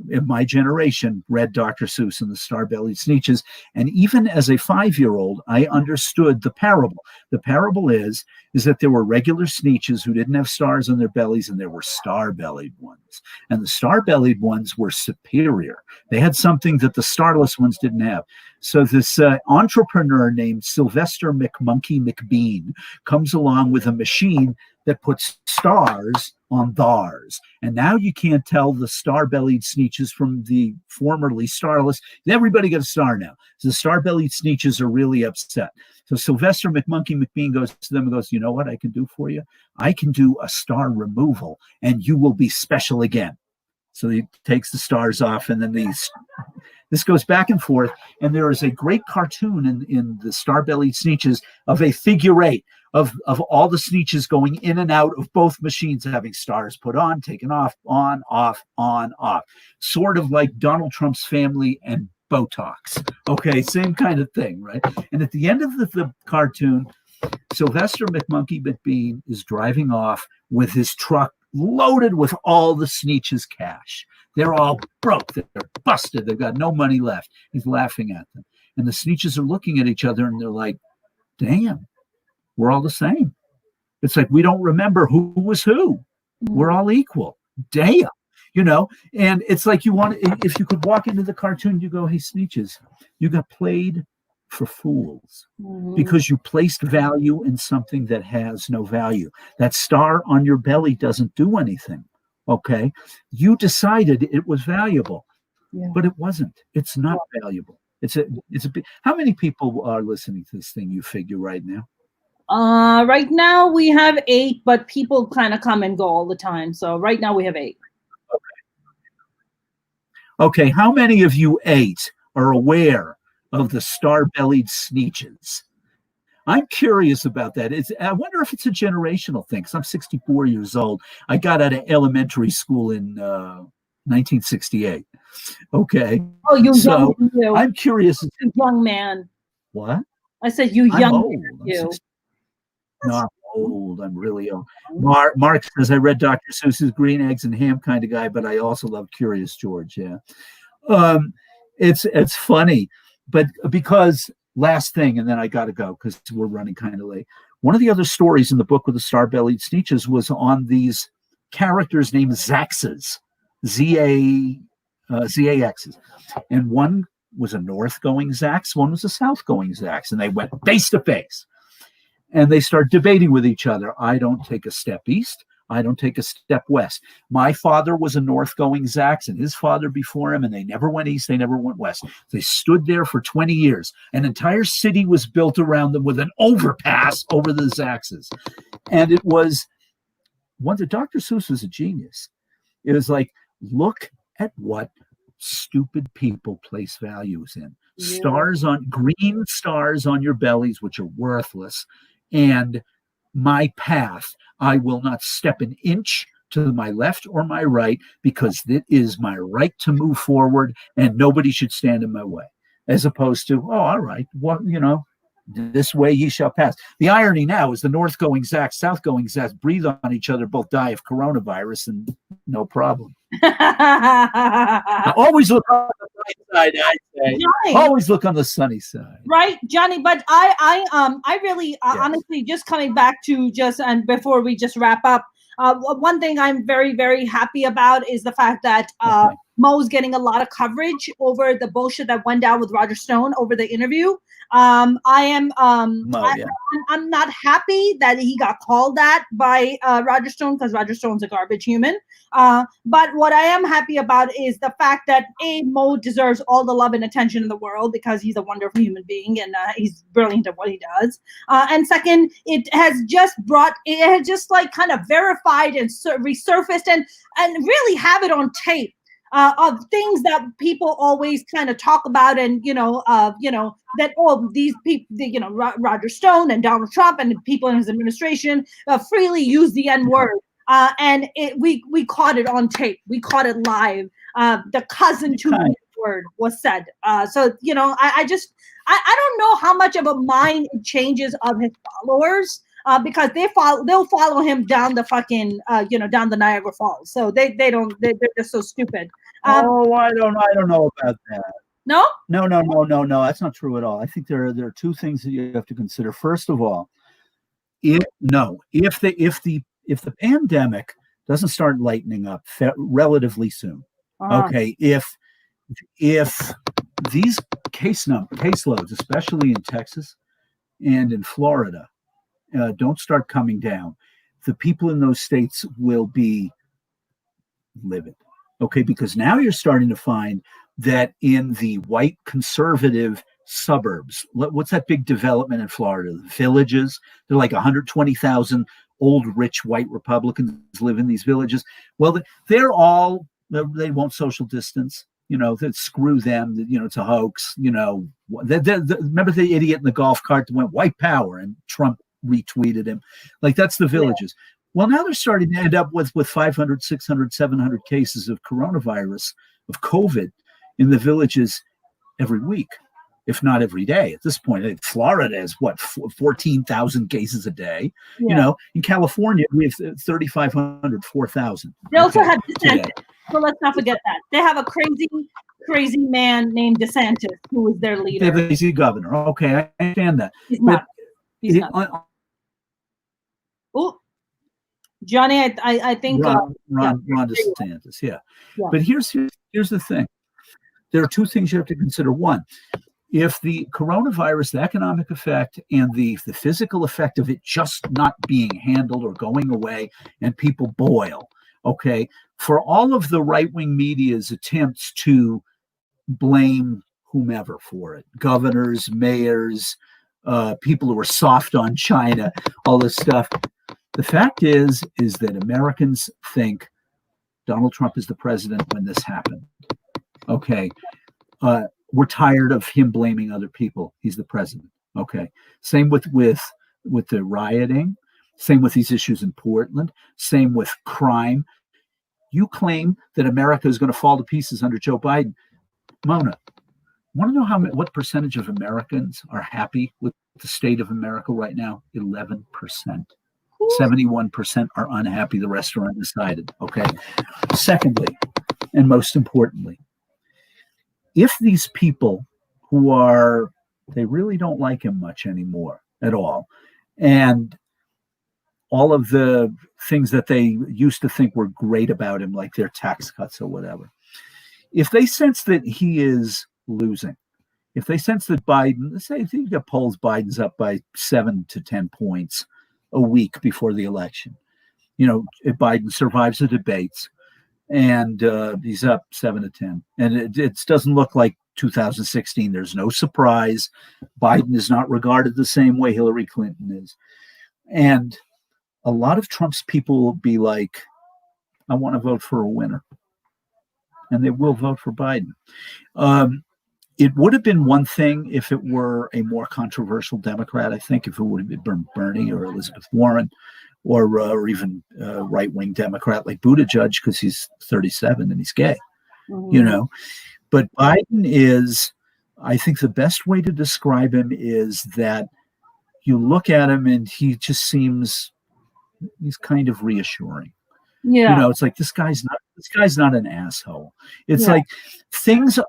in my generation read Dr. Seuss and the Star-Bellied Sneetches. And even as a 5-year-old, I understood the parable. The parable is that there were regular Sneetches who didn't have stars on their bellies, and there were star-bellied ones. And the star-bellied ones were superior. They had something that the starless ones didn't have. So this entrepreneur named Sylvester McMonkey McBean comes along with a machine that puts stars on thars. And now you can't tell the star-bellied Sneetches from the formerly starless. Everybody got a star now. So the star-bellied Sneetches are really upset. So Sylvester McMonkey McBean goes to them and goes, you know what I can do for you? I can do a star removal, and you will be special again. So he takes the stars off, and then this goes back and forth. And there is a great cartoon in the Star-Bellied Sneetches of a figure eight of all the Sneetches going in and out of both machines, having stars put on, taken off, on, off, on, off. Sort of like Donald Trump's family and Botox. Okay, same kind of thing, right? And at the end of the cartoon, Sylvester McMonkey McBean is driving off with his truck loaded with all the Sneetches' cash. They're all broke. They're busted. They've got no money left. He's laughing at them. And the Sneetches are looking at each other, and they're like, damn, we're all the same. It's like we don't remember who was who. We're all equal. Damn. You know, and it's like if you could walk into the cartoon, you go, hey, Sneetches, you got played for fools because you placed value in something that has no value. That star on your belly doesn't do anything. Okay. You decided it was valuable, but it wasn't. It's not valuable. How many people are listening to this thing, you figure, right now? Right now we have 8, but people kind of come and go all the time. So right now we have 8. Okay. How many of you 8 are aware of the star-bellied Sneetches? I'm curious about that. I wonder if it's a generational thing, because I'm 64 years old. I got out of elementary school in 1968. Okay. Oh, young. I'm curious. You young man. What? I said you I'm young old. man. You. No, I'm old. I'm really old. Mark says, I read Dr. Seuss's Green Eggs and Ham kind of guy, but I also love Curious George. Yeah. It's funny, but because last thing, and then I got to go because we're running kind of late. One of the other stories in the book with the star-bellied Sneetches was on these characters named Zaxes, Z-A-X's. And one was a north-going Zax, one was a south-going Zax, and they went face to face. And they start debating with each other. I don't take a step east. I don't take a step west. My father was a north-going Zax, and his father before him, and they never went east, they never went west. They stood there for 20 years. An entire city was built around them with an overpass over the Zaxes. And it was, Dr. Seuss was a genius. It was like, look at what stupid people place values in. Yeah. Green stars on your bellies, which are worthless, and my path. I will not step an inch to my left or my right because it is my right to move forward, and nobody should stand in my way. as opposed to, oh, all right, what, this way ye shall pass. The irony now is the North going Zach, South going Zach, breathe on each other, both die of coronavirus, and no problem. Always look on the bright side, I say. Johnny, always look on the sunny side. Right, Johnny. But I really, yes. Honestly, just coming back to and before we just wrap up, one thing I'm very, very happy about is the fact that Mo's getting a lot of coverage over the bullshit that went down with Roger Stone over the interview. I'm not happy that he got called that by Roger Stone, because Roger Stone's a garbage human. But what I am happy about is the fact that Mo deserves all the love and attention in the world, because he's a wonderful human being and he's brilliant at what he does. And second, it has just like kind of verified and resurfaced and really have it on tape. Of things that people always kind of talk about, and that these people, Roger Stone and Donald Trump and the people in his administration freely use the N-word, and we caught it on tape. We caught it live. The cousin to the N-word was said. So I don't know how much of a mind it changes of his followers. Because they'll follow him down the fucking down the Niagara Falls. So they're just so stupid. I don't know about that. No. That's not true at all. I think there are two things that you have to consider. First of all, if the pandemic doesn't start lightening up relatively soon, okay, if these caseloads, especially in Texas and in Florida, don't start coming down, the people in those states will be livid. Okay, because now you're starting to find that in the white conservative suburbs, what's that big development in Florida? The Villages. They're like 120,000 old, rich white Republicans live in these villages. Well, they won't social distance. That screw them. It's a hoax. Remember the idiot in the golf cart that went white power and Trump retweeted him? Like, that's the Villages. Yeah. Well, now they're starting to end up with 500, 600, 700 cases of coronavirus, of COVID in the Villages every week, if not every day. At this point, Florida is 14,000 cases a day. Yeah. In California, we have 3,500, 4,000. They also have DeSantis. So let's not forget that. They have a crazy man named DeSantis, who is their leader. They have a crazy governor. Okay, I understand that. He's not. Oh, Johnny, I think Ron DeSantis, yeah. But here's the thing. There are two things you have to consider. One, if the coronavirus, the economic effect and the physical effect of it just not being handled or going away, and people boil, okay, for all of the right-wing media's attempts to blame whomever for it, governors, mayors, people who are soft on China, all this stuff. The fact is that Americans think Donald Trump is the president when this happened. Okay. We're tired of him blaming other people. He's the president. Okay. Same with the rioting. Same with these issues in Portland. Same with crime. You claim that America is going to fall to pieces under Joe Biden. Mona, want to know what percentage of Americans are happy with the state of America right now? 11%. 71% are unhappy. The rest are undecided. Okay. Secondly, and most importantly, if these people they really don't like him much anymore at all, and all of the things that they used to think were great about him, like their tax cuts or whatever, if they sense that he is losing, if they sense that Biden, let's say if you get polls, Biden's up by 7 to 10 points a week before the election, if Biden survives the debates and he's up 7 to 10, and it doesn't look like 2016. There's no surprise. Biden is not regarded the same way Hillary Clinton is. And a lot of Trump's people will be like, I want to vote for a winner. And they will vote for Biden. It would have been one thing if it were a more controversial Democrat, I think, if it would have been Bernie or Elizabeth Warren or even a right-wing Democrat like Buttigieg, because he's 37 and he's gay, But Biden is I think the best way to describe him is that you look at him and he just seems, he's kind of reassuring. Yeah. It's like this guy's not an asshole. It's like things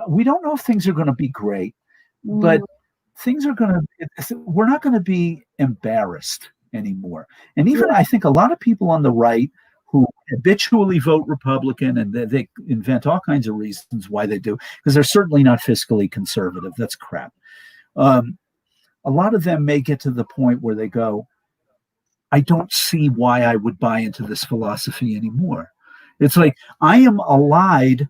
we don't know if things are going to be great, but things are going to, we're not going to be embarrassed anymore. And even I think a lot of people on the right who habitually vote Republican, and they invent all kinds of reasons why they do, because they're certainly not fiscally conservative. That's crap. A lot of them may get to the point where they go, I don't see why I would buy into this philosophy anymore. It's like, I am allied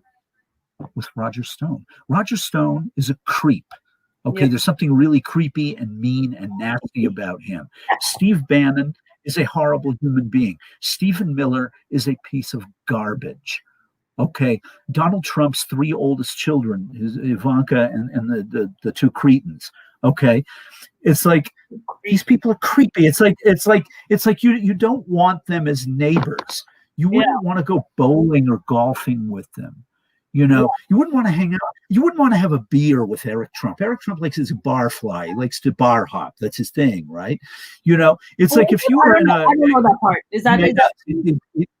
with Roger Stone. Roger Stone is a creep. Okay, there's something really creepy and mean and nasty about him. Steve Bannon is a horrible human being. Stephen Miller is a piece of garbage. Okay, Donald Trump's 3 oldest children, Ivanka and the 2 cretins. Okay, it's like these people are creepy. It's like you don't want them as neighbors. You wouldn't want to go bowling or golfing with them. You wouldn't want to hang out. You wouldn't want to have a beer with Eric Trump. Eric Trump likes his bar fly. He likes to bar hop. That's his thing, right? It's like if you were in a. I don't know that part. Is that?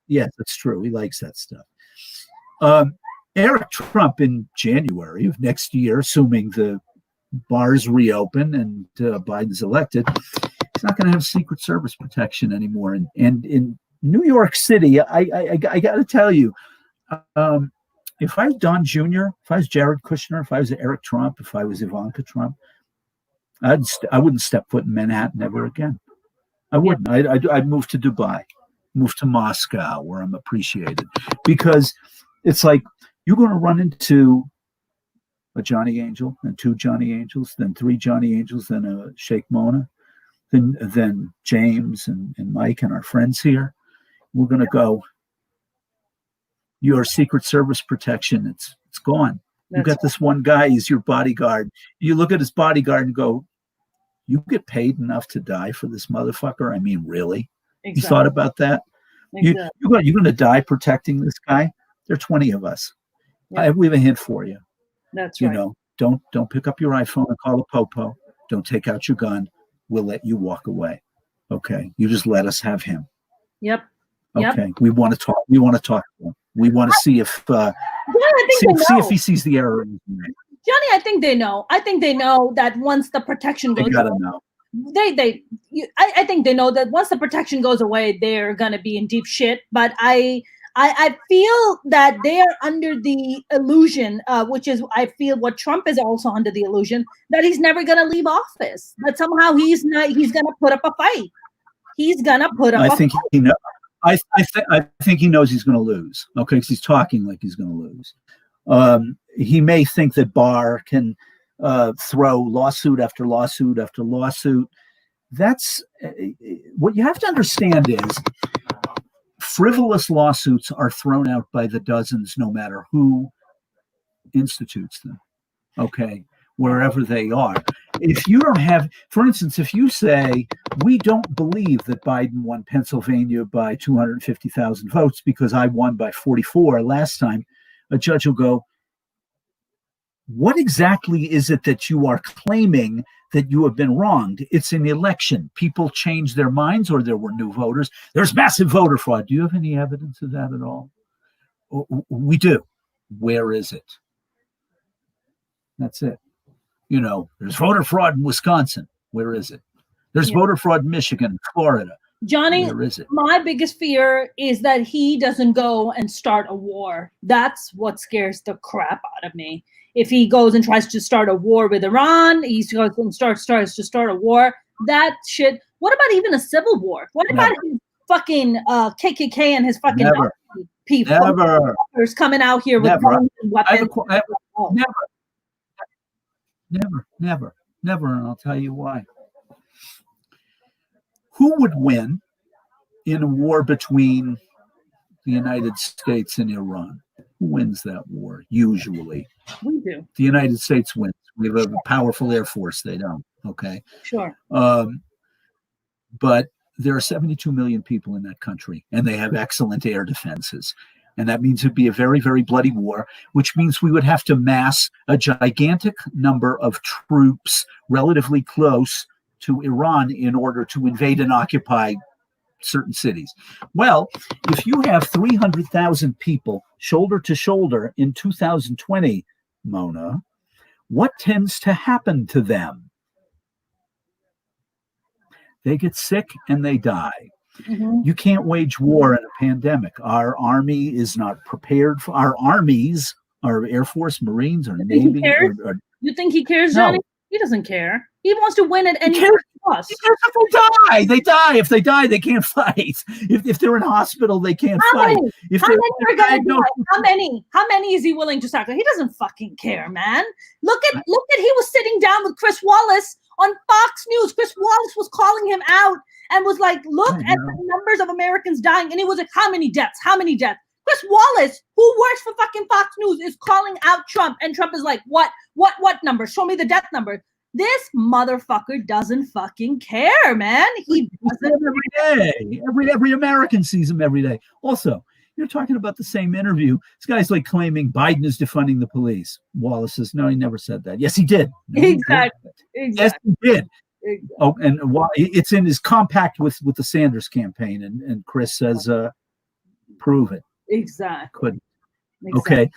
Yes, that's true. He likes that stuff. Eric Trump in January of next year, assuming the bars reopen and Biden's elected, he's not going to have Secret Service protection anymore. And in New York City, I got to tell you, if I was Don Jr., if I was Jared Kushner, if I was Eric Trump, if I was Ivanka Trump, I wouldn't step foot in Manhattan ever again. I wouldn't. I'd move to Dubai, move to Moscow, where I'm appreciated, because it's like you're going to run into a Johnny Angel, and 2 Johnny Angels, then 3 Johnny Angels, then a Sheikh Mona, then James and Mike and our friends here. We're going to go, your Secret Service protection, it's gone. You got this one guy, he's your bodyguard. You look at his bodyguard and go, you get paid enough to die for this motherfucker? I mean, really? Exactly. You thought about that? Exactly. You're going to die protecting this guy? There are 20 of us. Yep. We have a hint for you. That's right. Don't pick up your iPhone and call a popo. Don't take out your gun. We'll let you walk away. Okay. You just let us have him. Yep. Okay. We want to talk. We want to talk to him. We want to see if see if he sees the error in his name. Johnny, I think they know. I think they know that once the protection goes away, I think they know that once the protection goes away, they're gonna be in deep shit. But I feel that they are under the illusion, which is I feel what Trump is also under the illusion, that he's never gonna leave office. That somehow he's gonna put up a fight. He's gonna put up. I think he knows. I think he knows he's going to lose. Okay, because he's talking like he's going to lose. He may think that Barr can throw lawsuit after lawsuit after lawsuit. That's what you have to understand is frivolous lawsuits are thrown out by the dozens, no matter who institutes them. Okay, wherever they are. If you don't have, for instance, if you say, we don't believe that Biden won Pennsylvania by 250,000 votes because I won by 44 last time, a judge will go, what exactly is it that you are claiming that you have been wronged? It's an election. People change their minds or there were new voters. There's massive voter fraud. Do you have any evidence of that at all? We do. Where is it? That's it. There's voter fraud in Wisconsin. Where is it? There's voter fraud in Michigan, Florida. Johnny, where is it? My biggest fear is that he doesn't go and start a war. That's what scares the crap out of me. If he goes and tries to start a war with Iran, he goes and tries to start a war. That shit. What about even a civil war? What about his fucking KKK and his fucking people coming out here with guns and weapons? Never. And I'll tell you why. Who would win in a war between the United States and Iran? Who wins that war? Usually. We do. The United States wins. We have a powerful Air Force. They don't. Okay. Sure. But there are 72 million people in that country, and they have excellent air defenses. And that means it'd be a very, very bloody war, which means we would have to mass a gigantic number of troops relatively close to Iran in order to invade and occupy certain cities. Well, if you have 300,000 people shoulder to shoulder in 2020, Mona, what tends to happen to them? They get sick and they die. Mm-hmm. You can't wage war in a pandemic. Our army is not prepared for our armies, our Air Force, Marines, or Navy. You think he cares, Johnny? No. He doesn't care. He wants to win at any cost. If they die. If they die, they can't fight. If they're in hospital, they can't fight. How many are going to die? How many is he willing to sacrifice? He doesn't fucking care, man. Look at he was sitting down with Chris Wallace on Fox News. Chris Wallace was calling him out and was like, look at the numbers of Americans dying. And he was like, how many deaths? How many deaths? Chris Wallace, who works for fucking Fox News, is calling out Trump. And Trump is like, what number? Show me the death number. This motherfucker doesn't fucking care, man. He doesn't. Every day. Every American sees him every day. Also, you're talking about the same interview. This guy's like claiming Biden is defunding the police. Wallace says, no, he never said that. Yes, he did. No, exactly. Yes, he did. Exactly. Oh, and it's in his compact with the Sanders campaign. And Chris says, prove it. Exactly. Couldn't. Exactly. Okay.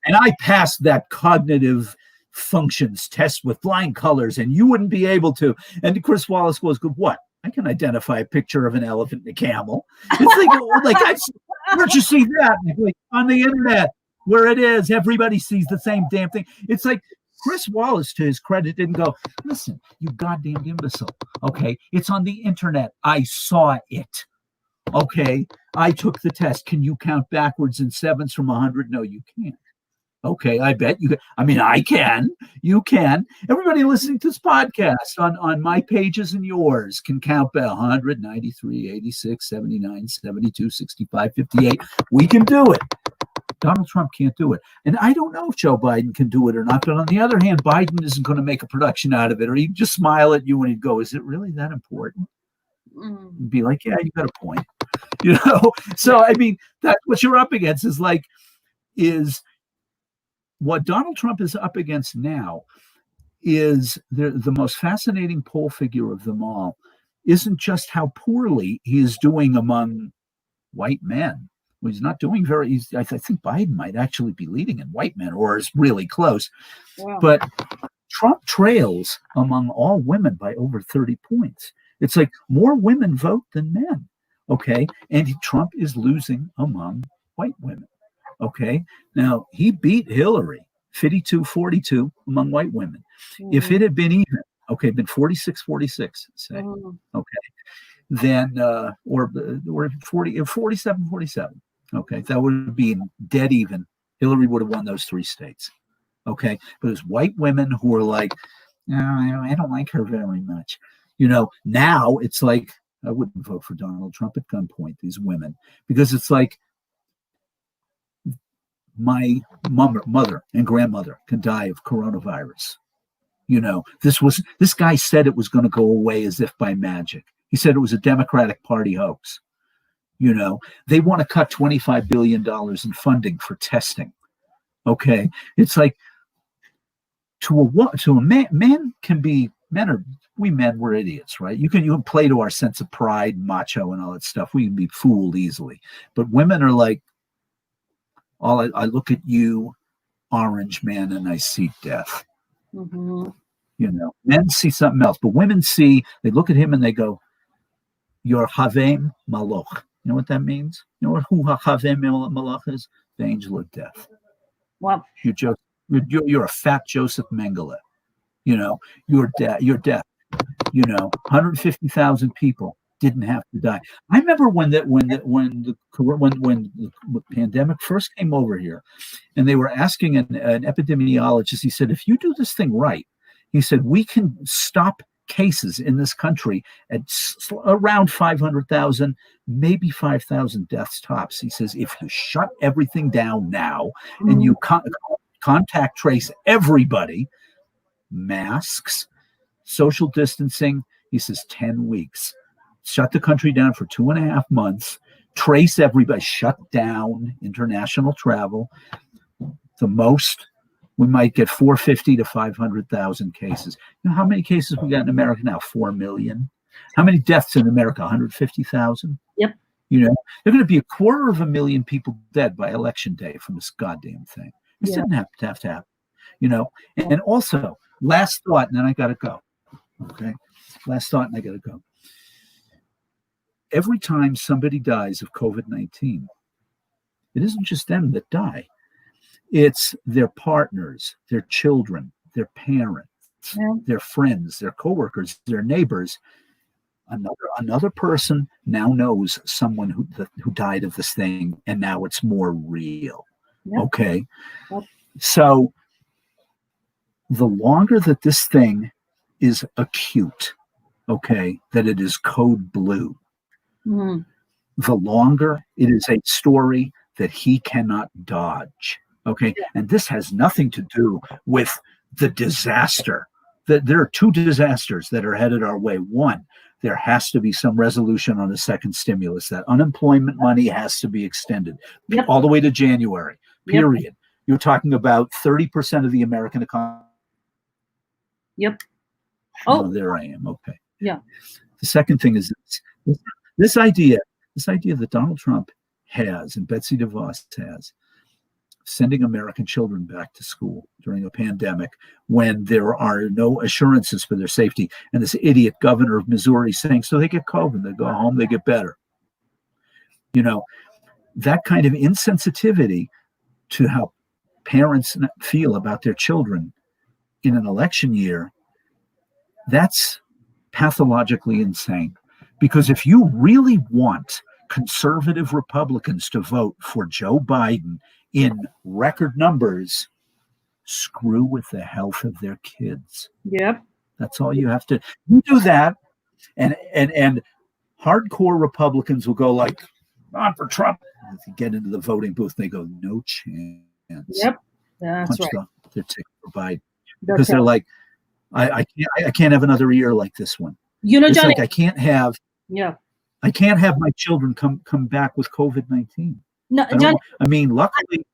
And I passed that cognitive functions test with flying colors, and you wouldn't be able to. And Chris Wallace goes, what? I can identify a picture of an elephant and a camel. It's where'd you see that? Like, on the internet, where it is, everybody sees the same damn thing. It's like Chris Wallace, to his credit, didn't go, listen, you goddamn imbecile. Okay, it's on the internet. I saw it. Okay, I took the test. Can you count backwards in sevens from 100? No, you can't. Okay, I bet you can. I mean, I can. You can. Everybody listening to this podcast on my pages and yours can count by 100, 93, 86, 79, 72, 65, 58. We can do it. Donald Trump can't do it. And I don't know if Joe Biden can do it or not. But on the other hand, Biden isn't going to make a production out of it, or he'd just smile at you and he'd go, is it really that important? And be like, yeah, you got a point. You know? So, I mean, that's what you're up against is what Donald Trump is up against now is the most fascinating poll figure of them all isn't just how poorly he is doing among white men. Well, he's not doing I think Biden might actually be leading in white men or is really close. Wow. But Trump trails among all women by over 30 points. It's like more women vote than men. Okay. And Trump is losing among white women. Okay. Now, he beat Hillary 52-42 among white women. If it had been even, okay, been 46-46, say, okay, then, or 47-47, okay, that would have been dead even. Hillary would have won those 3 states. Okay. But it was white women who were like, no, I don't like her very much. You know, now it's like, I wouldn't vote for Donald Trump at gunpoint, these women, because it's like, my mother and grandmother can die of coronavirus. You know, this guy said it was going to go away as if by magic. He said it was a Democratic Party hoax. You know, they want to cut $25 billion in funding for testing. Okay. It's like to a man can be, we men were idiots, right? You can play to our sense of pride, macho and all that stuff. We can be fooled easily, but women are like, I look at you, orange man, and I see death. Mm-hmm. You know, men see something else, but women they look at him and they go, you're Havem Maloch. You know what that means? You know who Havem Maloch is? The angel of death. Wow. You're a fat Joseph Mengele. You know, you're death. You know, 150,000 people didn't have to die. I remember when the pandemic first came over here, and they were asking an epidemiologist. He said, if you do this thing right, he said, we can stop cases in this country at around 500,000, maybe 5,000 deaths tops. He says, if you shut everything down now and you contact trace everybody, masks, social distancing, he says 10 weeks. Shut the country down for 2.5 months, trace everybody, shut down international travel. The most, we might get 450 to 500,000 cases. You know how many cases we got in America now? 4 million. How many deaths in America? 150,000. Yep. You know, there are going to be 250,000 people dead by election day from this goddamn thing. This didn't have to happen. You know, and also, last thought, and then I got to go. Okay. Last thought, and I got to go. Every time somebody dies of COVID-19, it isn't just them that die. It's their partners, their children, their parents, their friends, their coworkers, their neighbors. Another person now knows someone who died of this thing, and now it's more real. Yep. Okay. Yep. So the longer that this thing is acute, okay, that it is code blue, the longer it is a story that he cannot dodge. Okay. Yeah. And this has nothing to do with the disaster. There are two disasters that are headed our way. One, there has to be some resolution on the second stimulus. That unemployment money has to be extended all the way to January, period. Yep. You're talking about 30% of the American economy. Yep. Oh, there I am. Okay. Yeah. The second thing is this idea that Donald Trump has and Betsy DeVos has, sending American children back to school during a pandemic when there are no assurances for their safety. And this idiot governor of Missouri saying, so they get COVID, they go home, they get better. You know, that kind of insensitivity to how parents feel about their children in an election year, that's pathologically insane. Because if you really want conservative Republicans to vote for Joe Biden in record numbers, screw with the health of their kids. Yep. That's all you have to do that. And hardcore Republicans will go like, on for Trump. If you get into the voting booth, they go, no chance. Yep. That's right. Their ticket for Biden. Because they're like, I can't have another year like this one. You know, Johnny, like I can't have my children come back with COVID-19. No, Johnny, I mean, luckily,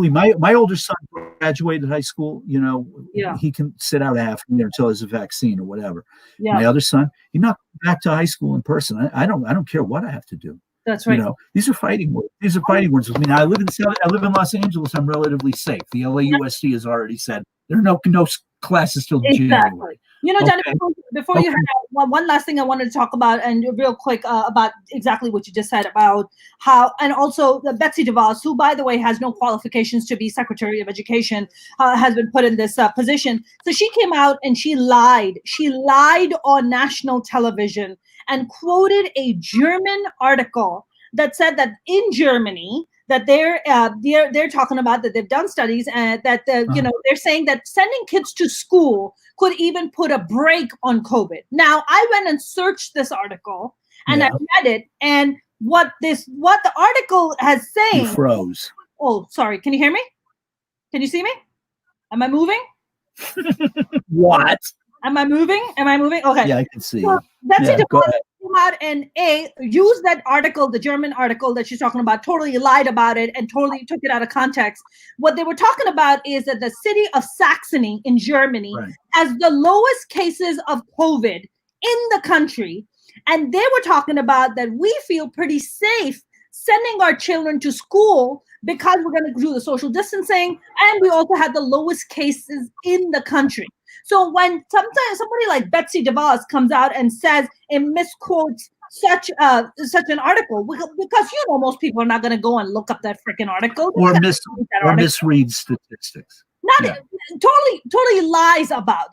my older son graduated high school. You know, he can sit out a half a year until there's a vaccine or whatever. Yeah. My other son, he's not back to high school in person. I don't care what I have to do. That's right. You know, these are fighting words. I mean, I live in Los Angeles. I'm relatively safe. The LAUSD has already said there are no classes till January. You know, Johnny, before you head out, one last thing I wanted to talk about, and real quick about exactly what you just said about how, and also Betsy DeVos, who, by the way, has no qualifications to be Secretary of Education, has been put in this position. So she came out and she lied. She lied on national television and quoted a German article that said that in Germany, that they're talking about that they've done studies and that you know, they're saying that sending kids to school could even put a break on COVID. Now, I went and searched this article and I read it, and what the article has saying. You froze. Oh, sorry. Can you hear me? Can you see me? Am I moving? What? Am I moving? Okay. Yeah, I can see. So Betsy DeVos came out and used that article, the German article that she's talking about, totally lied about it and totally took it out of context. What they were talking about is that the city of Saxony in Germany has the lowest cases of COVID in the country. And they were talking about that we feel pretty safe sending our children to school because we're going to do the social distancing, and we also had the lowest cases in the country. So when sometimes somebody like Betsy DeVos comes out and says and misquotes such an article, because you know most people are not going to go and look up that freaking article or misread statistics. Totally lies about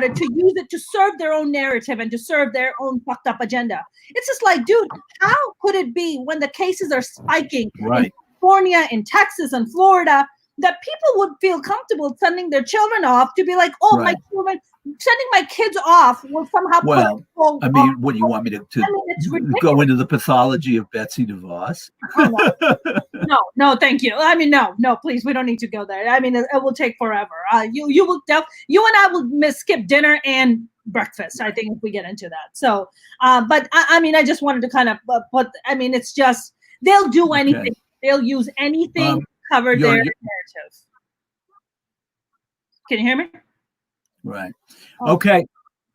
it to use it to serve their own narrative and to serve their own fucked up agenda. It's just like, dude, how could it be when the cases are spiking in California, in Texas, and Florida, that people would feel comfortable sending their children off to be like, my children, sending my kids off will somehow. Well, I mean, what do you want me to it's go into the pathology of Betsy DeVos? Oh, no, thank you. I mean, no, please, we don't need to go there. I mean, it will take forever. You and I will skip dinner and breakfast, I think, if we get into that. So, but I mean, I just wanted to kind of put. I mean, it's just they'll do anything. Okay. They'll use anything to cover their narrative. Can you hear me? Right. Okay.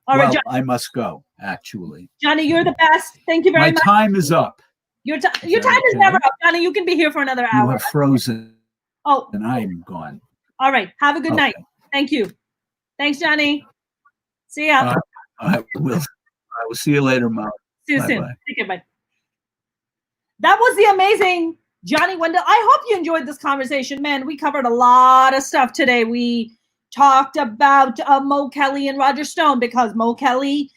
All right, Johnny. I must go, actually. Johnny, you're the best. Thank you very much. My time is up. Your time is never up, Johnny. You can be here for another hour. You have frozen. Oh. And I'm gone. All right. Have a good night. Thank you. Thanks, Johnny. See ya. I will see you later, Mom. See you soon. Take care. Bye. That was the amazing Johnny Wendell. I hope you enjoyed this conversation. Man, we covered a lot of stuff today. We talked about Mo Kelly and Roger Stone, because Mo Kelly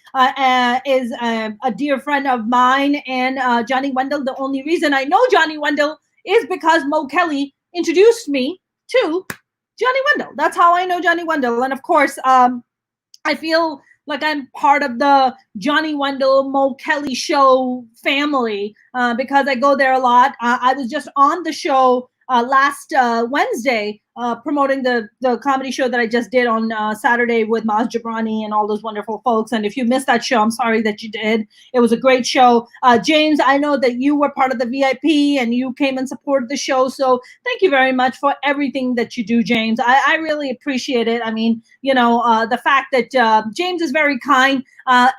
is a dear friend of mine, and Johnny Wendell. The only reason I know Johnny Wendell is because Mo Kelly introduced me to Johnny Wendell. That's how I know Johnny Wendell. And of course, I feel like I'm part of the Johnny Wendell, Mo Kelly show family because I go there a lot. I was just on the show last Wednesday promoting the comedy show that I just did on Saturday with Maz Jabrani and all those wonderful folks. And if you missed that show, I'm sorry that you did. It was a great show. James, I know that you were part of the VIP and you came and supported the show. So thank you very much for everything that you do, James. I really appreciate it. I mean, you know, the fact that James is very kind.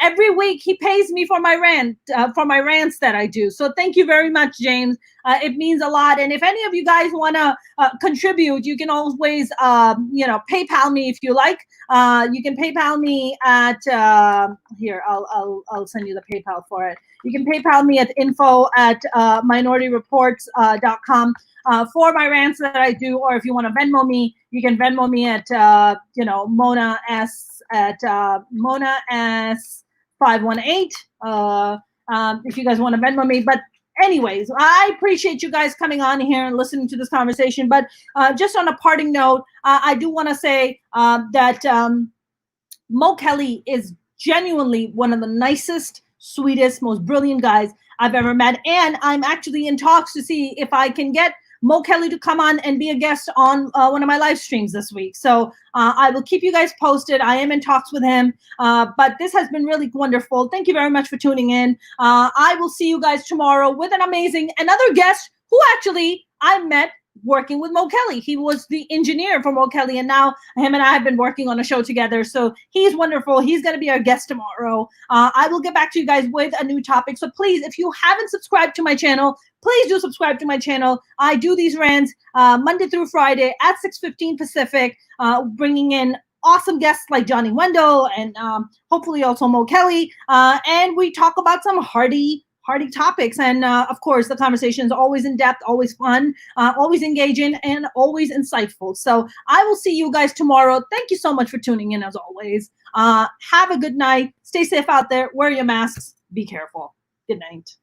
Every week he pays me for my rants that I do. So thank you very much, James. It means a lot. And if any of you guys want to contribute, you can always, PayPal me if you like. You can PayPal me at here. I'll send you the PayPal for it. You can PayPal me at info@minorityreports.com for my rants that I do. Or if you want to Venmo me, you can Venmo me at Mona S at Mona S 518. If you guys want to Venmo me, but. Anyways, I appreciate you guys coming on here and listening to this conversation. But just on a parting note, I do want to say that Mo Kelly is genuinely one of the nicest, sweetest, most brilliant guys I've ever met. And I'm actually in talks to see if I can get Mo Kelly to come on and be a guest on one of my live streams this week. So I will keep you guys posted. I am in talks with him. But this has been really wonderful. Thank you very much for tuning in. I will see you guys tomorrow with another guest who actually I met working with Mo Kelly. He was the engineer for Mo Kelly, and now him and I have been working on a show together. So he's wonderful. He's going to be our guest tomorrow. I will get back to you guys with a new topic. So please, if you haven't subscribed to my channel, please do subscribe to my channel. I do these rants Monday through Friday at 6:15 Pacific, bringing in awesome guests like Johnny Wendell and hopefully also Mo Kelly. And we talk about some hardy topics. And of course, the conversation is always in depth, always fun, always engaging, and always insightful. So I will see you guys tomorrow. Thank you so much for tuning in as always. Have a good night. Stay safe out there. Wear your masks. Be careful. Good night.